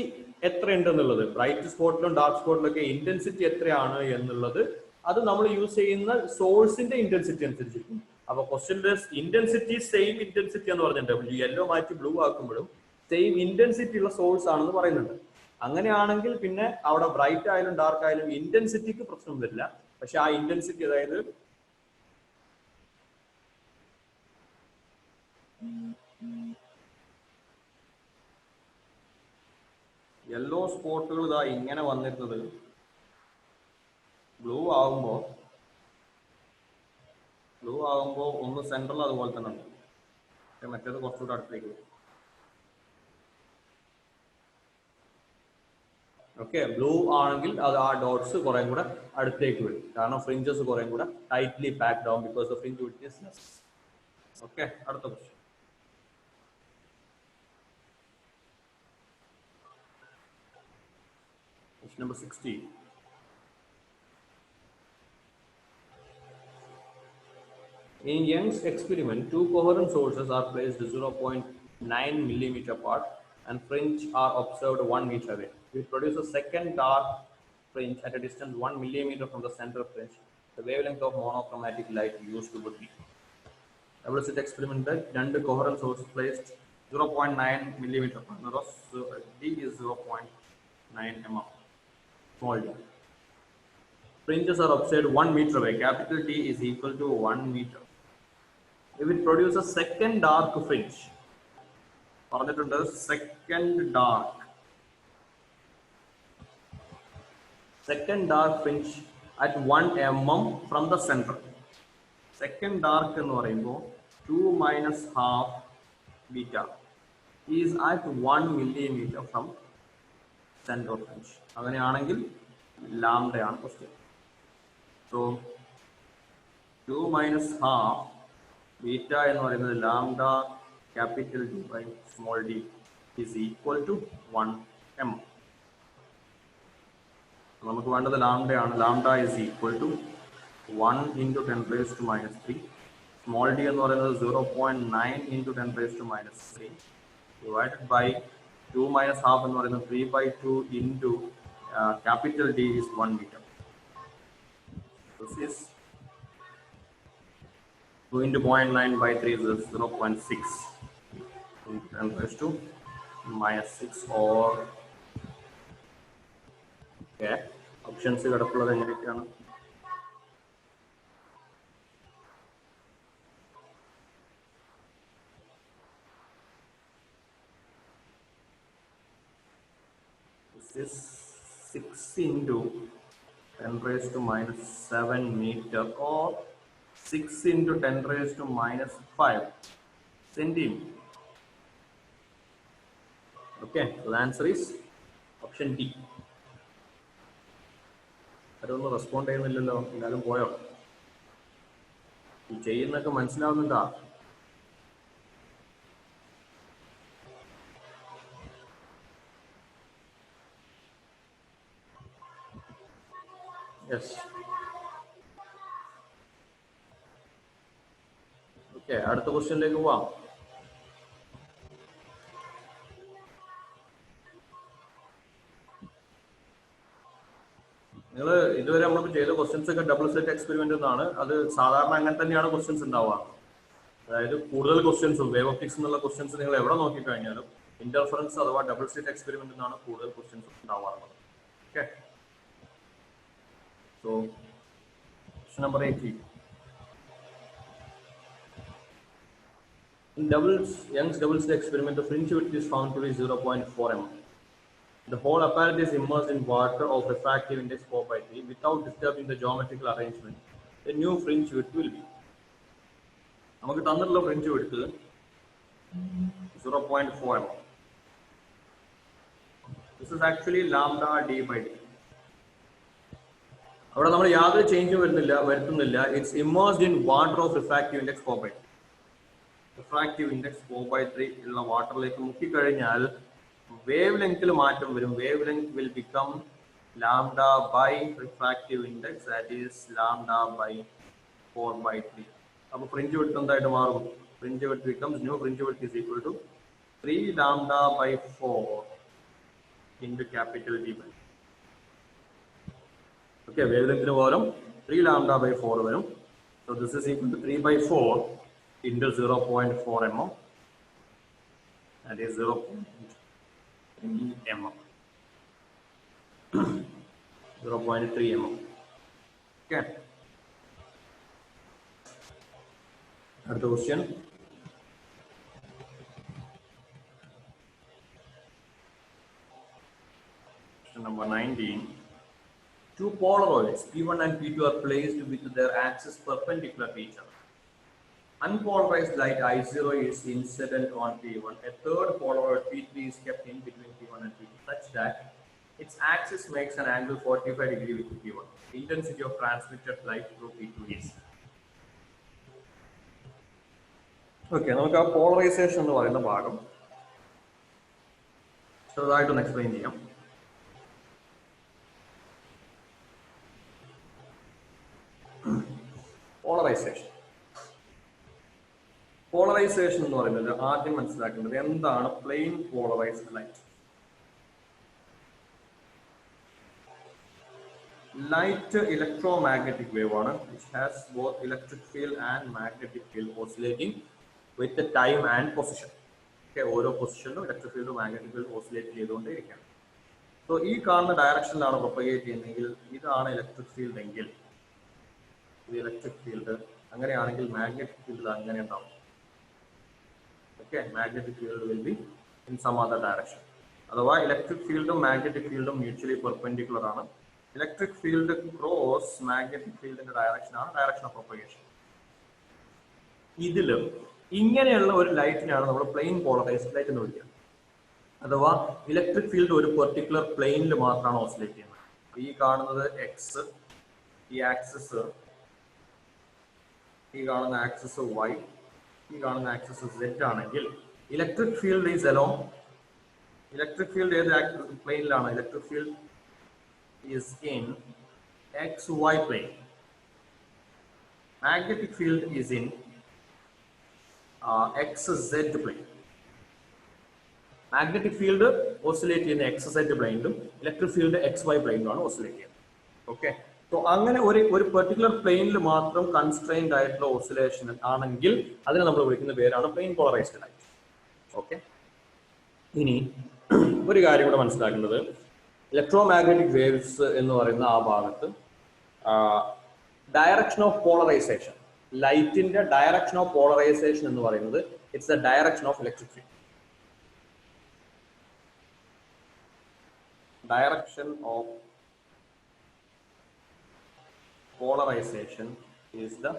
എത്ര ഉണ്ടെന്നുള്ളത്, ബ്രൈറ്റ് സ്പോട്ടിലും ഡാർക്ക് സ്പോട്ടിലൊക്കെ ഇന്റൻസിറ്റി എത്രയാണ് എന്നുള്ളത് അത് നമ്മൾ യൂസ് ചെയ്യുന്ന സോഴ്സിന്റെ ഇന്റൻസിറ്റി അനുസരിച്ചിരിക്കും. അപ്പൊ ക്വസ്റ്റ്യന്റെ ഇന്റൻസിറ്റി സെയിം ഇന്റൻസിറ്റി എന്ന് പറഞ്ഞിട്ടുണ്ട്. യെല്ലോ മാറ്റി ബ്ലൂ ആക്കുമ്പോഴും സെയിം ഇന്റൻസിറ്റി ഉള്ള സോഴ്സ് ആണെന്ന് പറയുന്നുണ്ട്. അങ്ങനെയാണെങ്കിൽ പിന്നെ അവിടെ ബ്രൈറ്റ് ആയാലും ഡാർക്ക് ആയാലും ഇന്റൻസിറ്റിക്ക് പ്രശ്നം വരില്ല. പക്ഷെ ആ ഇന്റൻസിറ്റി, അതായത് യെല്ലോ സ്പോട്ടുകൾ ഇതാ ഇങ്ങനെ വന്നിരുന്നത് ബ്ലൂ ആകുമ്പോൾ ഒന്ന് സെൻട്രൽ അതുപോലെ തന്നെ ഉണ്ട്. മറ്റേത് കുറച്ചുകൂടെ അടുത്തേക്ക്. ഓക്കെ, ബ്ലൂ ആണെങ്കിൽ അത് ആ ഡോട്ട്സ് കുറെ കൂടെ അടുത്തേക്ക് വരും. കാരണം ഫ്രിഞ്ചസ് കുറെ കൂടെ ടൈറ്റ്ലി പാക്ഡ് ആവും because of fringe width is less. Okay, അടുത്ത question. Number 16. In Young's experiment, two coherent sources are placed 0.9 millimeter apart and fringe are observed 1 meter away. We produce a second dark fringe at a distance 1 millimeter from the center fringe. The wavelength of monochromatic light used would be. Double slit experiment രണ്ട് coherent source placed 0.9 millimeter D is 0.9 mm. Small d. Fringes are upside 1 meter away. Capital T is equal to 1 meter. If it produces second dark fringe, പറഞ്ഞിട്ടുണ്ട് second dark fringe at 1 mm from the center. Second dark എന്ന് പറയുമ്പോൾ 2 minus half beta is at 1 millimeter from center of fringe. അങ്ങനെയാണെങ്കിൽ lambda ആണ് question. So 2 minus half beta എന്ന് പറയുന്നത് lambda capital D by small d is equal to 1 mm. നമുക്ക് വേണ്ടത് lambda ആണ്. Lambda is equal to 1 into 10 raised to minus 3. Small d എന്ന് പറയുന്നത് 0.9 into 10 raised to minus 3 divided by 2 minus half എന്ന് പറയുന്നത് 3 by 2 into capital D is 1 meter. This is 2 into 0.9 by 3 is 0.6 into 10 raised to minus 6 or okay. Options കിടപ്പുള്ളത് എങ്ങനെയൊക്കെയാണ്? This is 6 into 10 raised to minus 7 meter or 6 into 10 raised to minus 5 centimeter. Okay, so the answer is option D. അതൊന്നും respond ചെയ്യുന്നില്ലല്ലോ, എല്ലാവരും പോയോ? ഈ ചെയ്യുന്നൊക്കെ മനസ്സിലാവുന്നുണ്ടാ? Yes. Okay, അടുത്ത ക്വസ്റ്റ്യനിലേക്ക് പോവാം. നിങ്ങൾ ഇതുവരെ നമ്മൾ ചെയ്ത ക്വസ്റ്റ്യൻസ് ഒക്കെ ഡബിൾ സ്ലിറ്റ് എക്സ്പെരിമെന്റ് എന്നാണ്. അത് സാധാരണ അങ്ങനെ തന്നെയാണ് ക്വസ്റ്റ്യൻസ് ഉണ്ടാവുക. അതായത് കൂടുതൽ ക്വസ്റ്റ്യൻസും വേവ് ഓപ്റ്റിക്സ് എന്നുള്ള ക്വസ്റ്റ്യൻസ് നിങ്ങൾ എവിടെ നോക്കിക്കഴിഞ്ഞാലും ഇന്റർഫറൻസ് അഥവാ ഡബിൾ സ്ലിറ്റ് എക്സ്പെരിമെന്റ് എന്നാണ് കൂടുതൽ ക്വസ്റ്റ്യൻസ് ഉണ്ടാവാറുള്ളത്. Okay, so question number 18. In Young's double slit experiment, the fringe width is found to be 0.4 mm. The whole apparatus is immersed in water of refractive index 4/3 without disturbing the geometrical arrangement. The new fringe width will be. നമുക്ക് തന്നിട്ടുള്ള fringe width 0.4 mm. This is actually lambda d by d. അവിടെ നമ്മൾ യാതൊരു ചേഞ്ചും വരുത്തുന്നില്ല. It's immersed in water of refractive index 4/3. Refractive index 4/3 ഉള്ള വാട്ടറിലേക്ക് മുക്കിക്കഴിഞ്ഞാൽ വേവ് ലെങ്ത്തിൽ മാറ്റം വരും. Wavelength will become lambda by refractive index, that is lambda by 4/3. അപ്പോൾ ഫ്രിഞ്ച് വിഡ്ത്ത് എന്തായിട്ട് മാറും? Fringe width becomes new fringe width is equal to 3 lambda by 4 into capital D by. Okay, വേവ് ലെങ്ത്തിന് പകരം 3 ലാംഡ ബൈ 4 വരും. So this is equal to 3/4 into 0.4 mm, that is 0.3 mm. 0.3 mm. Okay. Another question. Question number 19. Two Polaroids P1 and P2 are placed with their axes perpendicular to each other. Unpolarized light I0 is incident on P1. A third Polaroid P3 is kept in between P1 and P2 such that its axis makes an angle 45 degrees with P1. The intensity of transmitted light through P2 is. Okay, നമുക്ക് ആ polarisation എന്ന് പറയുന്ന ഭാഗം ചെറുതായിട്ടൊന്ന് explain ചെയ്യാം. Polarisation എന്ന് പറയുന്നത് ആദ്യം മനസ്സിലാക്കേണ്ടത് എന്താണ് plane polarised light. Light electromagnetic wave ആണ്, which has both electric field and magnetic field oscillating with time and position. Okay, ഓരോ പൊസിഷനിലും ഇലക്ട്രിക് ഫീൽഡും മാഗ്നറ്റിക് ഫീൽഡ് ഓസിലേറ്റ് ചെയ്തുകൊണ്ടേയിരിക്കുകയാണ്. സോ ഈ കാണുന്ന ഡയറക്ഷനിലാണ് പ്രൊപ്പഗേറ്റ് ചെയ്യുന്നതെങ്കിൽ ഇതാണ് ഇലക്ട്രിക് ഫീൽഡ് എങ്കിൽ ഇത് ഇലക്ട്രിക് ഫീൽഡ്, അങ്ങനെയാണെങ്കിൽ മാഗ്നറ്റിക് ഫീൽഡ് അങ്ങനെ ഉണ്ടാവും. Okay, magnetic field will be in some other direction. അഥവാ ഇലക്ട്രിക് ഫീൽഡും മാഗ്നറ്റിക് ഫീൽഡും മ്യൂച്വലി പെർപെൻഡിക്കുലർ ആണ്. ഇലക്ട്രിക് ഫീൽഡ് ക്രോസ് മാഗ്നറ്റിക് ഫീൽഡിന്റെ ഡയറക്ഷൻ ആണ് ഡയറക്ഷൻ ഓഫ് പ്രൊപ്പഗേഷൻ. ഇതില് ഇങ്ങനെയുള്ള ഒരു ലൈറ്റിനാണ് നമ്മൾ പ്ലെയിൻ പോളറൈസ്ഡ് ലൈറ്റ് എന്ന് വിളിക്കുക. അഥവാ ഇലക്ട്രിക് ഫീൽഡ് ഒരു പെർട്ടിക്കുലർ പ്ലെയിനിൽ മാത്രമാണ് ഓസിലേറ്റ് ചെയ്യുന്നത്. ഈ കാണുന്നത് എക്സ്, ഈ ആക്സിസ്, ഈ കാണുന്ന ആക്സിസ് വൈ, ഈ കാണുന്ന ആക്സിസ് സെറ്റ് ആണെങ്കിൽ electric field is along. Electric field ഏത് പ്ലെയിനിലാണ്? Electric field is in X Y plane. Magnetic field is in X Z plane. Magnetic field oscillate ചെയ്യുന്ന എക്സ് സെഡ് പ്ലെയിനിലും ഇലക്ട്രിക് ഫീൽഡ് എക്സ് വൈ പ്ലെയിനിലുമാണ് oscillate ചെയ്യുന്നത്. Okay, so അങ്ങനെ ഒരു particular പ്ലെയിനിൽ മാത്രം കൺസ്ട്രെയിൻഡ് ആയിട്ടുള്ള ഓസിലേഷൻ ആണെങ്കിൽ അതിനെ നമ്മൾ വിളിക്കുന്ന പേരാണ് പ്ലെയിൻ പോളറൈസ്ഡ് ലൈറ്റ്. ഓക്കെ, ഇനി ഒരു കാര്യം കൂടെ മനസ്സിലാക്കേണ്ടത്, ഇലക്ട്രോമാഗ്നറ്റിക് വേവ്സ് എന്ന് പറയുന്ന ആ ഭാഗത്ത് ഡയറക്ഷൻ ഓഫ് പോളറൈസേഷൻ, ലൈറ്റിന്റെ ഡയറക്ഷൻ ഓഫ് പോളറൈസേഷൻ എന്ന് പറയുന്നത് it's the direction of electric field. Direction of polarization is the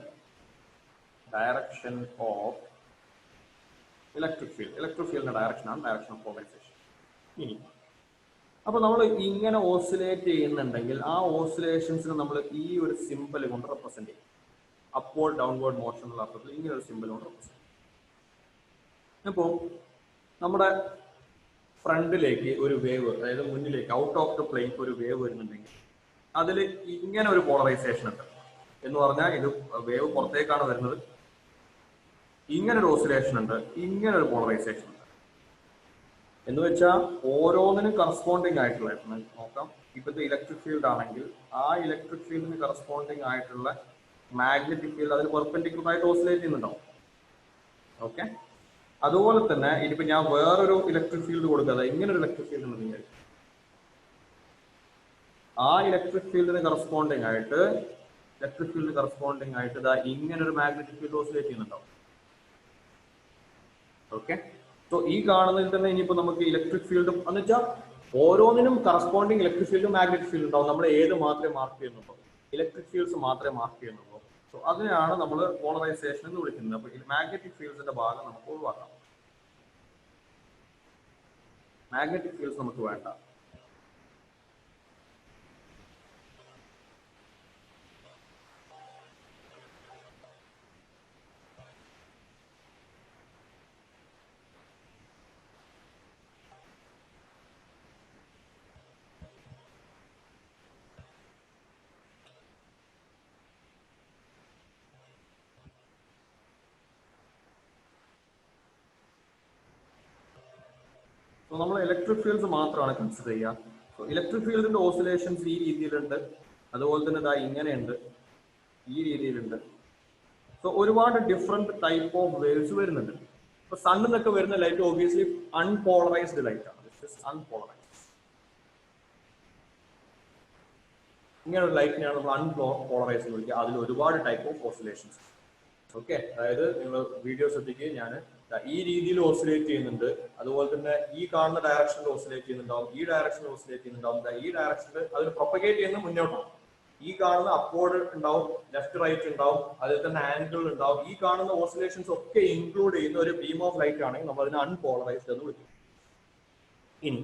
direction of electric field. Electric field direction ആണ് direction of polarization. ഇനി അപ്പൊ നമ്മൾ ഇങ്ങനെ ഓസിലേറ്റ് ചെയ്യുന്നുണ്ടെങ്കിൽ ആ ഓസിലേഷൻസിന് നമ്മൾ ഈ ഒരു സിമ്പിൾ കൊണ്ട് റെപ്രസെന്റ് ചെയ്യും. അപ്വേർഡ് ഡൗൺവേർഡ് മോഷൻ എന്നുള്ള അർത്ഥത്തിൽ ഇങ്ങനെ ഒരു സിമ്പിൾ കൊണ്ട് റെപ്രസെന്റ് ചെയ്യും. അപ്പോൾ നമ്മുടെ ഫ്രണ്ടിലേക്ക് ഒരു വേവ്, അതായത് മുന്നിലേക്ക് ഔട്ട് ഓഫ് ദ പ്ലെയിൻ ഒരു വേവ് വരുന്നുണ്ടെങ്കിൽ അതിൽ ഇങ്ങനെ ഒരു പോളറൈസേഷൻ ഉണ്ട് എന്ന് പറഞ്ഞാൽ ഇത് വേവ് പുറത്തേക്കാണ് വരുന്നത്. ഇങ്ങനെ ഒരു ഓസിലേഷൻ ഉണ്ട്, ഇങ്ങനെ ഒരു പോളറൈസേഷൻ ഉണ്ട് എന്ന് വെച്ചാൽ ഓരോന്നിനും കറസ്പോണ്ടിങ് ആയിട്ടുള്ള നോക്കാം. ഇപ്പോഴത്തെ ഇലക്ട്രിക് ഫീൽഡ് ആണെങ്കിൽ ആ ഇലക്ട്രിക് ഫീൽഡിന് കറസ്പോണ്ടിങ് ആയിട്ടുള്ള മാഗ്നറ്റിക് ഫീൽഡ് അതിന് പെർപെൻഡിക്കുലർ ആയിട്ട് ഓസിലേറ്റ് ചെയ്യുന്നുണ്ടാവും. ഓക്കെ, അതുപോലെ തന്നെ ഇനിയിപ്പോ ഞാൻ വേറൊരു ഇലക്ട്രിക് ഫീൽഡ് കൊടുക്കാതെ ഇങ്ങനെ ഒരു ഇലക്ട്രിക് ഫീൽഡ് ഉണ്ടെങ്കിൽ ആ ഇലക്ട്രിക് ഫീൽഡിന് കറസ്പോണ്ടിങ് ആയിട്ട് ഇതാ ഇങ്ങനെ ഒരു മാഗ്നറ്റിക് ഫീൽഡ് ഓസിലേറ്റ് ചെയ്യുന്നുണ്ടാവും. ഓക്കെ, സോ ഈ കാണുന്നതിൽ തന്നെ ഇനിയിപ്പോ നമുക്ക് ഇലക്ട്രിക് ഫീൽഡും എന്ന് വെച്ചാൽ ഓരോന്നിനും കറസ്പോണ്ടിങ് ഇലക്ട്രിക് ഫീൽഡും മാഗ്നറ്റിക് ഫീൽഡ് ഉണ്ടാവും. നമ്മൾ ഏത് മാത്രമേ മാർക്ക് ചെയ്യുന്നുള്ളൂ? ഇലക്ട്രിക് ഫീൽഡ്സ് മാത്രമേ മാർക്ക് ചെയ്യുന്നുള്ളൂ. സോ അതിനെയാണ് നമ്മൾ പോളറൈസേഷൻ എന്ന് വിളിക്കുന്നത്. അപ്പൊ മാഗ്നറ്റിക് ഫീൽഡ്സിന്റെ ഭാഗം നമുക്ക് ഒഴിവാക്കാം. മാഗ്നറ്റിക് ഫീൽഡ്സ് നമുക്ക് വേണ്ട. സോ നമ്മൾ ഇലക്ട്രിക് ഫീൽഡ്സ് മാത്രമാണ് കൺസിഡർ ചെയ്യുക. സോ ഇലക്ട്രിക് ഫീൽഡിന്റെ ഓസിലേഷൻസ് ഈ രീതിയിലുണ്ട്, അതുപോലെ തന്നെ ഇതാ ഇങ്ങനെയുണ്ട്, ഈ രീതിയിലുണ്ട്. സോ ഒരുപാട് ഡിഫറെന്റ് ടൈപ്പ് ഓഫ് വേവ്സ് വരുന്നുണ്ട്. ഇപ്പൊ സണ്ണിൽ നിന്നൊക്കെ വരുന്ന ലൈറ്റ് ഒബിയസ്ലി അൺപോളറൈസ്ഡ് ലൈറ്റ് ആണ്. അൺപോളറൈസ്ഡ് ഇങ്ങനെ ഒരു ലൈറ്റിനെയാണ് നമ്മൾ അൺപോളറൈസ്ഡ് എന്ന് വിളിക്കുക. അതിൽ ഒരുപാട് ടൈപ്പ് ഓഫ് ഓസിലേഷൻസ്. ഓക്കെ, അതായത് നിങ്ങൾ വീഡിയോ ശ്രദ്ധിക്കുക, ഞാൻ ഈ രീതിയിൽ ഓസിലേറ്റ് ചെയ്യുന്നുണ്ട്, അതുപോലെ തന്നെ ഈ കാണുന്ന ഡയറക്ഷനിൽ ഓസിലേറ്റ് ചെയ്യുന്നുണ്ടാവും, ഈ ഡയറക്ഷനിൽ ഓസിലേറ്റ് ചെയ്യുന്നുണ്ടാവും, ഈ ഡയറക്ഷനിൽ അതിന് പ്രൊപ്പഗേറ്റ് ചെയ്യുന്ന മുന്നോട്ടാണ്. ഈ കാണുന്ന അപ്വേർഡ് ഉണ്ടാവും, ലെഫ്റ്റ് റൈറ്റ് ഉണ്ടാവും, അതിൽ തന്നെ ആംഗിൾ ഉണ്ടാവും. ഈ കാണുന്ന ഓസിലേഷൻസ് ഒക്കെ ഇൻക്ലൂഡ് ചെയ്യുന്ന ഒരു ബീം ഓഫ് ലൈറ്റ് ആണെങ്കിൽ നമ്മൾ അതിനെ അൺപോളറൈസ്ഡ് എന്ന് വിളിക്കും. ഇനി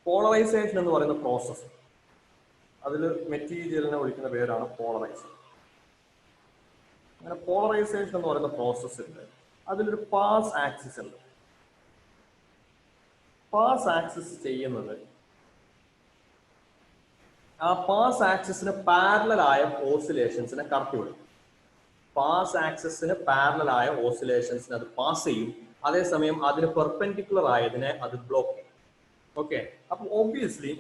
പോളറൈസേഷൻ എന്ന് പറയുന്ന പ്രോസസ്, അതിൽ മെറ്റീരിയലിനെ വിളിക്കുന്ന പേരാണ് പോളറൈസേഷൻ. അങ്ങനെ പോളറൈസേഷൻ എന്ന് പറയുന്ന പ്രോസസ് ഉണ്ട്. അതിലൊരു പാസ് ആക്സിസ് ഉണ്ട്. പാസ് ആക്സിസ് ചെയ്യുന്നത് ആ പാസ് ആക്സിസിന് പാരലൽ ആയ ഓസിലേഷൻസിനെ കടത്തിവിടും. പാസ് ആക്സിസിന് പാരലൽ ആയ ഓസിലേഷൻസിനെ അത് പാസ് ചെയ്യും, അതേസമയം അതിന് പെർപെൻഡിക്കുലർ ആയതിനെ അത് ബ്ലോക്ക് ചെയ്യും. ഓക്കെ, അപ്പൊ ഒബ്വിയസ്ലി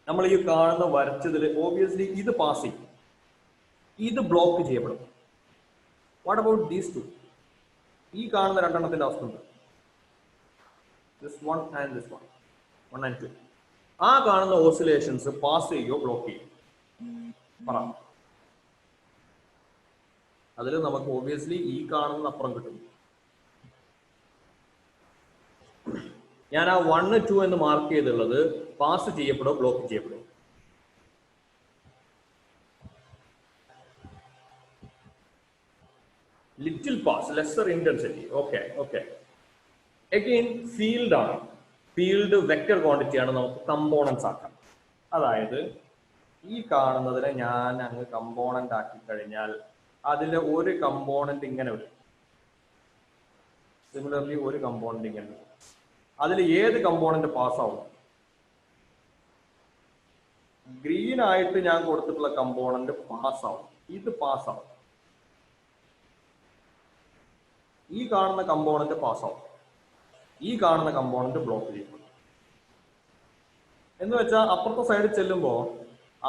നമ്മൾ ഈ കാണുന്ന വരച്ചതിൽ ഓബിയസ്ലി ഇത് പാസ് ചെയ്യും, ഇത് ബ്ലോക്ക് ചെയ്യപ്പെടും. What about these two? ഈ കാണുന്ന രണ്ടെണ്ണത്തിന്റെ അവസ്ഥ ഉണ്ട്, this one and this one, 1 and 2. ആ കാണുന്ന ഓസിലേഷൻസ് പാസ് ചെയ്യോ ബ്ലോക്ക് ചെയ്യും? പറ. അതിൽ നമുക്ക് ഓബിയസ്ലി ഈ കാണുന്ന അപ്പുറം കിട്ടും. ഞാൻ ആ 1, 2 എന്ന് മാർക്ക് ചെയ്തുള്ളത് പാസ് ചെയ്യപ്പെടോ ബ്ലോക്ക് ചെയ്യപ്പെടോ? Little pass, lesser intensity. Okay okay. Again field ആണ്, ഫീൽഡ് വെക്റ്റർ ക്വാണ്ടിറ്റി ആണ്, നമുക്ക് കമ്പോണൻസ് ആക്കാം. അതായത് ഈ കാണുന്നതിനെ ഞാൻ അങ്ങ് കമ്പോണന്റ് ആക്കി കഴിഞ്ഞാൽ അതിലെ ഒരു കമ്പോണന്റ് ഇങ്ങനെ വരും, സിമിലർലി ഒരു കമ്പോണന്റ് ഇങ്ങനെ വരും. അതിൽ ഏത് കമ്പോണന്റ് പാസ്സാവും? ഗ്രീൻ ആയിട്ട് ഞാൻ കൊടുത്തിട്ടുള്ള കമ്പോണന്റ് പാസ്സാവും, ഇത് പാസ്സാവും. ഈ കാണുന്ന കമ്പോണന്റ് പാസ്സാവും, ഈ കാണുന്ന കമ്പോണന്റ് ബ്ലോക്ക് ചെയ്യും. എന്ന് വെച്ചാൽ അപ്പുറത്തെ സൈഡിൽ ചെല്ലുമ്പോൾ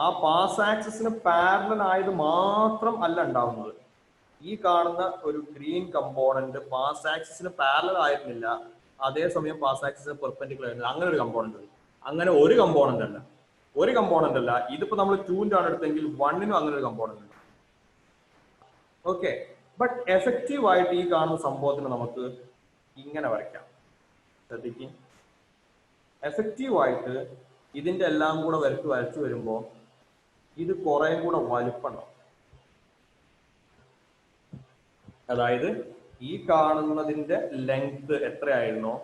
ആ പാസ് ആക്സിസിന് പാരലൽ ആയത് മാത്രം അല്ല ഉണ്ടാവുന്നത്. ഈ കാണുന്ന ഒരു ഗ്രീൻ കമ്പോണന്റ് പാസ് ആക്സിസിന് പാരലൽ ആയിരുന്നില്ല, അതേസമയം പാസ് ആക്സിസിന് പെർപെൻഡിക്കുലർ ആയിരുന്നില്ല. അങ്ങനെ ഒരു കമ്പോണന്റ് ഉണ്ട്. അങ്ങനെ ഒരു കമ്പോണന്റ് അല്ല, ഒരു കമ്പോണന്റ് അല്ല. ഇതിപ്പോ നമ്മൾ 2ന്റെ ആണ് എടുത്തെങ്കിൽ 1നും അങ്ങനെ ഒരു കമ്പോണന്റ് ഉണ്ട്. ഓക്കെ. ബട്ട് എഫക്റ്റീവ് ആയിട്ട് ഈ കാണുന്ന സംഭവത്തിന് നമുക്ക് ഇങ്ങനെ വരയ്ക്കാം. ശ്രദ്ധിക്കും, എഫക്റ്റീവ് ആയിട്ട് ഇതിന്റെ എല്ലാം കൂടെ വരച്ചു വരുമ്പോൾ ഇത് കുറെ കൂടെ വലുപ്പമുണ്ടാവും. അതായത് ഈ കാണുന്നതിന്റെ ലെങ്ത് എത്രയായിരുന്നോ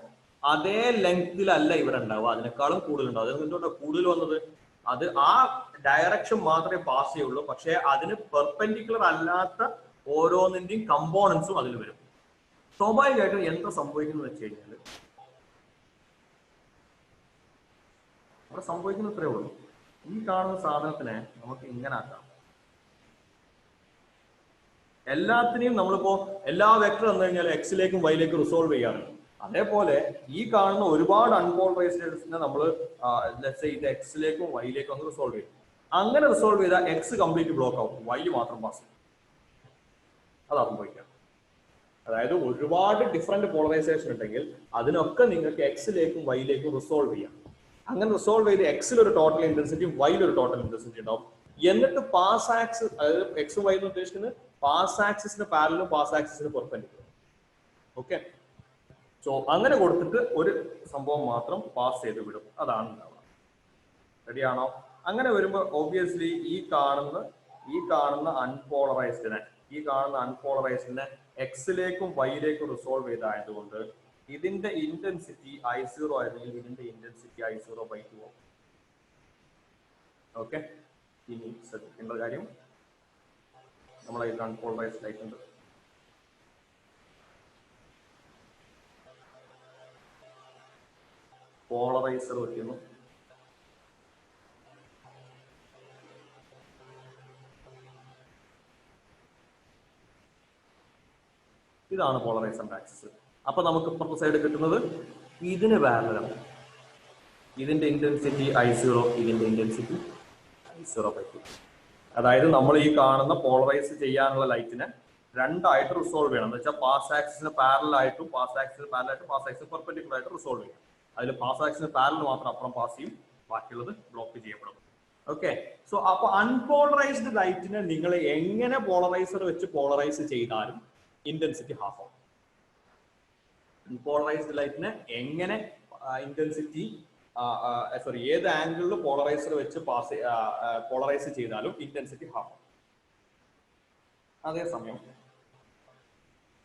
അതേ ലെങ്തിലല്ല ഇവിടെ ഉണ്ടാവുക, അതിനേക്കാളും കൂടുതലുണ്ടാവും. അത് എന്തുകൊണ്ടാണ് കൂടുതൽ വന്നത്? അത് ആ ഡയറക്ഷൻ മാത്രമേ പാസ് ചെയ്യുള്ളൂ, പക്ഷെ അതിന് പെർപെൻഡിക്കുലർ അല്ലാത്ത ഓരോന്നിന്റെയും കമ്പോണൻസും അതിൽ വരും. സ്വാഭാവികമായിട്ടും എന്താ സംഭവിക്കുന്നത് വെച്ച് കഴിഞ്ഞാൽ അവിടെ സംഭവിക്കുന്ന ഇത്രയേ ഉള്ളൂ. ഈ കാണുന്ന സാധനത്തിനെ നമുക്ക് ഇങ്ങനെ ആക്കാം. എല്ലാത്തിനെയും നമ്മളിപ്പോ എല്ലാ വെക്ടർ വന്നു കഴിഞ്ഞാൽ എക്സിലേക്കും വൈയിലേക്കും റിസോൾവ് ചെയ്യാറുണ്ട്. അതേപോലെ ഈ കാണുന്ന ഒരുപാട് അൺപോളറൈസ്ഡിനെ നമ്മൾ ഇത് എക്സിലേക്കും വൈയിലേക്കും ഒന്ന് റിസോൾവ് ചെയ്യും. അങ്ങനെ റിസോൾവ് ചെയ്താൽ എക്സ് കംപ്ലീറ്റ് ബ്ലോക്ക് ആവും, വൈ മാത്രം പാസ് ചെയ്യും. അതാ സംഭവിക്കാം. അതായത് ഒരുപാട് ഡിഫറെന്റ് പോളറൈസേഷൻ ഉണ്ടെങ്കിൽ അതിനൊക്കെ നിങ്ങൾക്ക് എക്സിലേക്കും വൈയിലേക്കും റിസോൾവ് ചെയ്യാം. അങ്ങനെ റിസോൾവ് ചെയ്ത് എക്സിൽ ഒരു ടോട്ടൽ ഇന്റൻസിറ്റി, വൈയിൽ ഒരു ടോട്ടൽ ഇന്റൻസിറ്റി ഉണ്ടാവും. എന്നിട്ട് പാസ് ആക്സിസ്, അതായത് എക്സും വൈ എന്ന് ഉദ്ദേശിക്കുന്നത് പാസ് ആക്സിസിന് പാരലും പാസ് ആക്സിസിന് പെർപെൻഡിക്കുലർ. ഓക്കെ. സോ അങ്ങനെ കൊടുത്തിട്ട് ഒരു സംഭവം മാത്രം പാസ് ചെയ്ത് വിടും, അതാണ് ഉണ്ടാവുക. റെഡിയാണോ? അങ്ങനെ വരുമ്പോൾ ഓബിയസ്ലി ഈ കാണുന്ന അൺപോളറൈസ്ഡിനെ എക്സിലേക്കും വൈയിലേക്കും റിസോൾവ് ചെയ്തായതുകൊണ്ട് ഇതിന്റെ ഇന്റൻസിറ്റി I0 ആയിരുന്നെങ്കിൽ ഇതിന്റെ ഇന്റൻസിറ്റി I0/2 ആവും. ഓക്കെ. ഇനി ശ്രദ്ധിക്കേണ്ട കാര്യം, നമ്മളെ ഇതിൽ അൺപോളറൈസ്ഡ് ആയിട്ടുണ്ട്. പോളറൈസർ വയ്ക്കുന്നു. ഇതാണ് പോളറൈസറിന്റെ ആക്സിസ്. അപ്പൊ നമുക്ക് ഇപ്പുറത്തെ സൈഡ് കിട്ടുന്നത് ഇതിന് പാരലലാണ്. ഇതിന്റെ ഇന്റൻസിറ്റി I0, ഇതിന്റെ ഇന്റൻസിറ്റി I0/2. അതായത് നമ്മൾ ഈ കാണുന്ന പോളറൈസ് ചെയ്യാനുള്ള ലൈറ്റിനെ രണ്ടായിട്ട് റിസോൾവ് ചെയ്യണം. എന്ന് വെച്ചാൽ പാസ് ആക്സിന് പാരലായിട്ടും പാസ് ആക്സിന് പെർപെൻഡിക്കുലർ ആയിട്ട് റിസോൾവ് ചെയ്യണം. അതിൽ പാസ് ആക്സിന് പാരൽ മാത്രം അപ്പുറം പാസ് ചെയ്യും, ബാക്കിയുള്ളത് ബ്ലോക്ക് ചെയ്യപ്പെടും. ഓക്കെ. സോ അപ്പൊ അൺപോളറൈസ്ഡ് ലൈറ്റിനെ നിങ്ങൾ എങ്ങനെ പോളറൈസർ വെച്ച് പോളറൈസ് ചെയ്താലും ഇന്റൻസിറ്റി ഹാഫ് ആവും. അൺപോളറൈസ്ഡ് ലൈറ്റിനെ എങ്ങനെ ഇന്റൻസിറ്റി ഏത് ആംഗിളിൽ പോളറൈസർ വെച്ച് പോളറൈസ് ചെയ്താലും ഇന്റൻസിറ്റി ഹാഫ് ആവും. അതേസമയം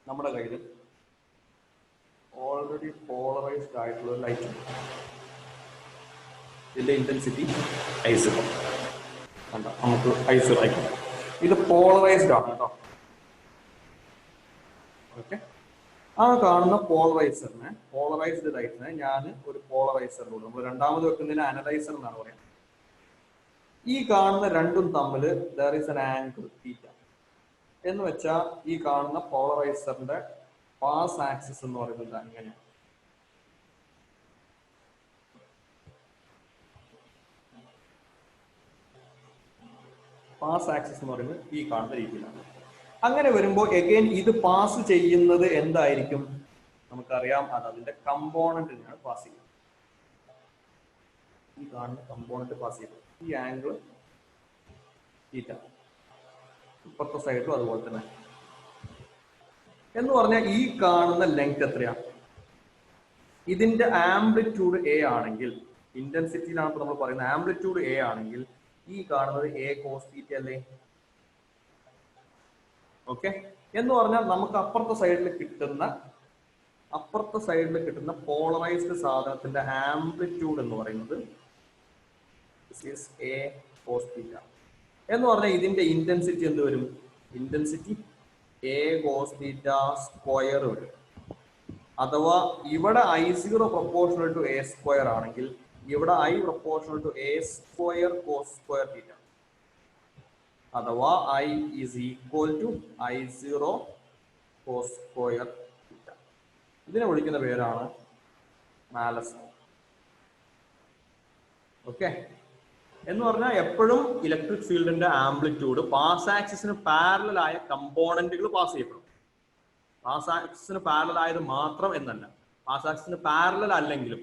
നമ്മുടെ കയ്യിൽ ഓൾറെഡി പോളറൈസ്ഡ് ആയിട്ടുള്ള ലൈറ്റ് ഉണ്ട്. ഇതിന്റെ ഇന്റൻസിറ്റി I0 കണ്ടോ, നമുക്ക് I0 ആയിരിക്കും. ഇത് പോളറൈസ്ഡ് ആണ് കേട്ടോ. ഓക്കെ. ആ കാണുന്ന പോളറൈസ്ഡ് ലൈറ്റിനെ ഞാൻ ഒരു പോളറൈസറിലൂടെ, നമ്മൾ രണ്ടാമത് വെക്കുന്നതിന് അനലൈസർ എന്നാണ് പറയുന്നത്. ഈ കാണുന്ന രണ്ടും തമ്മിൽ there is an angle θ എന്ന് വെച്ചാൽ ഈ കാണുന്ന പോളറൈസറിന്റെ പാസ് ആക്സിസ് എന്ന് പറയുന്നത് അങ്ങനെയാണ്. പാസ് ആക്സിസ് എന്ന് പറയുന്നത് ഈ കാണുന്ന രീതിയിലാണ്. അങ്ങനെ വരുമ്പോൾ എഗെയിൻ ഇത് പാസ് ചെയ്യുന്നത് എന്തായിരിക്കും? നമുക്കറിയാം അത് അതിന്റെ കമ്പോണന്റിനാണ് പാസ് ചെയ്യുന്നത്. ഈ കാണുന്ന കമ്പോണന്റ് പാസ് ചെയ്യുന്നത് ഈ ആംഗിൾ തീറ്റ, ഇപ്പുറത്തെ സൈഡിലും അതുപോലെ തന്നെ. എന്ന് പറഞ്ഞാൽ ഈ കാണുന്ന ലെങ്ത് എത്രയാണ്? ഇതിന്റെ ആംപ്ലിറ്റ്യൂഡ് എ ആണെങ്കിൽ, ഇന്റൻസിറ്റിയിലാണ് നമ്മൾ പറയുന്നത്, ആംപ്ലിറ്റ്യൂഡ് എ ആണെങ്കിൽ ഈ കാണുന്നത് എ കോസ് തീറ്റ അല്ലേ? ഓക്കെ. എന്ന് പറഞ്ഞാൽ നമുക്ക് അപ്പുറത്തെ സൈഡിൽ കിട്ടുന്ന പോളറൈസ്ഡ് സാധനത്തിന്റെ ആംപ്ലിറ്റ്യൂഡ് എന്ന് പറയുന്നത് എ കോസ് തീറ്റ. എന്ന് പറഞ്ഞാൽ ഇതിന്റെ ഇന്റൻസിറ്റി എന്ത് വരും? Intensity A cos theta square വരും. അഥവാ ഇവിടെ I0 proportional to A square ആണെങ്കിൽ ഇവിടെ I proportional to A square cos square theta, അഥവാ I is equal to I0 cos square theta. ഇതിനെ വിളിക്കുന്ന പേരാണ് മാലസ്. ഓക്കെ. എന്ന് പറഞ്ഞാൽ എപ്പോഴും ഇലക്ട്രിക് ഫീൽഡിന്റെ ആംപ്ലിറ്റ്യൂഡ് പാസ് ആക്സിസിന് പാരലൽ ആയ കമ്പോണന്റുകൾ പാസ് ചെയ്യപ്പെടും. പാസ് ആക്സിസിന് പാരലൽ ആയത് മാത്രം എന്നല്ല, പാസ് ആക്സിസിന് പാരലൽ അല്ലെങ്കിലും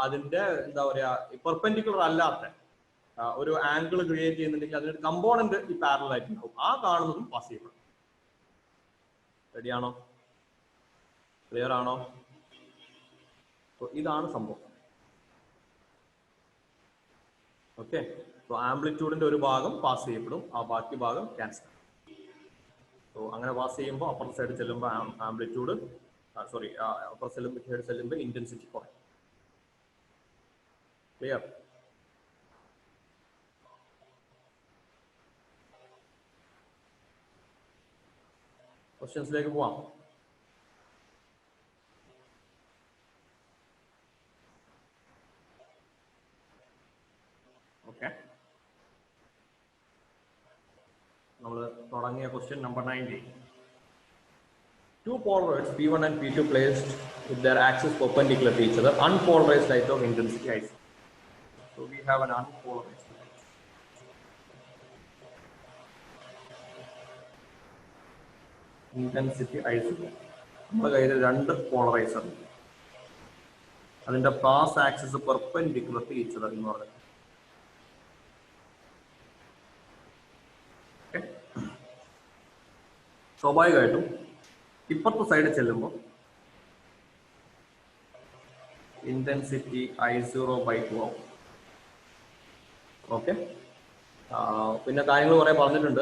അതിന്റെ എന്താ പറയാ പെർപെൻഡിക്കുലർ അല്ലാത്ത ഒരു ആംഗിൾ ക്രിയേറ്റ് ചെയ്യുന്നുണ്ടെങ്കിൽ അതിനൊരു കമ്പോണന്റ് ഈ പാരലൽ ആയിട്ടുണ്ടാവും. ആ കാണുന്നതും പാസ് ചെയ്യപ്പെടും. റെഡിയാണോ? ക്ലിയർ ആണോ? ഇതാണ് സംഭവം. ഓക്കെ. സോ ആംപ്ലിറ്റ്യൂഡിന്റെ ഒരു ഭാഗം പാസ് ചെയ്യപ്പെടും, ആ ബാക്കി ഭാഗം ക്യാൻസൽ. സോ അങ്ങനെ പാസ് ചെയ്യുമ്പോൾ അപ്പുറത്തെ സൈഡ് ചെല്ലുമ്പോൾ ആംപ്ലിറ്റ്യൂഡ് അപ്പുറത്തെ സൈഡ് ചെല്ലുമ്പോൾ ഇന്റൻസിറ്റി കുറയും. ക്ലിയർ? ക്വസ്റ്റ്യൻസിലേക്ക് പോവാം. ഓക്കെ. നമ്മൾ തുടങ്ങിയ question number 90. Two polaroids P1 and P2 placed with their axis perpendicular to each other, unpolarized light of intensity I0. So we have an unpolarized light. Intensity I0. നമ്മുടെ കയ്യിൽ രണ്ട് polariser ഉണ്ട്. അതിന്റെ pass axis perpendicular to each other എന്ന് പറയുന്നത്. സ്വാഭാവികമായിട്ടും ഇപ്പുറത്തെ side ചെല്ലുമ്പോൾ ഇന്റൻസിറ്റി I0/2 ആവും. ഓക്കെ. പിന്നെ കാര്യങ്ങൾ കുറെ പറഞ്ഞിട്ടുണ്ട്.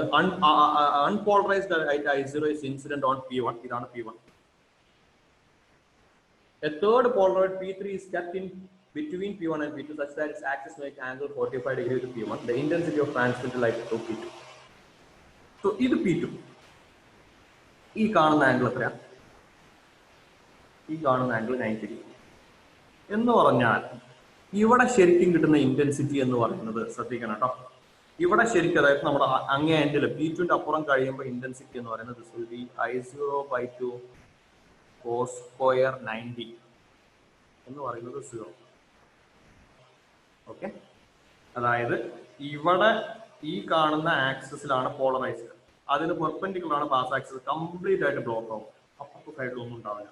അൺപോളറൈസ്ഡ് ആയിട്ട് I0 is incident on P1. ഇതാണ് P1. A third polaroid P3 is kept in between P1 and P2 such that its axis makes angle 45 degrees to P1. The intensity of transmitted light to P2. So ഇത് P2. ഈ കാണുന്ന angle എത്രയാണ്? ഈ കാണുന്ന angle 90 degree. എന്ന് പറഞ്ഞാൽ ഇവിടെ ശരിക്കും കിട്ടുന്ന ഇന്റൻസിറ്റി എന്ന് പറയുന്നത്, ശ്രദ്ധിക്കണം കേട്ടോ, ഇവിടെ ശരിക്കും അതായത് നമ്മുടെ അങ്ങേ എൻഡിൽ P2ന്റെ അപ്പുറം കഴിയുമ്പോൾ ഇന്റൻസിറ്റി എന്ന് പറയുന്നത് I0/2 cos square 90 എന്ന് പറയുന്നത് 0. ഓക്കെ. അതായത് ഇവിടെ ഈ കാണുന്ന ആക്സിസിലാണ് പോളറൈസ്ഡ്, അതിന് പെർപെൻഡിക്കുലർ ആണ് പാസ് ആക്സിസ്, കംപ്ലീറ്റ് ആയിട്ട് ബ്ലോക്ക് ആവും, അപ്പുറത്തെ സൈഡിൽ ഒന്നും ഉണ്ടാവില്ല.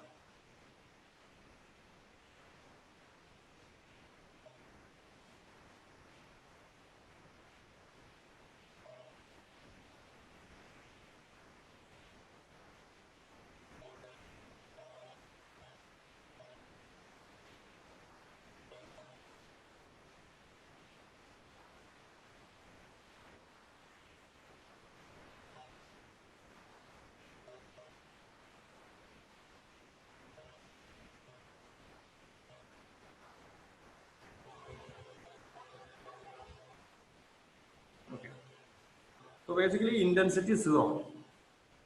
So basically intensity is 0.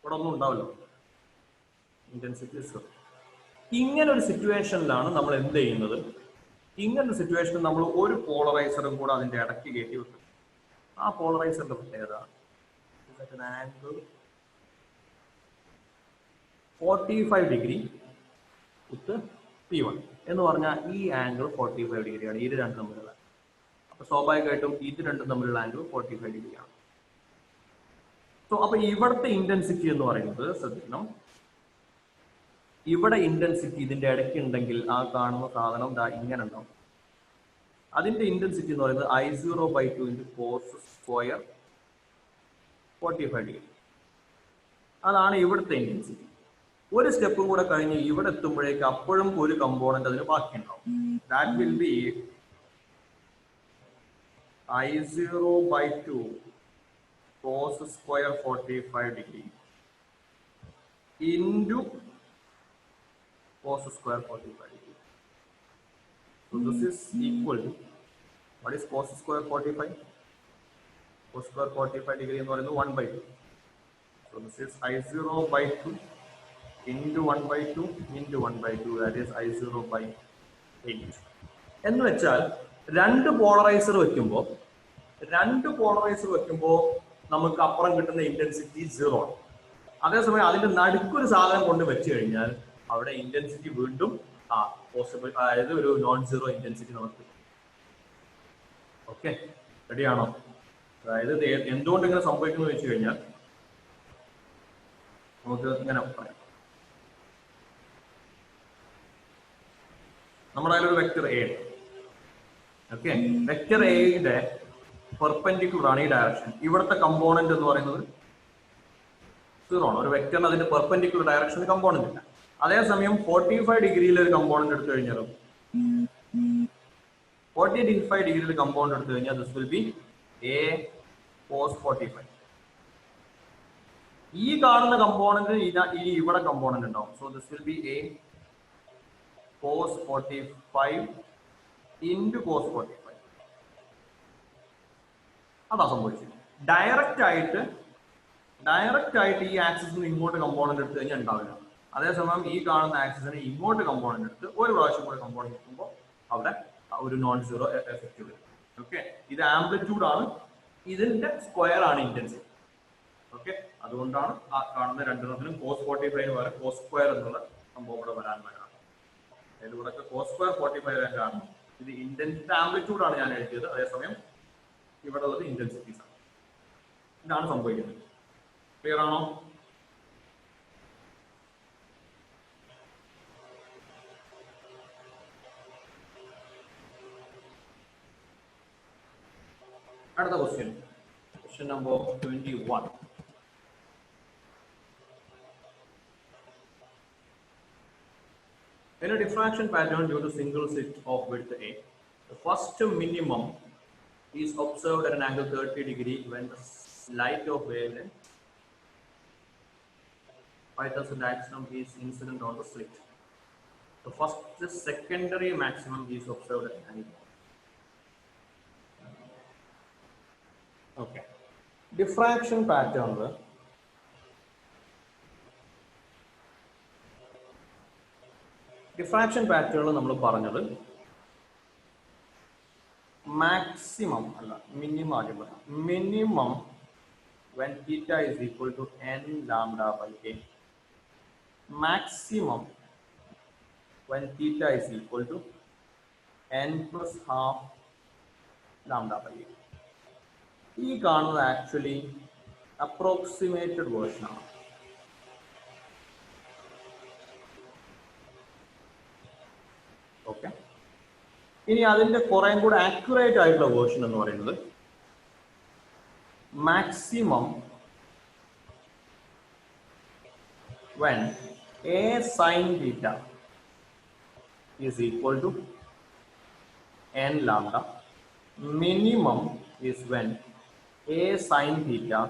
ഇവിടെ ഒന്നും ഉണ്ടാവില്ല, ഇന്റൻസിറ്റി 0. ഇങ്ങനെ ഒരു സിറ്റുവേഷനിലാണ് നമ്മൾ എന്ത് ചെയ്യുന്നത്? ഇങ്ങനൊരു സിറ്റുവേഷനിൽ നമ്മൾ ഒരു പോളറൈസറും കൂടെ അതിന്റെ ഇടയ്ക്ക് കയറ്റി വെക്കും. ആ പോളറൈസറിന്റെ പ്രത്യേകത ആംഗിൾ 45 ഡിഗ്രി വിത്ത് P1 എന്ന് പറഞ്ഞാൽ ഈ ആംഗിൾ 45 ഡിഗ്രിയാണ്, ഇത് രണ്ടും തമ്മിലുള്ള. സ്വാഭാവികമായിട്ടും ഇത് രണ്ടും തമ്മിലുള്ള ആംഗിൾ 45 ഡിഗ്രിയാണ്. സോ അപ്പൊ ഇവിടുത്തെ ഇന്റൻസിറ്റി എന്ന് പറയുന്നത് ശ്രദ്ധിക്കണം, ഇവിടെ ഇന്റൻസിറ്റി ഇതിന്റെ ഇടയ്ക്ക് ഉണ്ടെങ്കിൽ ആ കാണുന്ന സാധനം ഇങ്ങനെ ഉണ്ടാവും. അതിന്റെ ഇന്റൻസിറ്റി എന്ന് പറയുന്നത് I0/2 into cos square 45 degree. അതാണ് ഇവിടുത്തെ ഇന്റൻസിറ്റി. ഒരു സ്റ്റെപ്പും കൂടെ കഴിഞ്ഞ് ഇവിടെ എത്തുമ്പോഴേക്ക് അപ്പോഴും ഒരു കമ്പോണന്റ് അതിന് ബാക്കിയുണ്ടാവും. That will be I0/2 cos square 45 degree into cos square 45 degree. So this is equal to, what is cos square 45? Cos square 45 degree എന്ന് പറയുന്നത് 1/2. So this is I0/2 into 1/2 into 1/2, that is I0/8. എന്ന് വെച്ചാൽ രണ്ട് polarizer വെക്കുമ്പോൾ നമുക്ക് അപ്പുറം കിട്ടുന്ന intensity 0 ആണ്. അതേസമയം അതിന്റെ നടുക്കൊരു സാധനം കൊണ്ട് വെച്ച് കഴിഞ്ഞാൽ അവിടെ ഇന്റൻസിറ്റി വീണ്ടും പോസിബിൾ, അതായത് ഒരു നോൺ സീറോ ഇന്റൻസിറ്റി നമുക്ക്. ഓക്കെ, റെഡിയാണോ? അതായത് എന്തുകൊണ്ട് ഇങ്ങനെ സംഭവിക്കുന്നു വെച്ച് കഴിഞ്ഞാൽ നമുക്ക് ഇങ്ങനെ പറയാം. നമ്മുടെ അതിലൊരു വെക്ടർ എ ഉണ്ട്. ഓക്കെ, വെക്ടർ എയുടെ പെർപെൻഡിക്കുലർ ആണ് ഈ ഡയറക്ഷൻ. ഇവിടുത്തെ കമ്പോണന്റ് എന്ന് പറയുന്നത് 0 ആണ്. ഒരു വെക്ടറിന് അതിന്റെ പെർപെൻഡിക്കുലർ ഡയറക്ഷനിൽ കമ്പോണന്റ് ഇല്ല. അതേസമയം 45 ഡിഗ്രിയിൽ ഒരു കമ്പോണന്റ് എടുത്തു കഴിഞ്ഞാലോ, 45 ഡിഗ്രിയിൽ കമ്പോണന്റ് എടുത്തു കഴിഞ്ഞാൽ this will be A cos 45. ഈ കാണുന്ന കമ്പോണന്റ് ഇനി ഇവിടെ കമ്പോണന്റ് ഉണ്ടാവും. So this will be A cos 45 into cos 45. അതാ സംഭവിച്ചത്. ഡയറക്റ്റ് ആയിട്ട് ഈ ആക്സിസിൽ നിന്ന് ഇങ്ങോട്ട് കമ്പോണന്റ് എടുത്തു കഴിഞ്ഞാൽ ഉണ്ടാവില്ല. അതേസമയം ഈ കാണുന്ന ആക്സിസിന് ഇങ്ങോട്ട് കമ്പോണന്റ് എടുത്ത് ഒരു പ്രാവശ്യം കൂടെ കമ്പോണന്റ് എടുക്കുമ്പോൾ അവിടെ ഒരു നോൺ സീറോ എഫക്റ്റ് വരും. ഓക്കെ, ഇത് ആംപ്ലിറ്റ്യൂഡ് ആണ്, ഇതിന്റെ സ്ക്വയർ ആണ് ഇന്റൻസിറ്റി. ഓക്കെ, അതുകൊണ്ടാണ് ആ കാണുന്ന രണ്ടെണ്ണത്തിനും കോസ് 45 വരെ കോസ് സ്ക്വയർ എന്നുള്ള സംഭവം ഇവിടെ വരാൻ കാരണം. അതിലൂടെ കോസ് സ്ക്വയർ 45 വരാൻ കാരണം ഇത് ഇന്റൻസിറ്റി ആംപ്ലിറ്റ്യൂഡ് ആണ് ഞാൻ എഴുതിയത്. അതേസമയം ഇവിടെ ഉള്ളത് ഇന്റൻസിറ്റീസ് ആണ്. ഇതാണ് സംഭവിക്കുന്നത്. ക്ലിയർ ആണോ? അടുത്ത question number 21. In a diffraction pattern due to single slit of width A, the first minimum is observed at an angle 30 degree when the light of wavelength 5000 maximum is incident on the slit. The secondary maximum is observed at an angle. Okay. Diffraction pattern. Diffraction പാറ്റേണിൽ നമ്മൾ പറഞ്ഞത് maximum അല്ല minimum ആദ്യം പറയാം. Minimum when theta is equal to n lambda by a. Maximum when theta is equal to n plus half lambda by a. ഈ കാണുന്നത് actually approximated version ആണ്. Okay, ഇനി അതിന്റെ കുറേ കൂടെ ആക്യുറേറ്റ് ആയിട്ടുള്ള വേർഷൻ എന്ന് പറയുന്നത് maximum when a sin theta is equal to n lambda, minimum is when a sin theta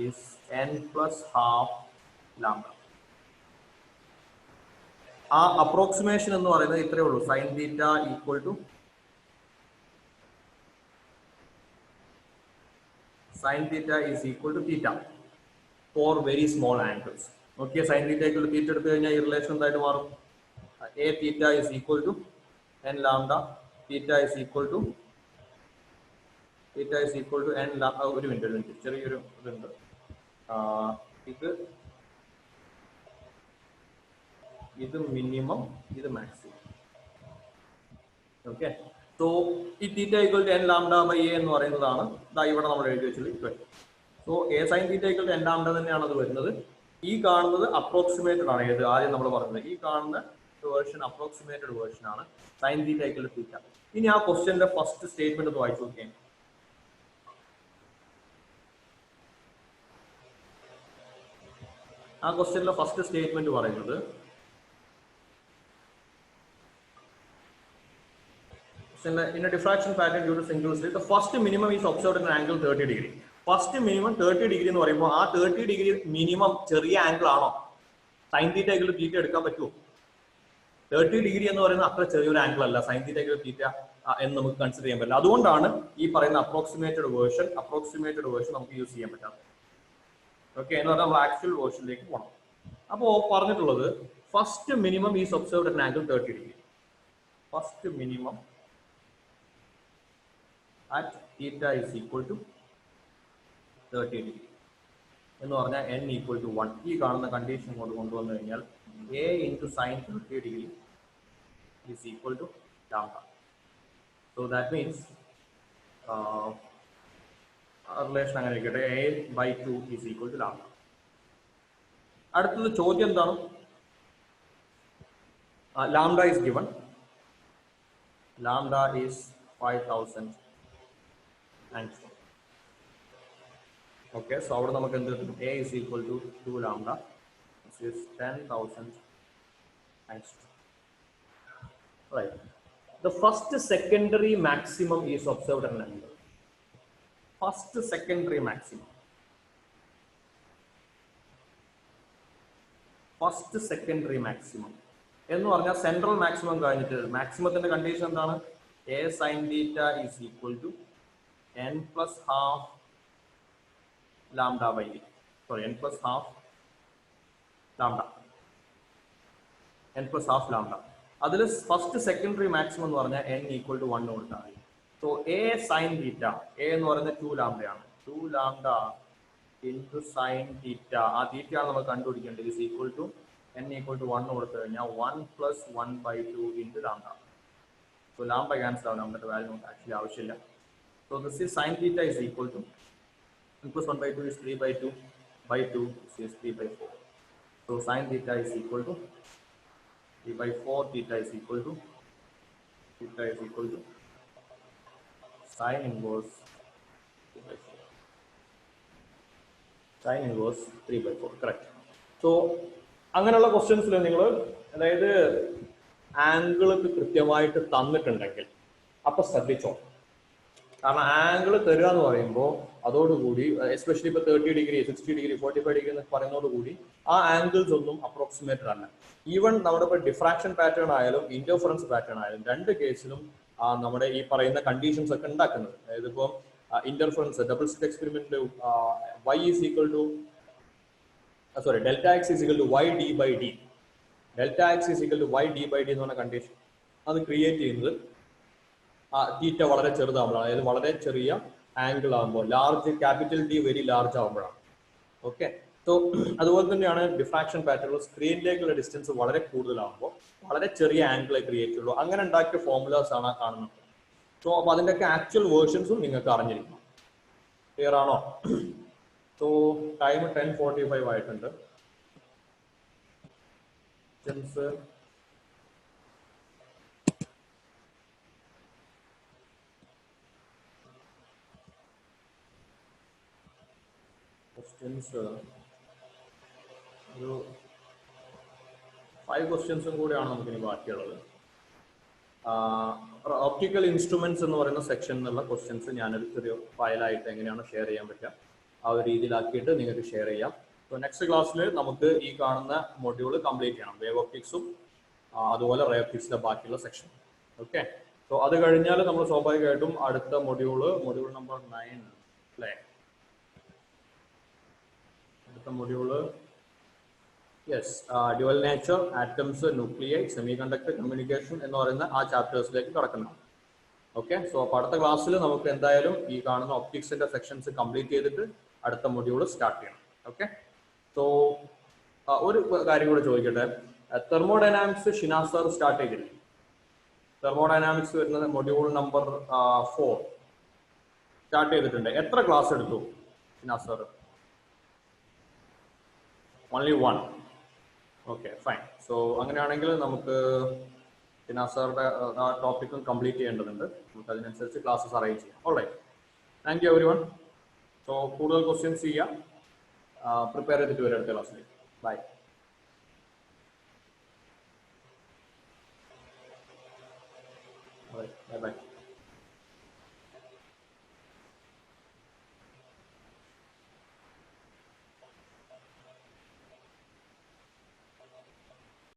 is n plus half lambda. ആ അപ്രോക്സിമേഷൻ എന്ന് പറയുന്നത് ഇത്രയേ ഉള്ളൂ. Sine theta equal to sine theta is equal to theta for very small angles. Okay, sine theta equal to theta എടുത്തു കഴിഞ്ഞാൽ ഈ relation എന്തായിട്ട് മാറും? A theta is equal to N lambda, theta is equal to N lambda. ഒരു minute ചെറിയൊരു ഇതുണ്ട്. ഇത് minimum, ഇത് മാക്സിമം. ഓക്കെ, സോ ഈ theta equal to N lambda by A എന്ന് പറയുന്നതാണ് ഇവിടെ നമ്മൾ എഴുതി വെച്ചത് equation. So A sine theta equal to N lambda തന്നെയാണ് അത് വരുന്നത്. ഈ കാണുന്നത് അപ്രോക്സിമേറ്റഡ് ആണ്. ഏത് ആദ്യം നമ്മൾ പറഞ്ഞത് ഈ കാണുന്ന വേർഷൻ അപ്രോക്സിമേറ്റഡ് വേർഷൻ ആണ് സൈൻ തീറ്റ ഈക്വൽ ടു തീറ്റ. ഇനി ആ ക്വസ്റ്റ്യന്റെ ഫസ്റ്റ് സ്റ്റേറ്റ്മെന്റ് ഒന്ന് വായിച്ചു നോക്കിയാൽ ആ ക്വസ്റ്റ്യനിലെ ഫസ്റ്റ് സ്റ്റേറ്റ്മെന്റ് പറയുന്നത് in a diffraction pattern due to single slit, the first minimum is observed at an angle 30 degree. First minimum 30 degree എന്ന് പറയുമ്പോൾ ആ 30 degree മിനിമം ചെറിയ ആംഗിൾ ആണോ? സൈൻ തീറ്റ ഈക്വൽ ടു തീറ്റ എടുക്കാൻ പറ്റുമോ? 30 ഡിഗ്രി എന്ന് പറയുന്നത് അത്ര ചെറിയൊരു ആംഗിൾ അല്ല സൈൻ തീറ്റ ഈക്വൽ ടു തീറ്റ എന്ന് നമുക്ക് കൺസിഡർ ചെയ്യാൻ പറ്റില്ല. അതുകൊണ്ടാണ് ഈ പറയുന്ന അപ്രോക്സിമേറ്റഡ് വേർഷൻ നമുക്ക് യൂസ് ചെയ്യാൻ പറ്റാത്തത്. ഓക്കെ, എന്ന് പറഞ്ഞാൽ നമ്മൾ ആക്ച്വൽ വേർഷനിലേക്ക് പോകണം. അപ്പോൾ പറഞ്ഞിട്ടുള്ളത് first minimum is observed at angle 30 degree. First minimum at theta is equal to 30 degree എന്ന് പറഞ്ഞാൽ n equal to 1. ഈ കാണുന്ന കണ്ടീഷൻ കൊണ്ട് കൊണ്ടുവന്നു കഴിഞ്ഞാൽ a into sin 30 degree is equal to lambda. So that means relation അങ്ങനെ ഇരിക്കട്ടെ, a by 2 is equal to lambda. അടുത്തത് ചോദ്യം എന്താണ്? Lambda is given. Lambda is 5000 angstrom. Okay, so അവിടെ നമുക്ക് എന്ത് കിട്ടും? A is equal to 2 lambda. This is 10,000 angstrom. Right. The first secondary maximum is observed at an angle. First secondary maximum. First secondary maximum എന്ന് പറഞ്ഞാൽ central maximum കഴിഞ്ഞിട്ട് മാക്സിമത്തിന്റെ condition എന്താണ്? A sin theta is equal to n plus half lambda by d. Sorry, n plus half lambda. n plus half lambda. അതിൽ first secondary maximum എന്ന് പറഞ്ഞാൽ n equal to 1 കൊടുത്താൽ. So a sin theta, a എന്ന് പറയുന്നത് 2 lambda ആണ്. 2 lambda into sin theta. ആ തീറ്റ ആണ് നമ്മൾ കണ്ടുപിടിക്കേണ്ടത്. is equal to n equal to 1 കൊടുത്തു കഴിഞ്ഞാൽ 1 plus 1 by 2 into lambda. So lambda cancel out, lambda value നമുക്ക് ആക്ച്വലി ആവശ്യമില്ല. So this is sin theta is equal to n plus 1 by 2 is 3 by 2 by 2, this is 3 by 4. So sin theta is equal to 3 by 4, theta is equal to sin inverse 3 by 4. Sin inverse 3 by 4, correct. So അങ്ങനെയുള്ള ക്വസ്റ്റ്യൻസിൽ നിങ്ങൾ അതായത് angle കൃത്യമായിട്ട് തന്നിട്ടുണ്ടെങ്കിൽ അപ്പൊ ശ്രദ്ധിച്ചോ. കാരണം angle തരിക എന്ന് പറയുമ്പോൾ അതോടുകൂടി എസ്പെഷ്യലി ഇപ്പൊ 30 ഡിഗ്രി 60 ഡിഗ്രി 45 ഡിഗ്രി എന്ന് പറയുന്നതോടുകൂടി ആ ആംഗിൾസ് ഒന്നും അപ്രോക്സിമേറ്റഡ് അല്ല. ഈവൻ നമ്മുടെ ഇപ്പോൾ ഡിഫ്രാക്ഷൻ പാറ്റേൺ ആയാലും ഇന്റർഫറൻസ് പാറ്റേൺ ആയാലും രണ്ട് കേസിലും നമ്മുടെ ഈ പറയുന്ന കണ്ടീഷൻസ് ഒക്കെ ഉണ്ടാക്കുന്നത്. അതായത് ഇപ്പം interference double slit experiment y is equal to delta x is equal to y d by d. Delta x is equal to y d by d എന്ന് പറഞ്ഞ കണ്ടീഷൻ അത് ക്രിയേറ്റ് ചെയ്യുന്നത് തീറ്റ വളരെ ചെറുതാകുമ്പോഴാണ്. അതായത് വളരെ ചെറിയ ആംഗിൾ ആകുമ്പോൾ, large capital D very large ആകുമ്പോഴാണ്. ഓക്കെ, സോ അതുപോലെ തന്നെയാണ് ഡിഫ്രാക്ഷൻ പാറ്റേണിൽ സ്ക്രീനിലേക്കുള്ള ഡിസ്റ്റൻസ് വളരെ കൂടുതലാകുമ്പോൾ വളരെ ചെറിയ ആംഗിളെ ക്രിയേറ്റ് ചെയ്യുള്ളൂ. അങ്ങനെ ഉണ്ടാക്കിയ ഫോർമുലാസ് ആണ് കാണുന്നത്. സോ അപ്പൊ അതിൻ്റെയൊക്കെ ആക്ച്വൽ വേർഷൻസും നിങ്ങൾക്ക് അറിഞ്ഞിരിക്കണം. ക്ലിയർ ആണോ? സോ ടൈം 10:45 ആയിട്ടുണ്ട്. ക്വസ്റ്റ്യൻസ് ഒരു 5 ക്വസ്റ്റ്യൻസും കൂടിയാണ് നമുക്കിനി ബാക്കിയുള്ളത്. ഒപ്റ്റിക്കൽ ഇൻസ്ട്രുമെന്റ്സ് എന്ന് പറയുന്ന സെക്ഷൻ എന്നുള്ള ക്വസ്റ്റ്യൻസ് ഞാനൊരു ചെറിയ ഫയലായിട്ട് എങ്ങനെയാണ് ഷെയർ ചെയ്യാൻ പറ്റുക ആ ഒരു രീതിയിലാക്കിയിട്ട് നിങ്ങൾക്ക് ഷെയർ ചെയ്യാം. സോ നെക്സ്റ്റ് ക്ലാസ്സിൽ നമുക്ക് ഈ കാണുന്ന മൊഡ്യൂൾ കംപ്ലീറ്റ് ചെയ്യണം. വേവ് ഒപ്റ്റിക്സും അതുപോലെ റേ ഒപ്റ്റിക്സിലെ ബാക്കിയുള്ള സെക്ഷൻ. ഓക്കെ, സോ അത് കഴിഞ്ഞാൽ നമ്മൾ സ്വാഭാവികമായിട്ടും അടുത്ത മൊഡ്യൂൾ നമ്പർ 9 അല്ലേ? അടുത്ത module yes dual nature, atoms, nuclei, semi conductor, communication എന്ന് പറയുന്ന ആ ചാപ്റ്റേഴ്സിലേക്ക് കടക്കുന്നതാണ്. ഓക്കെ, സോ അപ്പോൾ അടുത്ത ക്ലാസ്സിൽ നമുക്ക് എന്തായാലും ഈ കാണുന്ന ഒപ്റ്റിക്സിന്റെ സെക്ഷൻസ് കംപ്ലീറ്റ് ചെയ്തിട്ട് അടുത്ത മൊഡ്യൂൾ സ്റ്റാർട്ട് ചെയ്യണം. ഓക്കെ, സോ ഒരു കാര്യം കൂടെ ചോദിക്കട്ടെ, തെർമോഡൈനാമിക്സ് ഷിനാസ് സാർ സ്റ്റാർട്ട് ചെയ്തില്ലേ? തെർമോഡൈനാമിക്സ് വരുന്നത് മൊഡ്യൂൾ നമ്പർ 4 സ്റ്റാർട്ട് ചെയ്തിട്ടുണ്ട്. എത്ര ക്ലാസ് എടുത്തു sir? Only 1. Okay, fine. So അങ്ങനെയാണെങ്കിൽ നമുക്ക് സാറിന്റെ ആ ടോപ്പിക്കും കംപ്ലീറ്റ് ചെയ്യേണ്ടതുണ്ട്. നമുക്ക് അതിനനുസരിച്ച് ക്ലാസ്സസ് അറേഞ്ച് ചെയ്യാം. Alright, thank you everyone. So കൂടുതൽ ക്വസ്റ്റ്യൻസ് ചെയ്യാം, പ്രിപ്പയർ ചെയ്തിട്ട് വരാം അടുത്ത ക്ലാസ്സിൽ. ബൈ. Bye bye.